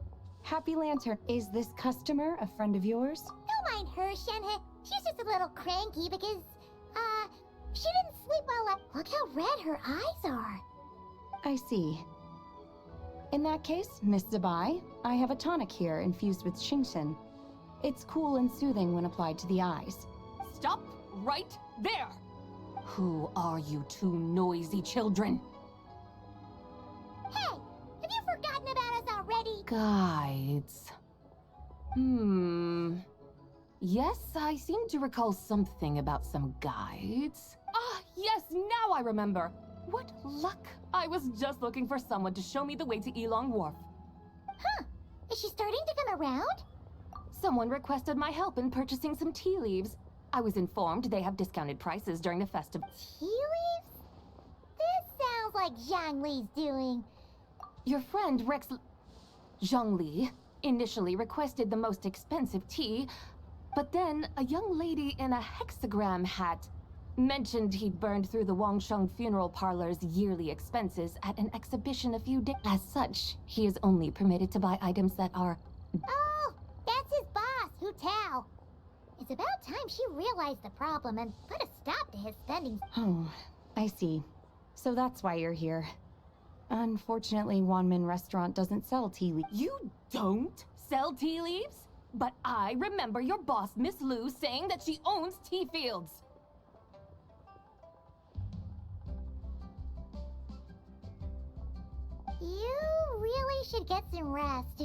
Happy Lantern, is this customer a friend of yours? Don't mind her, Shenhe. She's just a little cranky because, she didn't sleep well. Look how red her eyes are. I see. In that case, Miss Zabai, I have a tonic here infused with Shingshin. It's cool and soothing when applied to the eyes. Stop right there! Who are you two noisy children? Hey, have you forgotten about us already? Guides. Yes, I seem to recall something about some guides. Ah, yes, now I remember. What luck! I was just looking for someone to show me the way to Elong Wharf. Huh. Is she starting to come around? Someone requested my help in purchasing some tea leaves. I was informed they have discounted prices during the festival. Tea leaves? This sounds like Zhongli's doing. Your friend Rex Zhongli initially requested the most expensive tea, but then a young lady in a hexagram hat mentioned he'd burned through the Wangsheng funeral parlor's yearly expenses at an exhibition a few days. As such, he is only permitted to buy items that are— Oh, that's his boss, Hu Tao. It's about time she realized the problem and put a stop to his spending. Oh, I see. So that's why you're here. Unfortunately, Wanmin Restaurant doesn't sell tea leaves. You don't sell tea leaves? But I remember your boss, Miss Lu, saying that she owns tea fields. You really should get some rest.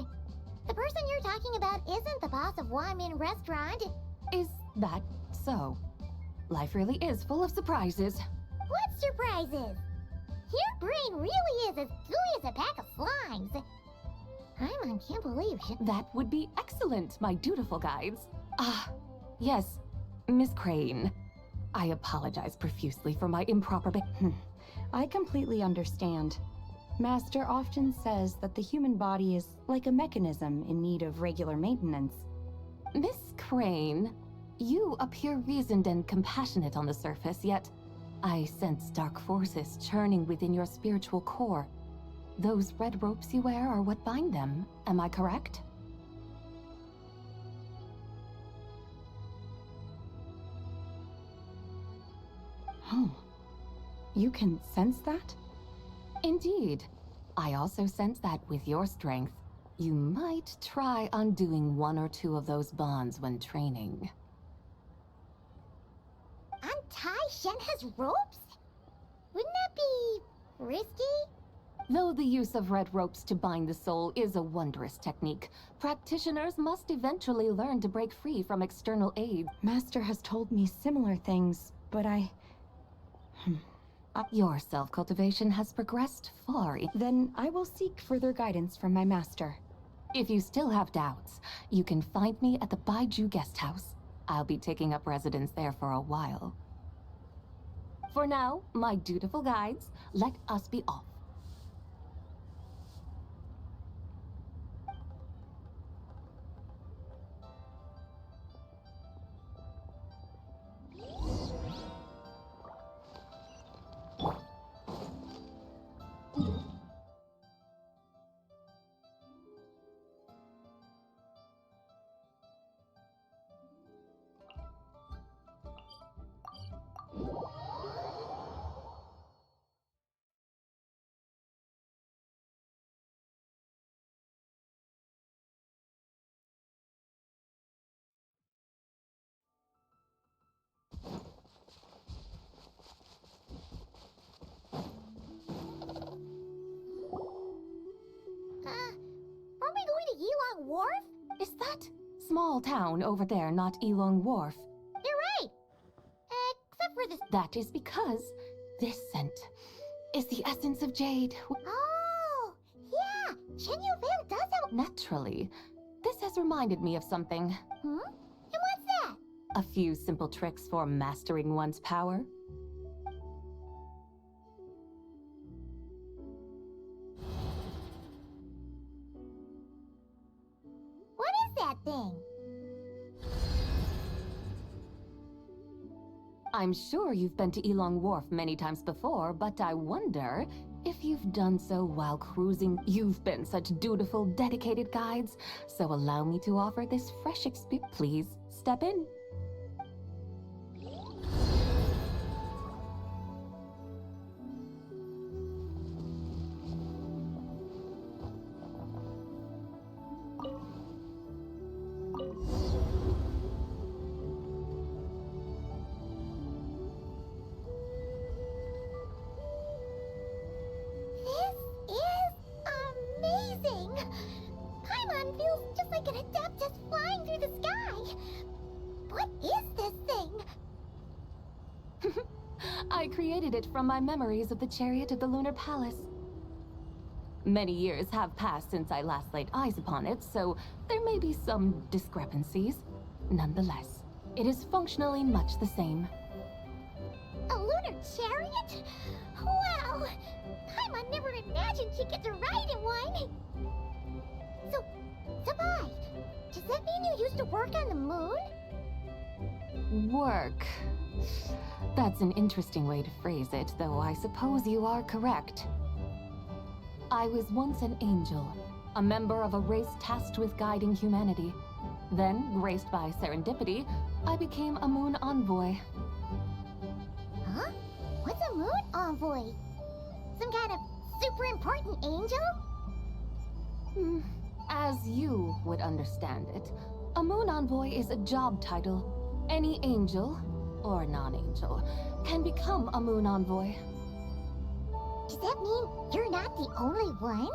The person you're talking about isn't the boss of Wanmin Restaurant. Is that so? Life really is full of surprises. What surprises? Your brain really is as gooey as a pack of slimes. Paimon can't believe she— That would be excellent, my dutiful guides. Ah, yes, Miss Crane. I apologize profusely for my improper I completely understand. Master often says that the human body is like a mechanism in need of regular maintenance. Miss Crane, you appear reasoned and compassionate on the surface, yet I sense dark forces churning within your spiritual core. Those red ropes you wear are what bind them, am I correct? Oh, you can sense that? Indeed. I also sense that with your strength, you might try undoing one or two of those bonds when training. Untie Shenhe's ropes? Wouldn't that be risky? Though the use of red ropes to bind the soul is a wondrous technique, practitioners must eventually learn to break free from external aid. Master has told me similar things, but Your self-cultivation has progressed far. Then I will seek further guidance from my master. If you still have doubts, you can find me at the Baiju Guest House. I'll be taking up residence there for a while. For now, my dutiful guides, let us be off. Are we going to Yilong Wharf? Is that small town over there, not Elong Wharf. You're right. Except for this. That is because this scent is the essence of jade. Oh, yeah. Chenyuville does have. Naturally, this has reminded me of something. And what's that? A few simple tricks for mastering one's power. What is that thing? I'm sure you've been to Elong Wharf many times before, but I wonder if you've done so while cruising. You've been such dutiful, dedicated guides, so allow me to offer this fresh experience. Please step in. This is amazing! Paimon feels just like an Adeptus flying through the sky. What is this thing? I created it from my memories of the chariot of the Lunar Palace. Many years have passed since I last laid eyes upon it, so there may be some discrepancies. Nonetheless, it is functionally much the same. A lunar chariot? Wow! Paimon never imagined she'd get to ride in one! So, Sabai, does that mean you used to work on the moon? Work. That's an interesting way to phrase it, though I suppose you are correct. I was once an angel, a member of a race tasked with guiding humanity. Then, graced by serendipity, I became a moon envoy. Huh? What's a moon envoy? Some kind of super important angel? As you would understand it, a moon envoy is a job title. Any angel, or non-angel, can become a moon envoy. Does that mean you're not the only one?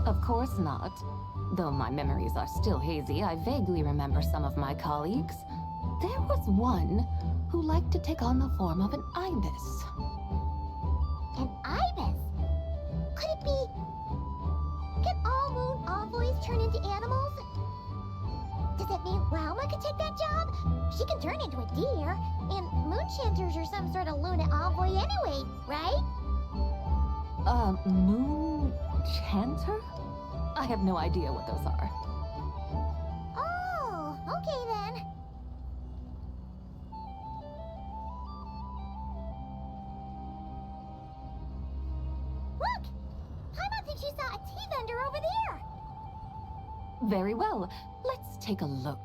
Of course not. Though my memories are still hazy, I vaguely remember some of my colleagues. There was one who liked to take on the form of an ibis. An ibis? Could it be... Can all moon envoys turn into animals? Does that mean Rauma could take that job? She can turn into a deer, and moon chanters are some sort of Luna envoy anyway, right? Moon chanter? I have no idea what those are. Oh, okay then. Look! Paimon thinks she saw a tea vendor over there! Very well. Let's take a look.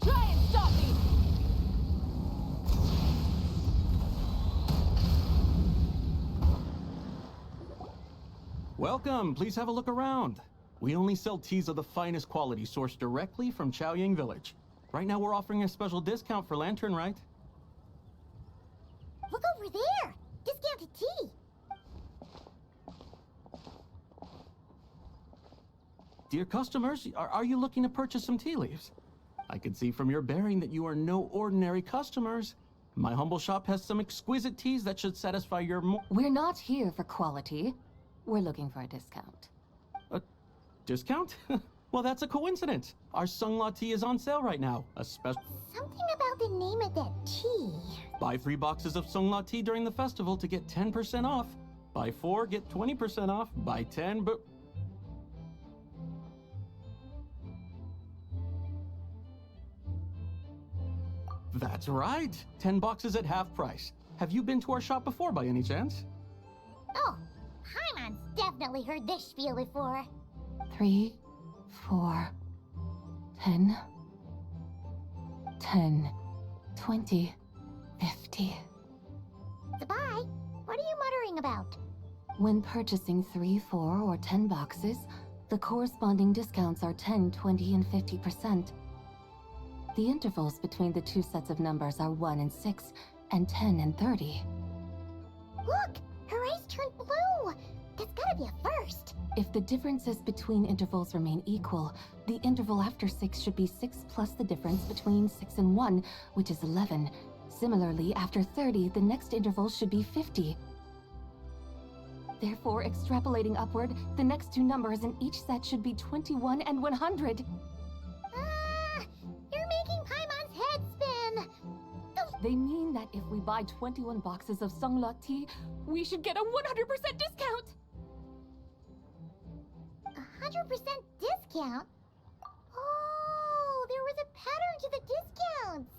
Try and stop me! Welcome, please have a look around. We only sell teas of the finest quality sourced directly from Chaoying Village. Right now we're offering a special discount for Lantern Rite. Look over there! Discounted tea! Dear customers, are you looking to purchase some tea leaves? I can see from your bearing that you are no ordinary customers. My humble shop has some exquisite teas that should satisfy your We're not here for quality. We're looking for a discount. A discount? Well, that's a coincidence. Our Sungla tea is on sale right now. A special... Something about the name of that tea. Buy 3 boxes of Sungla tea during the festival to get 10% off. Buy 4, get 20% off. Buy 10, but... That's right. 10 boxes at half price. Have you been to our shop before by any chance? Oh, Paimon's definitely heard this spiel before. 3, 4, 10, 10, 20, 50. Sabai, What are you muttering about? When purchasing 3, 4, or 10 boxes, the corresponding discounts are 10, 20, and 50%. The intervals between the two sets of numbers are 1 and 6, and 10 and 30. Look! Her eyes turned blue! That's gotta be a first! If the differences between intervals remain equal, the interval after 6 should be 6 plus the difference between 6 and 1, which is 11. Similarly, after 30, the next interval should be 50. Therefore, extrapolating upward, the next two numbers in each set should be 21 and 100. You're making Paimon's head spin! They mean that if we buy 21 boxes of Sungla tea, we should get a 100% discount! 100% discount? Oh, there was a pattern to the discounts!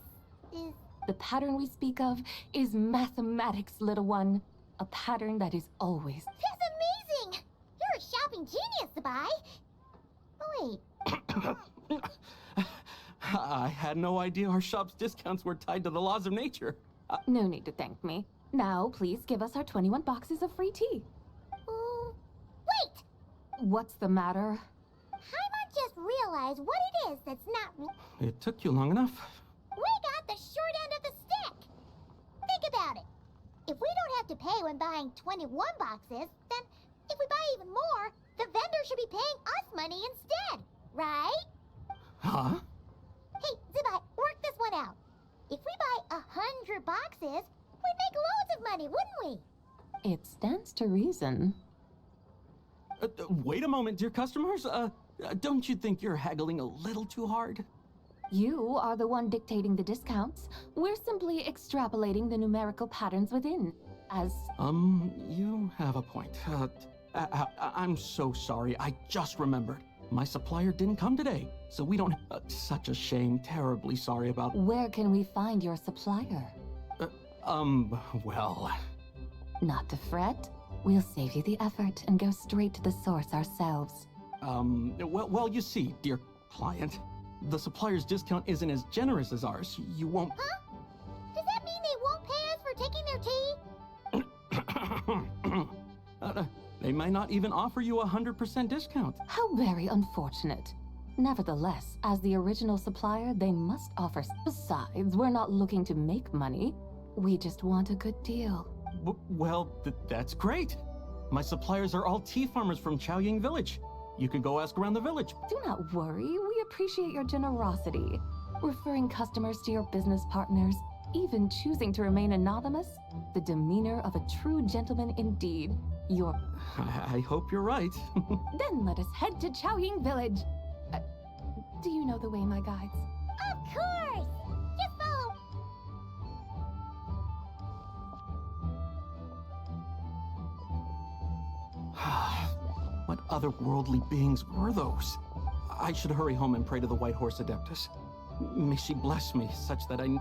The pattern we speak of is mathematics, little one. A pattern that is always... That's amazing! You're a shopping genius, Sabai! Oh, wait. I had no idea our shop's discounts were tied to the laws of nature. No need to thank me. Now, please give us our 21 boxes of free tea. Wait! What's the matter? Paimon just realized what it is that's not... It took you long enough. We got the short end of the stick! Think about it. If we don't have to pay when buying 21 boxes, then if we buy even more, the vendor should be paying us money instead, right? Huh? Hey, Zibai, work this one out. If we buy 100 boxes, we'd make loads of money, wouldn't we? It stands to reason. Wait a moment, dear customers. Don't you think you're haggling a little too hard? You are the one dictating the discounts. We're simply extrapolating the numerical patterns within, as... You have a point. I'm so sorry. I just remembered. My supplier didn't come today, so we don't... such a shame. Terribly sorry about... Where can we find your supplier? Well... Not to fret. We'll save you the effort and go straight to the source ourselves. Well, you see, dear client, the supplier's discount isn't as generous as ours. You won't... Huh? Does that mean they won't pay us for taking their tea? They might not even offer you a 100% discount. How very unfortunate. Nevertheless, as the original supplier, they must offer... Besides, we're not looking to make money. We just want a good deal. Well, that's great. My suppliers are all tea farmers from Chaoying Village. You can go ask around the village. Do not worry, we appreciate your generosity. Referring customers to your business partners, even choosing to remain anonymous, the demeanor of a true gentleman indeed. I hope you're right. Then let us head to Chaoying Village. Do you know the way, my guides? Of course! Just follow. What otherworldly beings were those? I should hurry home and pray to the White Horse Adeptus. May she bless me such that I...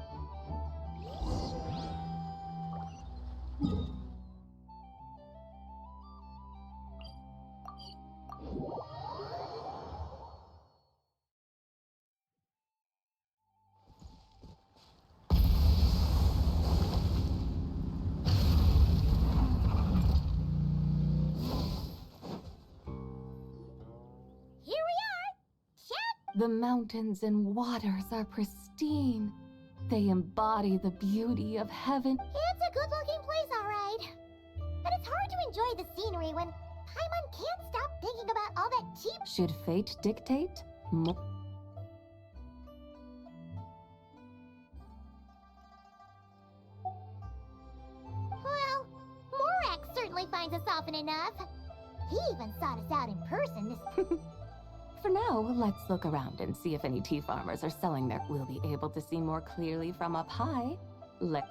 The mountains and waters are pristine. They embody the beauty of heaven. It's a good-looking place, all right. But it's hard to enjoy the scenery when Paimon can't stop thinking about all that cheap... Should fate dictate? Well, Morak certainly finds us often enough. He even sought us out in person this... For now, let's look around and see if any tea farmers are selling their... We'll be able to see more clearly from up high. Wow!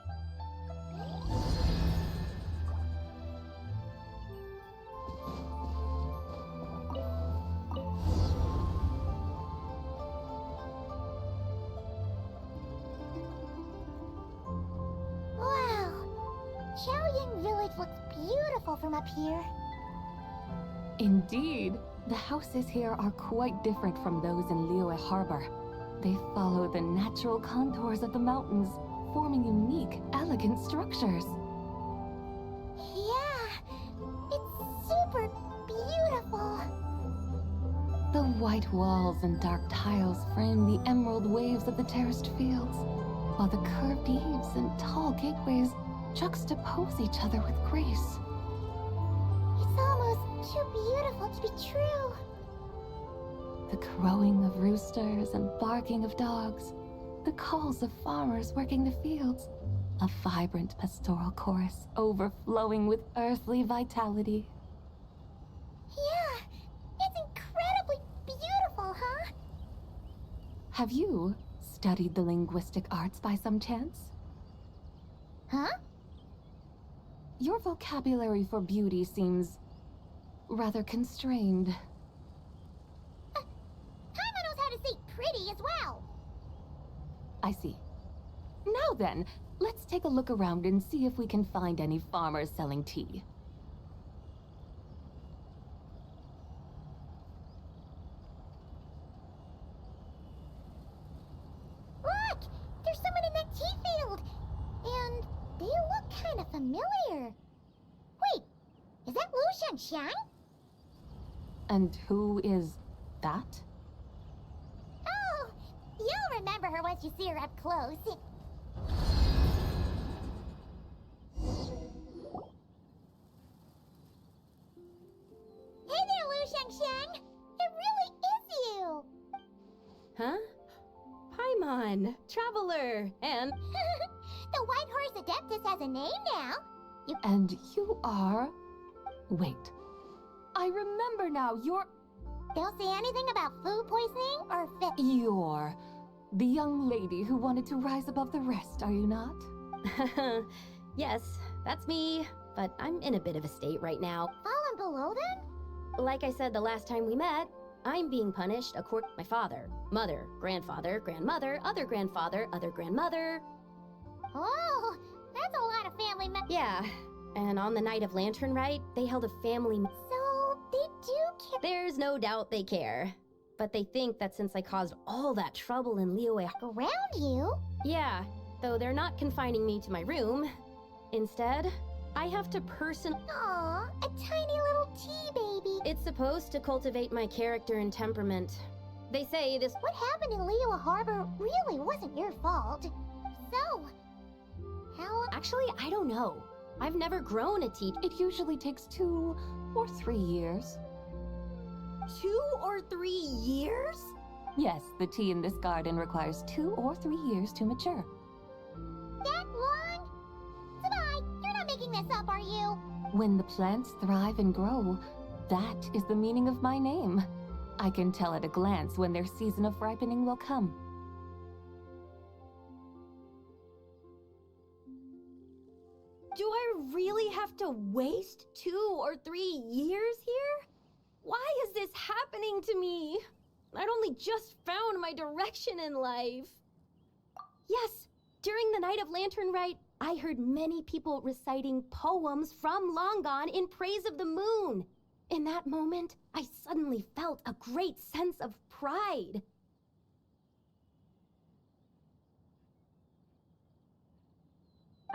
Chaoying Village looks beautiful from up here. Indeed. The houses here are quite different from those in Liyue Harbor. They follow the natural contours of the mountains, forming unique, elegant structures. White walls and dark tiles frame the emerald waves of the terraced fields, while the curved eaves and tall gateways juxtapose each other with grace. It's almost too beautiful to be true. The crowing of roosters and barking of dogs, the calls of farmers working the fields, a vibrant pastoral chorus overflowing with earthly vitality. Yeah, it's incredibly beautiful, huh? Have you studied the linguistic arts by some chance? Huh? Your vocabulary for beauty seems rather constrained. Paimon knows how to say pretty as well. I see. Now then, let's take a look around and see if we can find any farmers selling tea. Look! There's someone in that tea field! And they look kind of familiar. Wait, is that Lu Xiangxiang? And who is that? Oh, you'll remember her once you see her up close. Hey there, Lu Xiangxiang! It really is you! Huh? Paimon, Traveler, and... The White Horse Adeptus has a name now. And you are... Wait. I remember now, you're... Don't say anything about food poisoning or You're the young lady who wanted to rise above the rest, are you not? Yes, that's me, but I'm in a bit of a state right now. Fallen below them? Like I said the last time we met, I'm being punished according to my father, mother, grandfather, grandmother, other grandfather, other grandmother. Oh, that's a lot of family members. Yeah, and on the night of Lantern Rite, they held a family... So, they do care. There's no doubt they care. But they think that since I caused all that trouble in Liyue... Around you? Yeah, though they're not confining me to my room. Instead, I have to Aw, a tiny little tea baby. It's supposed to cultivate my character and temperament. They say this... What happened in Liyue Harbor really wasn't your fault. So, how... Actually, I don't know. I've never grown a tea. It usually takes 2 or 3 years. 2 or 3 years? Yes, the tea in this garden requires 2 or 3 years to mature. That long? Sabai, you're not making this up, are you? When the plants thrive and grow, that is the meaning of my name. I can tell at a glance when their season of ripening will come. Do I really have to waste 2 or 3 years here? Why is this happening to me? I'd only just found my direction in life. Yes, during the night of Lantern Rite, I heard many people reciting poems from long gone in praise of the moon. In that moment, I suddenly felt a great sense of pride.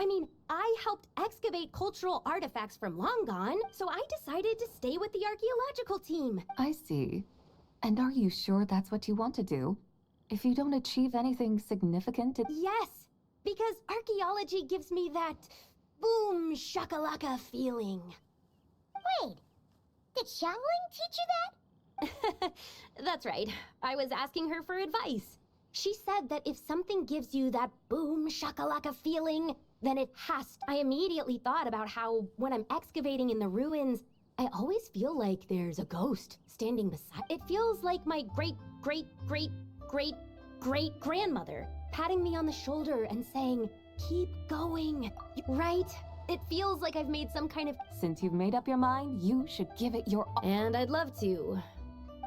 I mean, I helped excavate cultural artifacts from long gone, so I decided to stay with the archaeological team. I see. And are you sure that's what you want to do? If you don't achieve anything significant, Yes, because archaeology gives me that boom shakalaka feeling. Wait, did Xiangling teach you that? That's right. I was asking her for advice. She said that if something gives you that boom shakalaka feeling, then it has to. I immediately thought about how, when I'm excavating in the ruins, I always feel like there's a ghost standing beside. It feels like my great-great-great-great-great-grandmother patting me on the shoulder and saying, "Keep going," right? It feels like I've made some kind of... Since you've made up your mind, you should give it your all. And I'd love to.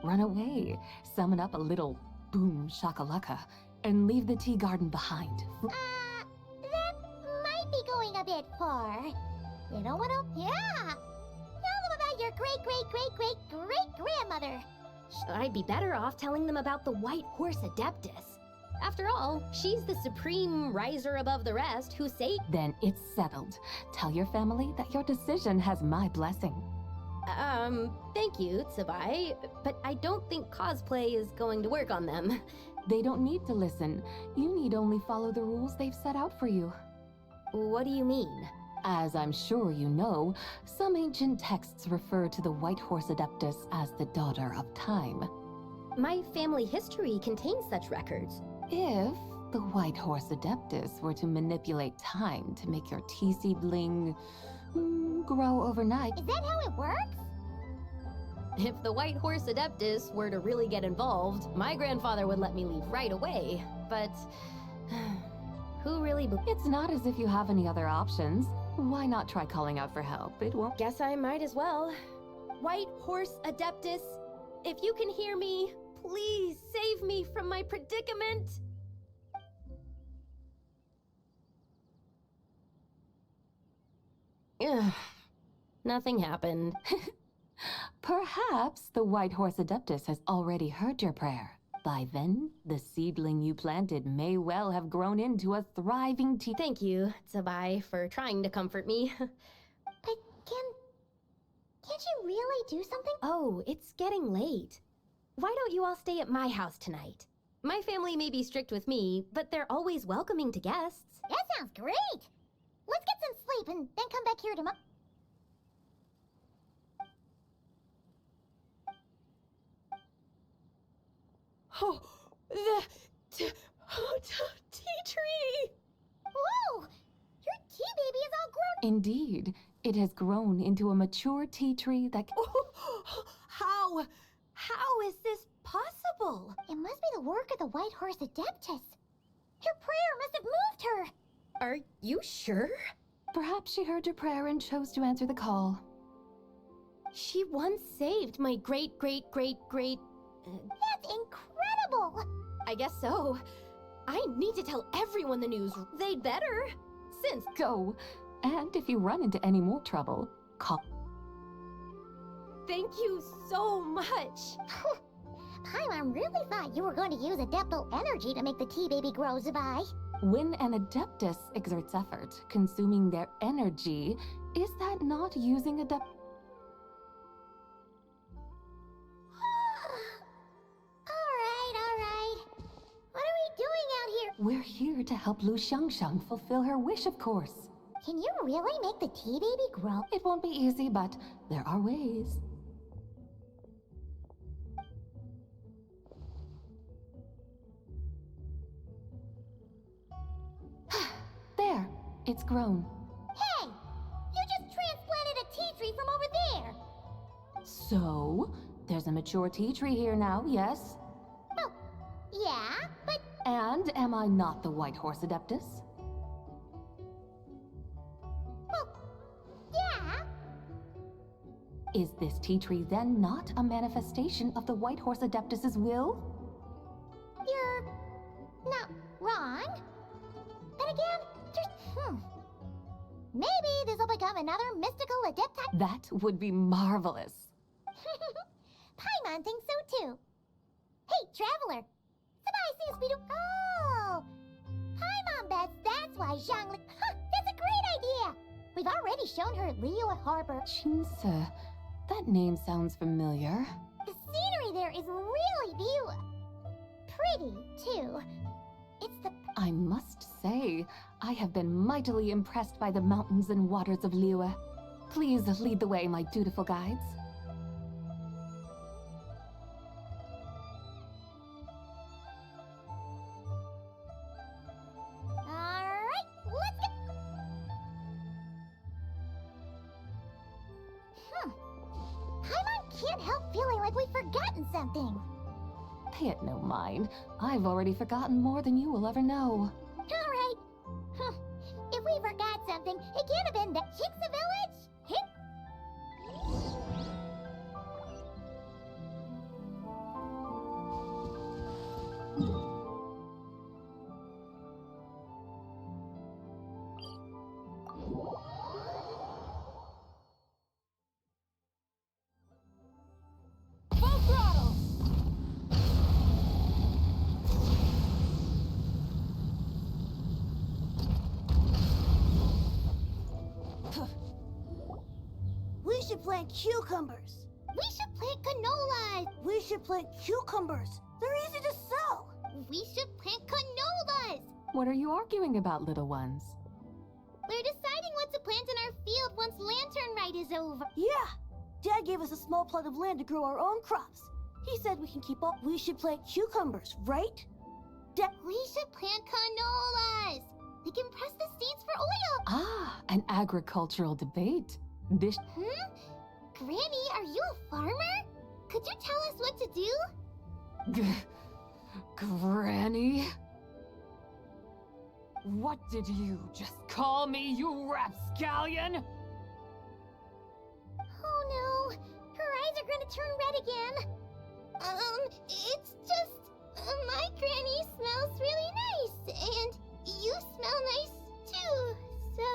Run away, summon up a little boom shakalaka, and leave the tea garden behind. That might be going a bit far. You don't want to... Yeah! Tell them about your great-great-great-great-great-grandmother. I'd be better off telling them about the White Horse Adeptus. After all, she's the supreme riser above the rest who say... Then it's settled. Tell your family that your decision has my blessing. Thank you, Tsubai, but I don't think cosplay is going to work on them. They don't need to listen. You need only follow the rules they've set out for you. What do you mean? As I'm sure you know, some ancient texts refer to the White Horse Adeptus as the Daughter of Time. My family history contains such records. If the White Horse Adeptus were to manipulate time to make your tea seedling grow overnight... Is that how it works? If the White Horse Adeptus were to really get involved, my grandfather would let me leave right away. But... who really It's not as if you have any other options. Why not try calling out for help? It won't... Guess I might as well. White Horse Adeptus, if you can hear me, please save me from my predicament. Ugh. Nothing happened. Perhaps the White Horse Adeptus has already heard your prayer. By then, the seedling you planted may well have grown into a thriving tea. Thank you, Tsubai, for trying to comfort me. But can't you really do something? Oh, it's getting late. Why don't you all stay at my house tonight? My family may be strict with me, but they're always welcoming to guests. That sounds great! Let's get some sleep and then come back here tomorrow. Oh, the tea tree! Whoa! Your tea baby is all grown. Indeed, it has grown into a mature tea tree that... How is this possible? It must be the work of the White Horse Adeptus. Your prayer must have moved her. Are you sure? Perhaps she heard your prayer and chose to answer the call. She once saved my great-great-great-great... That's incredible! I guess so. I need to tell everyone the news. They'd better. Since... Go. And if you run into any more trouble, call... Thank you so much. Paimon really thought you were going to use adeptal energy to make the tea baby grow, Zubai. When an Adeptus exerts effort, consuming their energy, is that not using adept... Alright. What are we doing out here? We're here to help Lu Xiangxiang fulfill her wish, of course. Can you really make the tea baby grow? It won't be easy, but there are ways. There, it's grown. Hey! You just transplanted a tea tree from over there! So, there's a mature tea tree here now, yes? Well, yeah, but... And am I not the White Horse Adeptus? Well, yeah. Is this tea tree then not a manifestation of the White Horse Adeptus's will? You're... not wrong. Then again, maybe this will become another mystical adepti... That would be marvelous. Paimon thinks so too. Hey, Traveler! Somebody seems to be Oh! Paimon bets that's why Zhangli... That's a great idea! We've already shown her Liyue Harbor. Qingce. That name sounds familiar. The scenery there is really pretty, too. It's the... I must say, I have been mightily impressed by the mountains and waters of Liyue. Please lead the way, my dutiful guides. Alright, let's go! Paimon can't help feeling like we've forgotten something. Pay it no mind. I've already forgotten more than you will ever know. Alright. If we forgot something, it can't have been the Chingsa village? Full throttle! plant cucumbers. We should plant canolas. We should plant cucumbers. They're easy to sow. We should plant canolas. What are you arguing about, little ones? We're deciding what to plant in our field once Lantern Rite is over. Yeah. Dad gave us a small plot of land to grow our own crops. He said we can keep up. We should plant cucumbers, right? We should plant canolas. We can press the seeds for oil. Ah, an agricultural debate. This. Granny, are you a farmer? Could you tell us what to do? Granny? What did you just call me, you rapscallion? Oh no, her eyes are gonna turn red again. It's just, my granny smells really nice, and you smell nice too, so...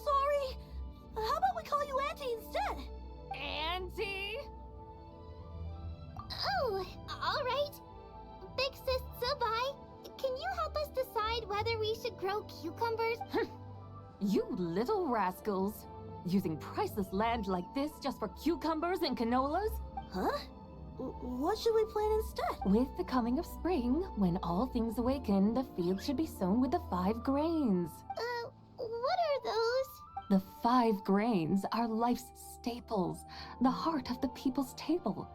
Sorry. How about we call you Auntie instead? Auntie? Oh, all right. Big Sis Subai, can you help us decide whether we should grow cucumbers? You little rascals! Using priceless land like this just for cucumbers and canolas? Huh? What should we plant instead? With the coming of spring, when all things awaken, the field should be sown with the 5 grains. What are those? The 5 grains are life's staples, the heart of the people's table.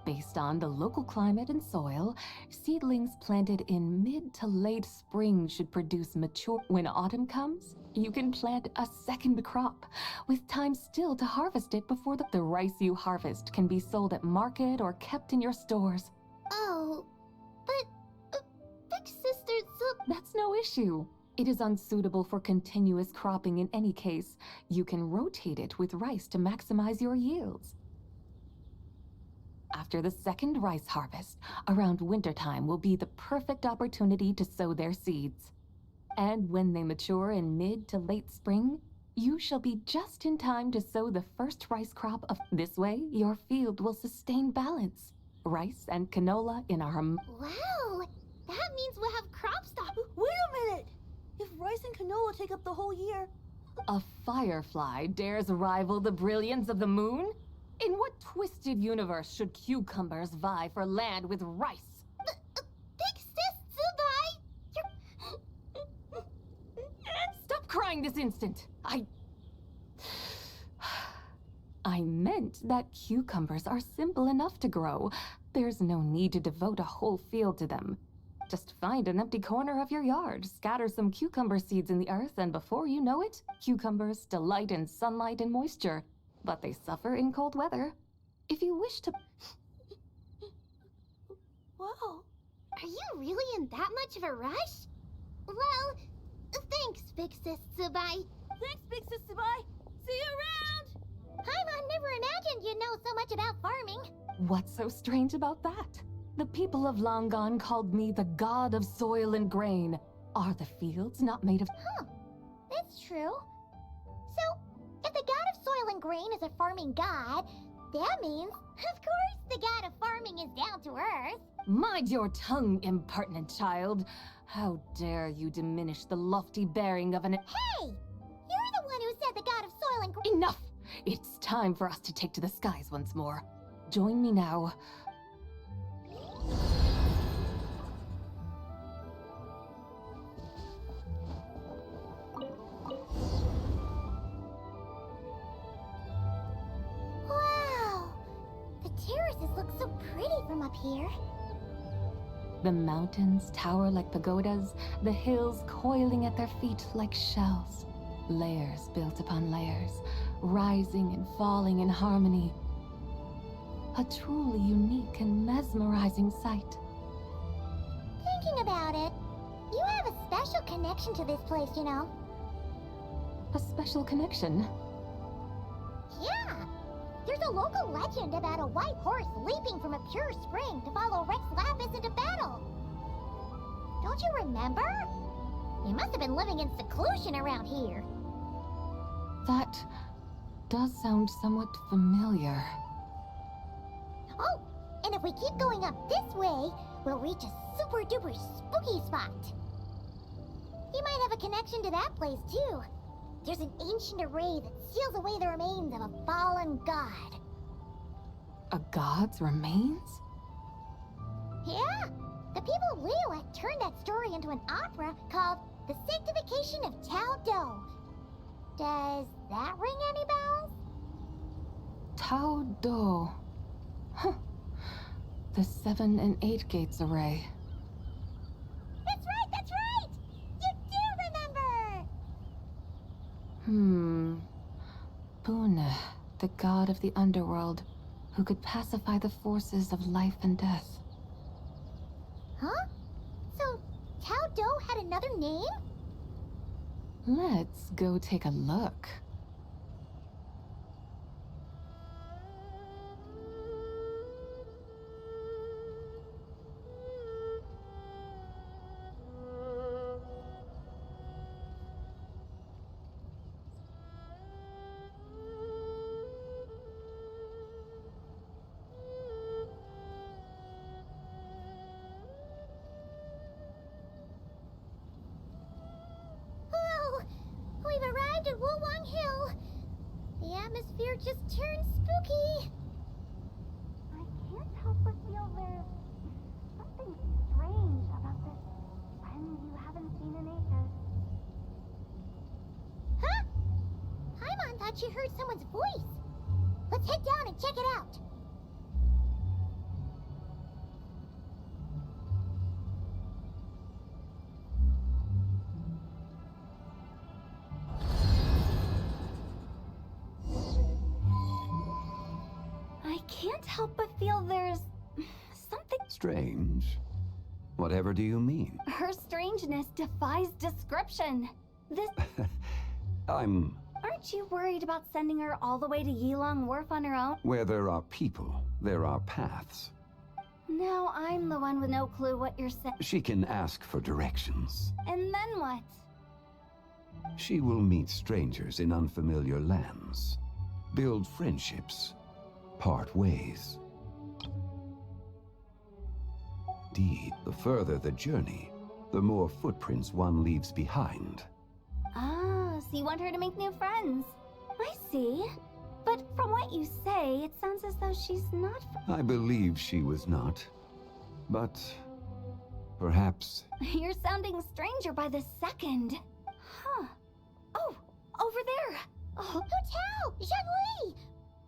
Based on the local climate and soil, seedlings planted in mid to late spring should produce mature. When autumn comes, you can plant a second crop, with time still to harvest it before the rice you harvest can be sold at market or kept in your stores. Oh, but Big Sister That's no issue. It is unsuitable for continuous cropping in any case. You can rotate it with rice to maximize your yields. After the second rice harvest, around wintertime will be the perfect opportunity to sow their seeds. And when they mature in mid to late spring, you shall be just in time to sow the first rice crop of. This way, your field will sustain balance. Rice and canola in our. Wow! That means we'll have crop stock. Wait a minute! If rice and canola take up the whole year... A firefly dares rival the brilliance of the moon? In what twisted universe should cucumbers vie for land with rice? Big Sis Subai! Stop crying this instant! I meant that cucumbers are simple enough to grow. There's no need to devote a whole field to them. Just find an empty corner of your yard, scatter some cucumber seeds in the earth, and before you know it, cucumbers delight in sunlight and moisture. But they suffer in cold weather. If you wish to... Whoa. Are you really in that much of a rush? Well, thanks, Big Sis Subai. Thanks, Big Sis Subai. See you around! Paimon never imagined you'd know so much about farming. What's so strange about that? The people of Longon called me the god of soil and grain. Are the fields not made of... Huh. That's true. So, if the god of soil and grain is a farming god, that means, of course, the god of farming is down to earth. Mind your tongue, impertinent child. How dare you diminish the lofty bearing of an... Hey! You're the one who said the god of soil and grain... Enough! It's time for us to take to the skies once more. Join me now. Wow! The terraces look so pretty from up here. The mountains tower like pagodas, the hills coiling at their feet like shells. Layers built upon layers, rising and falling in harmony. A truly unique and mesmerizing sight. Thinking about it, you have a special connection to this place, you know. A special connection? Yeah! There's a local legend about a white horse leaping from a pure spring to follow Rex Lapis into battle. Don't you remember? You must have been living in seclusion around here. That does sound somewhat familiar. Oh, and if we keep going up this way, we'll reach a super duper spooky spot. You might have a connection to that place too. there's an ancient array that seals away the remains of a fallen god. A god's remains? Yeah, the people of Liyue turned that story into an opera called The Sanctification of Tao Do. Does that ring any bells? Tao Do. Huh. The 7 and 8 gates array. That's right, that's right! You do remember! Pune, the god of the underworld, who could pacify the forces of life and death. Huh? So, Tao Do had another name? Let's go take a look. We've arrived at Wulwang Hill. The atmosphere just turned spooky. I can't help but feel there's something strange about this friend you haven't seen in ages. Huh? Paimon thought she heard someone's voice. Let's head down and check it out. I can't help but feel there's something. Strange. Whatever do you mean? Her strangeness defies description. This. Aren't you worried about sending her all the way to Yilong Wharf on her own? Where there are people, there are paths. Now I'm the one with no clue what you're saying. She can ask for directions. And then what? She will meet strangers in unfamiliar lands, build friendships, part ways. Indeed, the further the journey, the more footprints one leaves behind. Ah, so you want her to make new friends. I see. But from what you say, it sounds as though she's not. I believe she was not. But perhaps... You're sounding stranger by the second. Huh. Oh, over there. Oh, Hotel! Zhongli!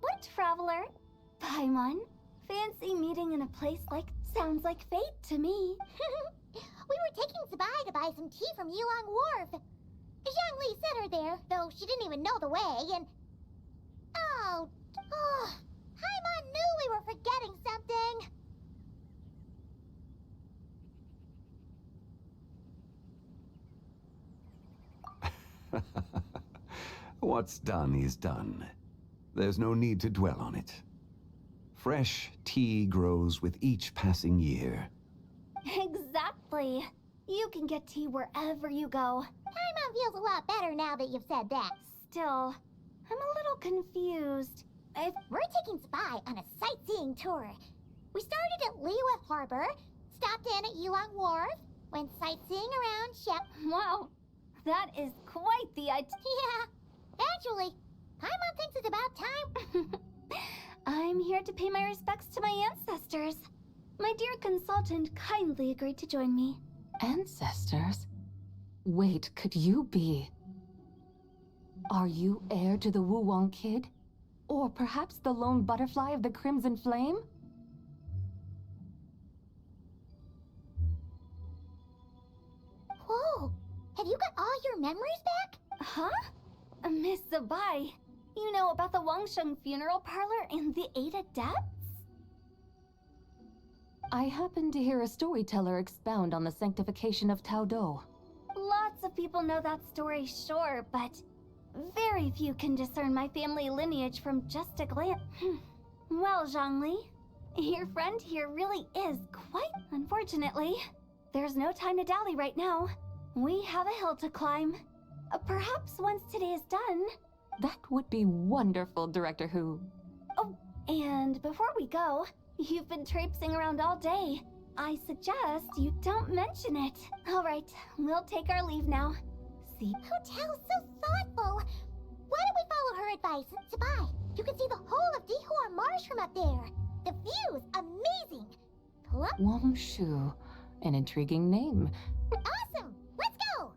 What, traveler? Paimon? Fancy meeting in a place like... Sounds like fate to me. We were taking Sabai to buy some tea from Yilong Wharf. Zhongli sent her there, though she didn't even know the way, and... Oh, Paimon knew we were forgetting something. What's done is done. There's no need to dwell on it. Fresh tea grows with each passing year. Exactly. You can get tea wherever you go. Paimon feels a lot better now that you've said that. Still, I'm a little confused. If we're taking Spy on a sightseeing tour, we started at Liyue Harbor, stopped in at Yilong Wharf, went sightseeing around Shep. Wow, that is quite the idea. Yeah, actually, Paimon thinks it's about time. I'm here to pay my respects to my ancestors. My dear consultant kindly agreed to join me. Ancestors? Wait, could you be? Are you heir to the Wulwang Kid? Or perhaps the lone butterfly of the Crimson Flame? Whoa, have you got all your memories back? Huh? Miss Zabai, you know about the Wangsheng funeral parlor and the 8 Adepts? I happened to hear a storyteller expound on the sanctification of Tao Do. Lots of people know that story, sure, but very few can discern my family lineage from just a glance. Well, Zhongli, your friend here really is quite... Unfortunately, there's no time to dally right now. We have a hill to climb. Perhaps once today is done... That would be wonderful, Director Hu. Oh, and before we go, you've been traipsing around all day. I suggest you don't mention it. All right, we'll take our leave now. see. Hotel's so thoughtful. Why don't we follow her advice? Sabai, you can see the whole of Dihua Marsh from up there. The view's amazing. Pull up. Wang Shu, an intriguing name. Awesome. Let's go.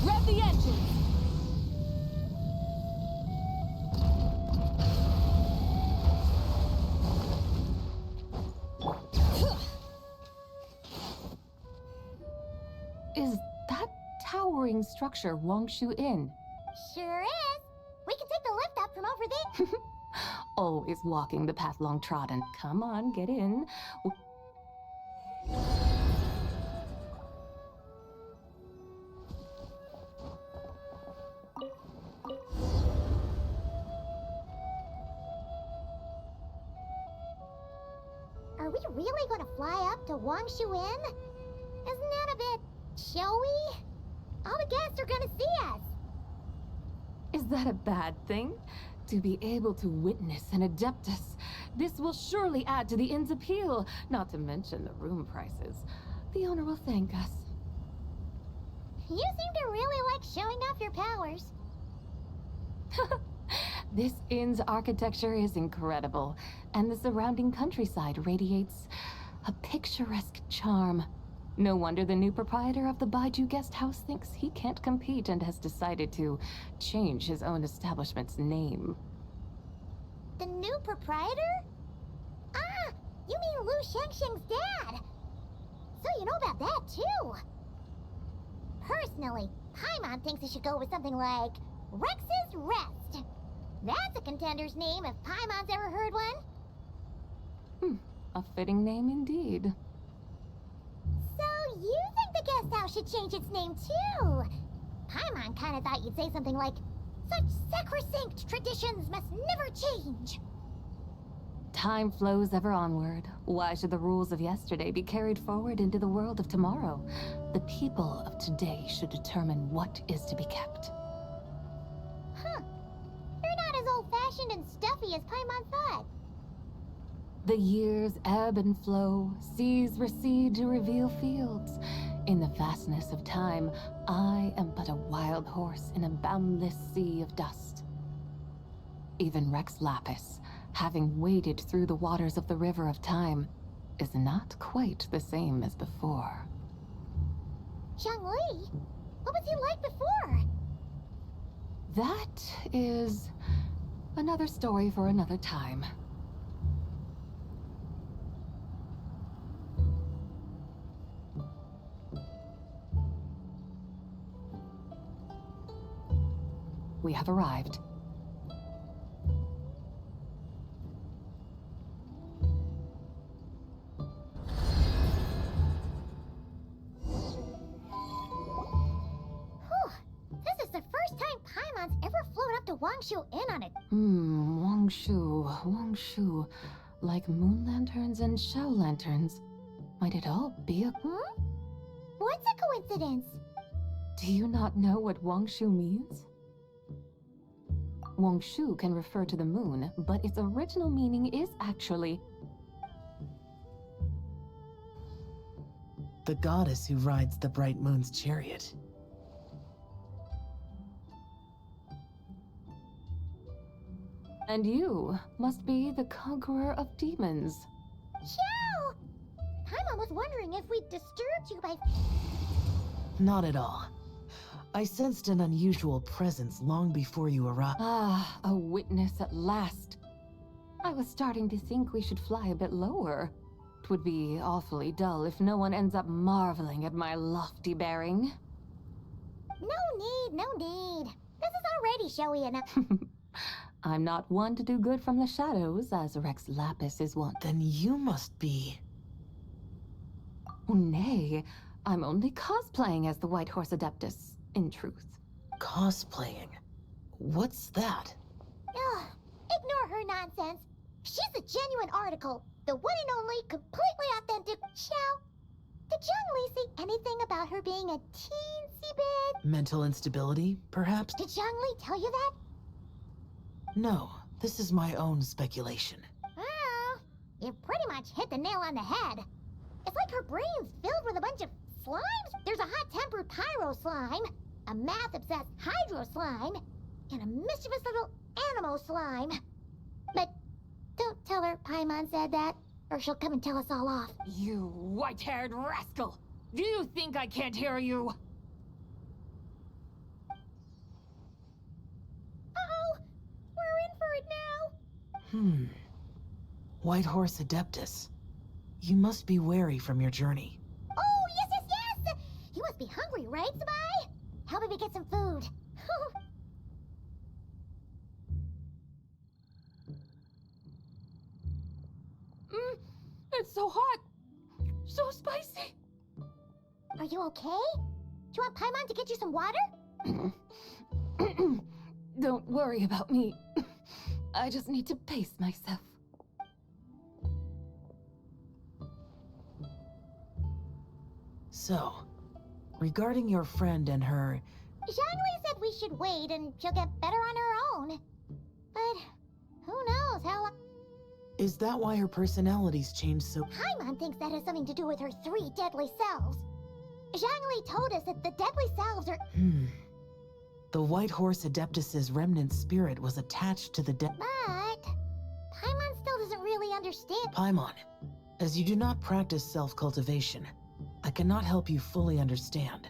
Rev the engines! Is that towering structure Wangshu Inn? Sure is. We can take the lift up from over there. Always walking the path long trodden. Come on, get in. Are we really going to fly up to Wangshu Inn? Isn't that a bit showy? All the guests are going to see us. Is that a bad thing? To be able to witness an Adeptus. This will surely add to the inn's appeal, not to mention the room prices. The owner will thank us. You seem to really like showing off your powers. This inn's architecture is incredible, and the surrounding countryside radiates a picturesque charm. No wonder the new proprietor of the Baiju guest house thinks he can't compete and has decided to change his own establishment's name. The new proprietor? Ah, you mean Lu Shengsheng's dad. So you know about that, too. Personally, Paimon thinks it should go with something like Rex's Rest. That's a contender's name if Paimon's ever heard one. A fitting name indeed. So you think the guest house should change its name, too? Paimon kind of thought you'd say something like, such sacrosanct traditions must never change. Time flows ever onward. Why should the rules of yesterday be carried forward into the world of tomorrow? The people of today should determine what is to be kept. Huh. You're not as old-fashioned and stuffy as Paimon thought. The years ebb and flow, seas recede to reveal fields. In the vastness of time, I am but a wild horse in a boundless sea of dust. Even Rex Lapis, having waded through the waters of the river of time, is not quite the same as before. Zhongli, what was he like before? That is another story for another time. We have arrived. This is the first time Paimon's ever flown up to Wangshu Inn on it. Wangshu. Like moon lanterns and shell lanterns. Might it all be a... What's a coincidence? Do you not know what Wangshu means? Wangshu can refer to the moon, but its original meaning is actually... the goddess who rides the bright moon's chariot. And you must be the conqueror of demons. Chow! Paimon was wondering if we'd disturbed you by... Not at all. I sensed an unusual presence long before you arrived. Ah, a witness at last. I was starting to think we should fly a bit lower. It would be awfully dull if no one ends up marveling at my lofty bearing. No need. This is already showy enough. I'm not one to do good from the shadows, as Rex Lapis is one. Then you must be... Oh, nay, I'm only cosplaying as the White Horse Adeptus, in truth. Cosplaying? What's that? Ugh, ignore her nonsense. She's a genuine article. The one and only, completely authentic Xiao. Did Zhongli see anything about her being a teensy bit? Mental instability, perhaps? Did Zhongli tell you that? No, this is my own speculation. Well, you pretty much hit the nail on the head. It's like her brain's filled with a bunch of slimes. There's a hot-tempered pyro slime, a math-obsessed hydro slime, and a mischievous little animal slime. But don't tell her Paimon said that, or she'll come and tell us all off. You white-haired rascal! Do you think I can't hear you? Uh-oh! We're in for it now! White Horse Adeptus. You must be wary from your journey. Oh, yes! You must be hungry, right, Sabai? Help me get some food. It's so hot! So spicy! Are you okay? Do you want Paimon to get you some water? Don't worry about me. I just need to pace myself. So, regarding your friend and her... Zhongli said we should wait and she'll get better on her own. But who knows how long... Is that why her personality's changed so... Paimon thinks that has something to do with her 3 deadly selves. Zhongli told us that the deadly selves are... The White Horse Adeptus's remnant spirit was attached to the But Paimon still doesn't really understand. Paimon, as you do not practice self-cultivation, I cannot help you fully understand.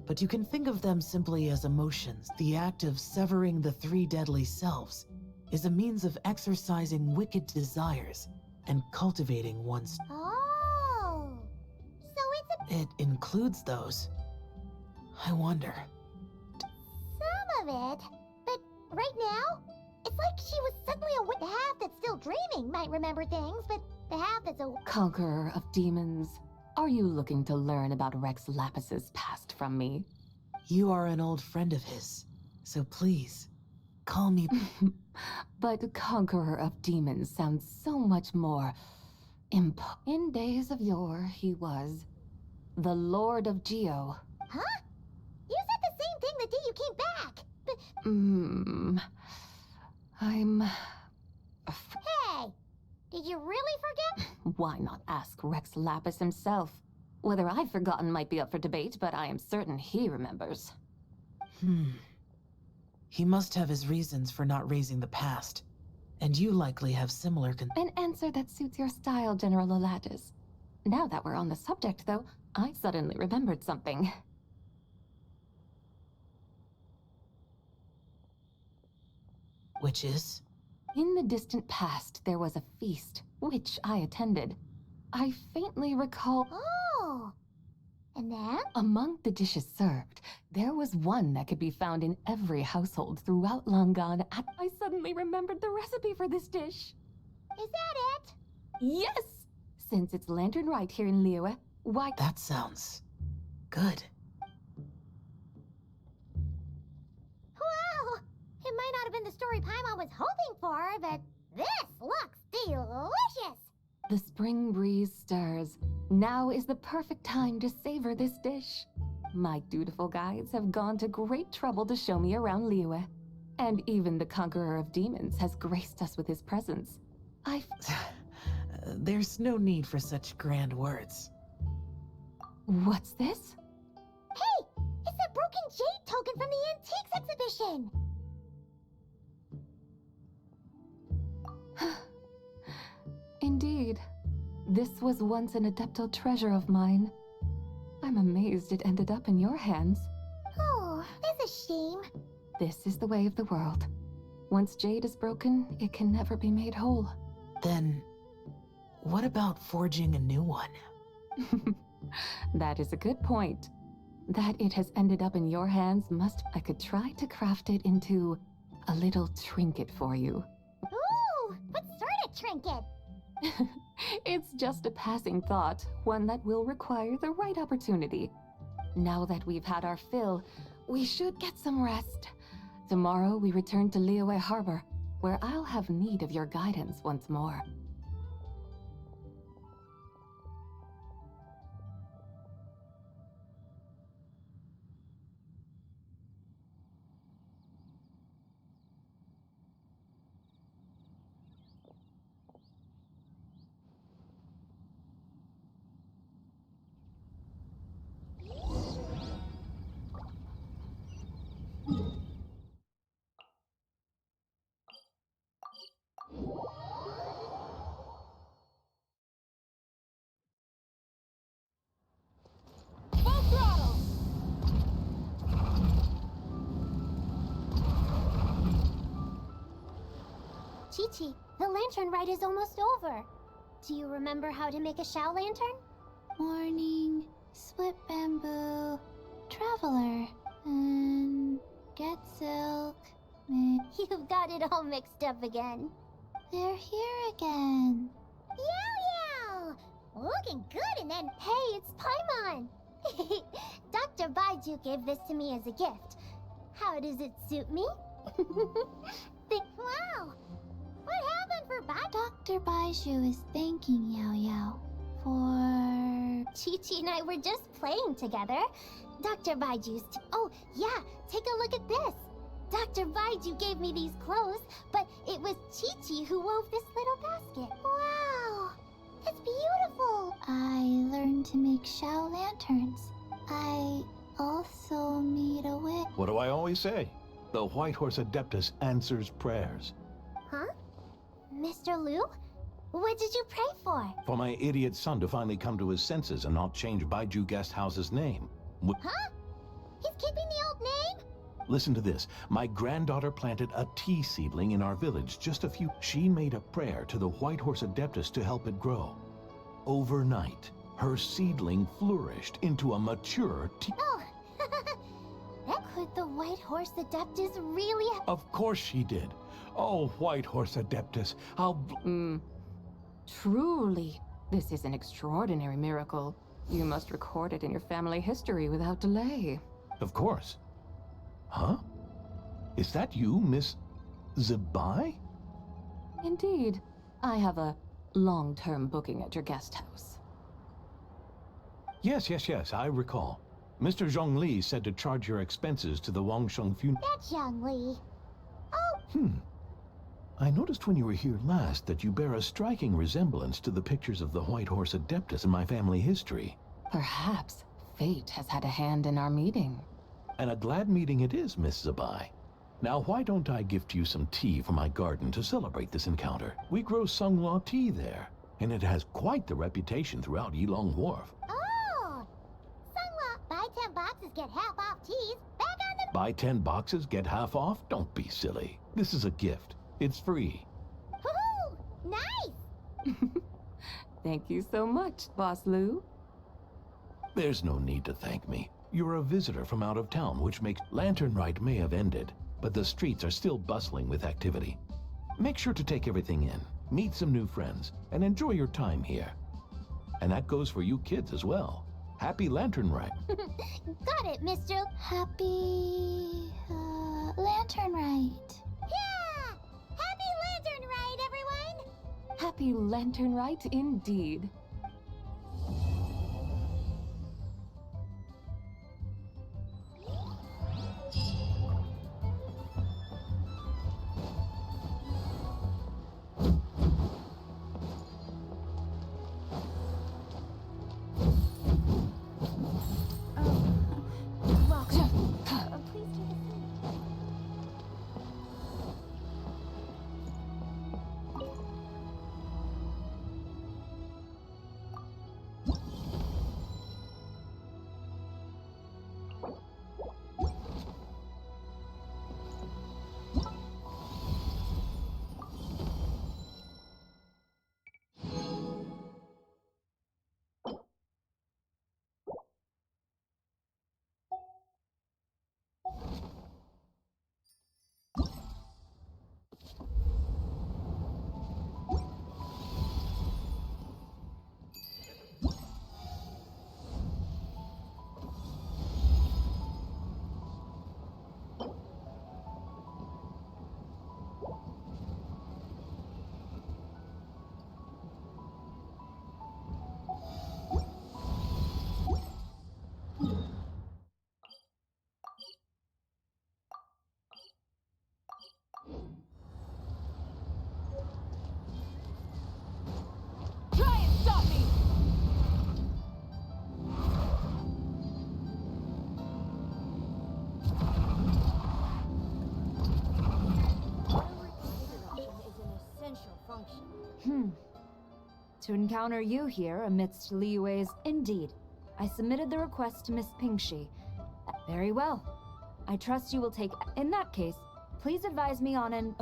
But you can think of them simply as emotions. The act of severing the 3 deadly selves is a means of exercising wicked desires and cultivating one's... Oh! So it's a... It includes those. I wonder... Some of it. But right now, it's like she was suddenly awake. The half that's still dreaming might remember things, but the half that's awake... Conqueror of demons, are you looking to learn about Rex Lapis's past from me? You are an old friend of his, so please, call me... But Conqueror of Demons sounds so much more... In days of yore, he was... the Lord of Geo. Huh? You said the same thing the day you came back, but... I'm... Hey! Did you really forget? Why not ask Rex Lapis himself? Whether I've forgotten might be up for debate, but I am certain he remembers. He must have his reasons for not raising the past. And you likely have similar An answer that suits your style, General Elatis. Now that we're on the subject, though, I suddenly remembered something. Which is? In the distant past, there was a feast, which I attended. I faintly recall... Oh! And then? Among the dishes served, there was one that could be found in every household throughout Langan. I suddenly remembered the recipe for this dish. Is that it? Yes! Since it's Lantern right here in Liyue, why... That sounds... good. Wow! It might not have been the story Paimon was hoping for, but this looks delicious! The spring breeze stirs. Now is the perfect time to savor this dish. My dutiful guides have gone to great trouble to show me around Liyue. And even the Conqueror of Demons has graced us with his presence. There's no need for such grand words. What's this? Hey! It's that broken jade token from the Antiques exhibition! Indeed. This was once an Adeptal treasure of mine. I'm amazed it ended up in your hands. Oh, that's a shame. This is the way of the world. Once jade is broken, it can never be made whole. Then, what about forging a new one? That is a good point. That it has ended up in your hands I could try to craft it into a little trinket for you. Ooh, what sort of trinket? It's just a passing thought, one that will require the right opportunity. Now that we've had our fill, we should get some rest. Tomorrow we return to Liyue Harbor, where I'll have need of your guidance once more. Chi-Chi, the lantern ride is almost over. Do you remember how to make a Shao lantern? Morning, split bamboo, traveler, and get silk. You've got it all mixed up again. They're here again. Yow! Looking good, and then, hey, it's Paimon! Dr. Baiju gave this to me as a gift. How does it suit me? Wow! What happened for Dr. Baiju is thanking Yao Yao for... Chi-Chi and I were just playing together. Dr. Baiju's... Oh, yeah, take a look at this. Dr. Baiju gave me these clothes, but it was Chi-Chi who wove this little basket. Wow! It's beautiful! I learned to make Shao lanterns. I also made a wick. What do I always say? The White Horse Adeptus answers prayers. Huh? Mr. Liu? What did you pray for? For my idiot son to finally come to his senses and not change Baiju Guest House's name. Huh? He's keeping the old name? Listen to this. My granddaughter planted a tea seedling in our village She made a prayer to the White Horse Adeptus to help it grow. Overnight, her seedling flourished into a mature tea... Oh, could the White Horse Adeptus really have... Of course she did. Oh, White Horse Adeptus, how... Truly, this is an extraordinary miracle. You must record it in your family history without delay. Of course. Huh? Is that you, Miss Zabai? Indeed. I have a long-term booking at your guest house. Yes, I recall. Mr. Zhongli said to charge your expenses to the Wangsheng funeral. That's Zhongli. Oh! I noticed when you were here last that you bear a striking resemblance to the pictures of the White Horse Adeptus in my family history. Perhaps fate has had a hand in our meeting. And a glad meeting it is, Miss Zabai. Now, why don't I gift you some tea from my garden to celebrate this encounter? We grow Sunghua tea there, and it has quite the reputation throughout Yilong Wharf. Oh! Sunghua, buy 10 boxes, get half off teas. Back on the... Buy 10 boxes, get half off? Don't be silly. This is a gift. It's free. Woohoo! Nice! Thank you so much, Boss Liu. There's no need to thank me. You're a visitor from out of town, which makes... Lantern Rite may have ended, but the streets are still bustling with activity. Make sure to take everything in, meet some new friends, and enjoy your time here. And that goes for you kids as well. Happy Lantern Rite. Got it, Mr. Happy... Lantern Rite. Yeah! Happy Lantern Rite, everyone! Happy Lantern Rite indeed. To encounter you here amidst Li Yue's... Indeed. I submitted the request to Miss Pingxi. Very well. I trust you will take... In that case, please advise me on an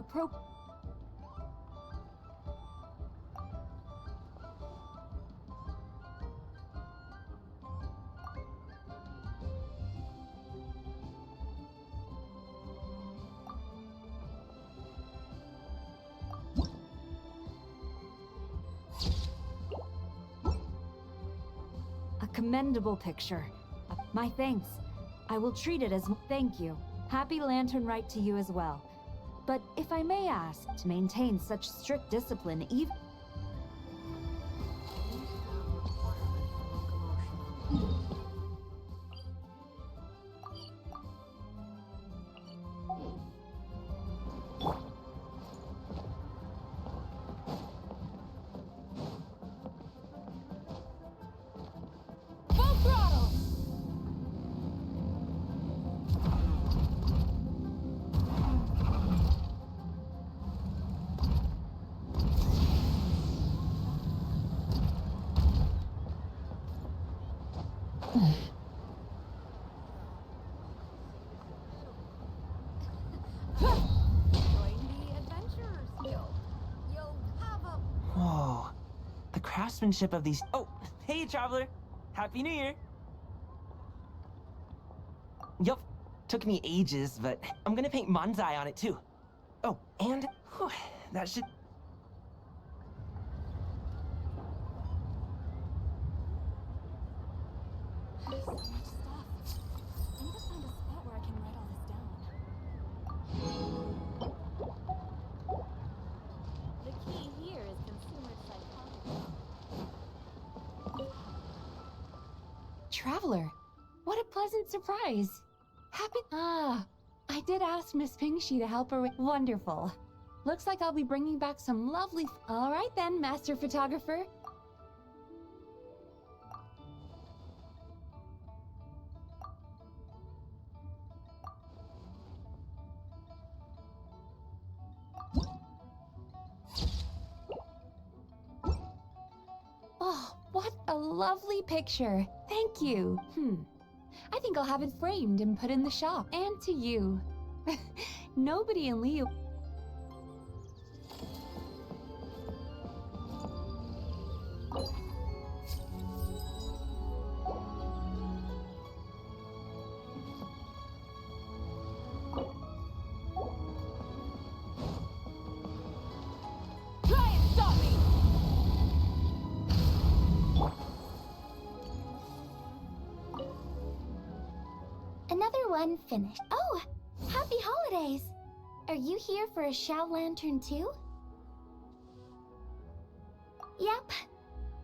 commendable picture. My thanks. I will treat it as thank you. Happy Lantern Rite to you as well. But if I may ask, to maintain such strict discipline, even Full throttle! Whoa. The craftsmanship of these. Oh, hey, traveler. Happy New Year. Yup. Took me ages, but I'm gonna paint Manzai on it too. Oh, and whew, that should. So much stuff. I need to find a spot where I can write all this down. The key here is consumer psychology. Traveler, what a pleasant surprise. I did ask Miss Pingshi to help her with. Wonderful. Looks like I'll be bringing back some lovely. All right then, Master Photographer. Oh, what a lovely picture. Thank you. I think I'll have it framed and put in the shop. And to you. Nobody in Leo. Try and stop me! Another one finished. Oh, happy holidays! Are you here for a Shao Lantern too? Yep.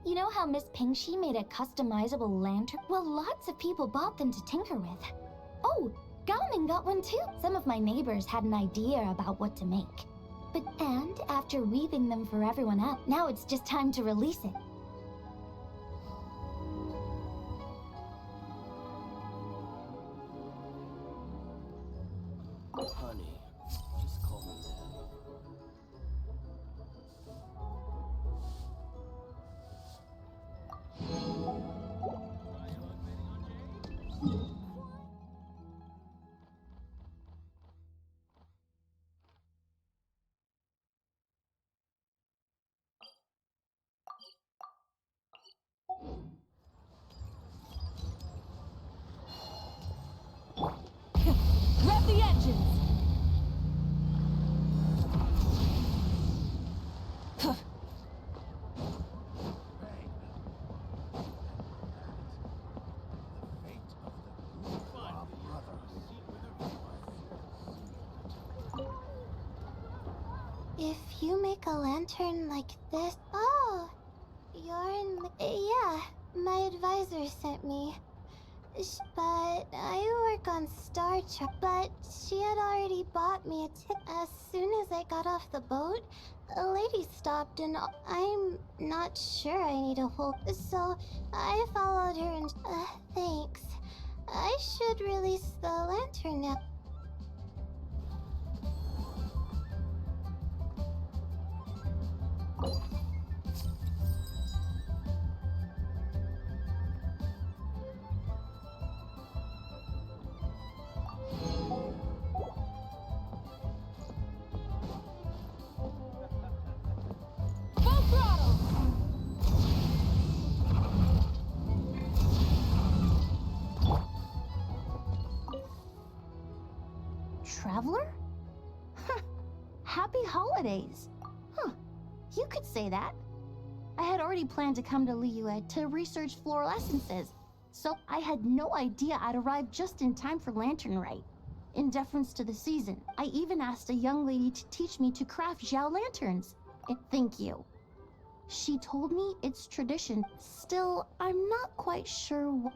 You know how Miss Pingshi made a customizable lantern? Well, lots of people bought them to tinker with. Oh, Gaoming got one too. Some of my neighbors had an idea about what to make. And after weaving them for everyone else, now it's just time to release it. Honey, just call me Daddy. Rev the engines! If you make a lantern like this... Oh, you're in... Yeah, my advisor sent me. But I work on Star Trek. But she had already bought me a ticket. As soon as I got off the boat, a lady stopped and I'm not sure I need a whole... So I followed her and... thanks. I should release the lantern now. Full throttle! Traveler? Happy holidays. You could say that. I had already planned to come to Liyue to research floral essences. so I had no idea I'd arrive just in time for Lantern Rite. In deference to the season, I even asked a young lady to teach me to craft Zhao lanterns. Thank you. She told me it's tradition. Still, I'm not quite sure what.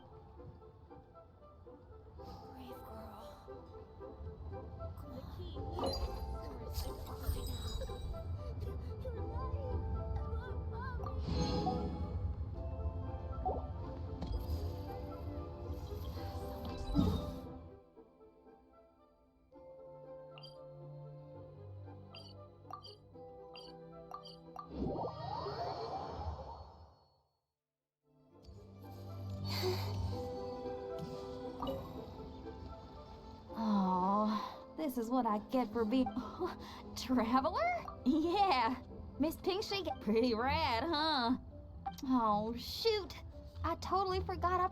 Oh, this is what I get for being Traveler? Yeah, Miss Pinkshake, pretty rad, huh? Oh shoot, I totally forgot I.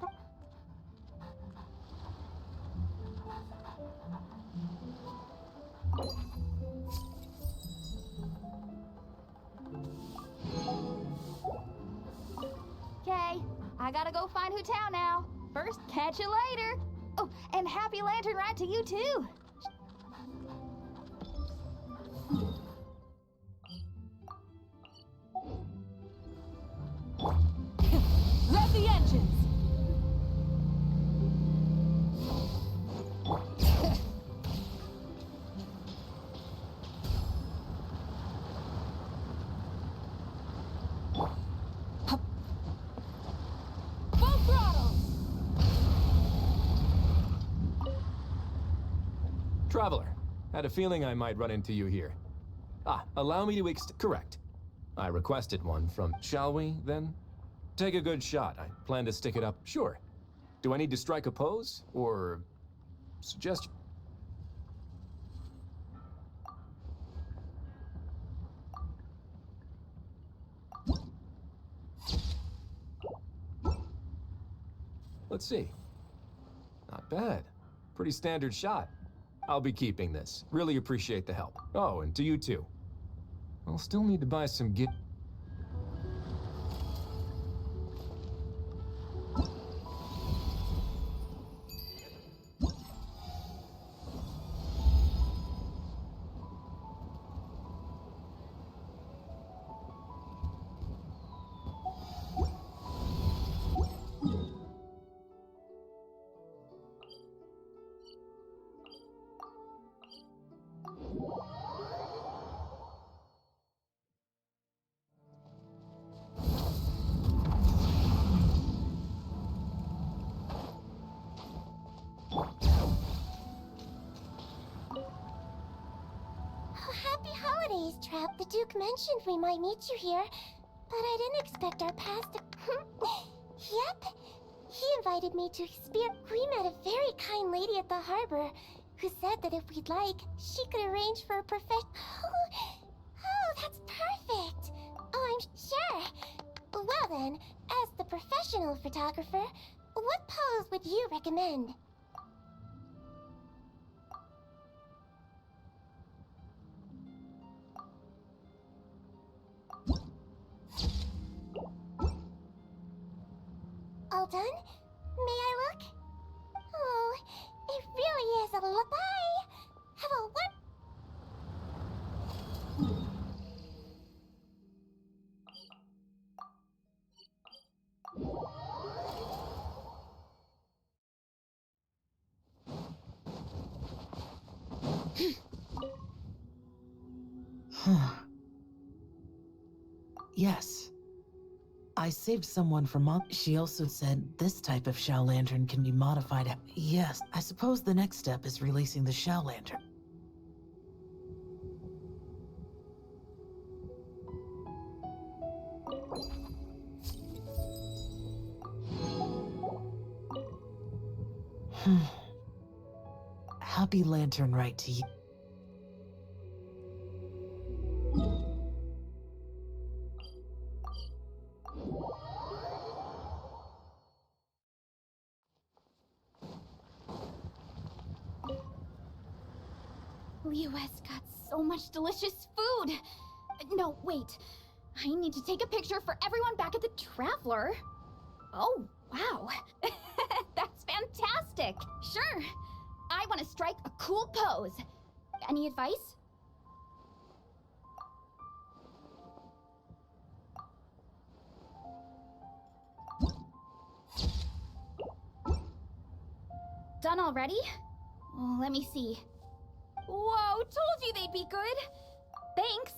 Okay, I gotta go find Hu Tao now. First, catch you later. Oh, and happy Lantern Ride to you too. Rev the engines! Full throttle! Traveler, had a feeling I might run into you here. Allow me to correct. I requested one from... Shall we, then? Take a good shot. I plan to stick it up. Sure. Do I need to strike a pose? Or... suggest... Let's see. Not bad. Pretty standard shot. I'll be keeping this. Really appreciate the help. Oh, and to you too. I'll still need to buy some gear. Happy holidays, Trap. The Duke mentioned we might meet you here, but I didn't expect our paths to... Yep. He invited me to experience... We met a very kind lady at the harbor who said that if we'd like, she could arrange for a Oh, that's perfect. Oh, I'm sure. Well then, as the professional photographer, what pose would you recommend? All done? May I look? Oh, it really is a bye. Have a Yes. I saved someone from She also said this type of Zhao lantern can be modified. Yes, I suppose the next step is releasing the Zhao lantern. Happy Lantern Rite to you. Leo has got so much delicious food. No, wait. I need to take a picture for everyone back at the Traveler. Oh, Wow, that's fantastic. Sure, I want to strike a cool pose. Any advice? Done already? Well, let me see. Whoa, told you they'd be good. Thanks.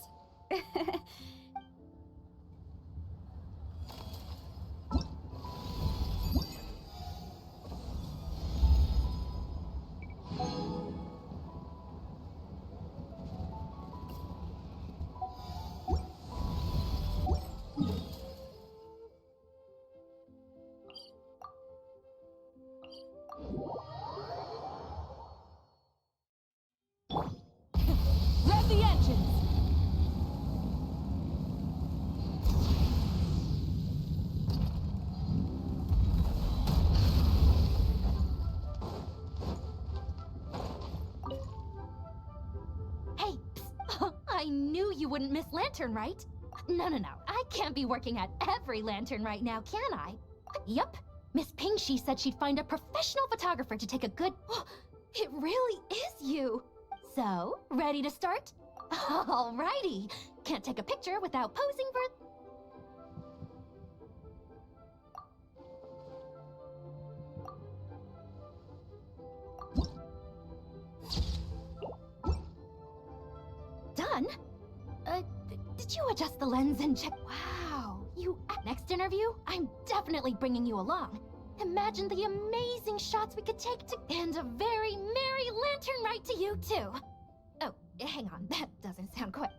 Rev the engines! Hey, psst. I knew you wouldn't miss Lantern, right? No. I can't be working at every Lantern right now, can I? Yup. Miss Pingshi said she'd find a professional photographer to take a good... It really is you! So, ready to start? Alrighty. Can't take a picture without posing for... Done? Did you adjust the lens and check? Wow, you... Next interview, I'm definitely bringing you along. Imagine the amazing shots we could take to... And a very merry lantern ride to you, too. Oh, hang on, that doesn't sound quite...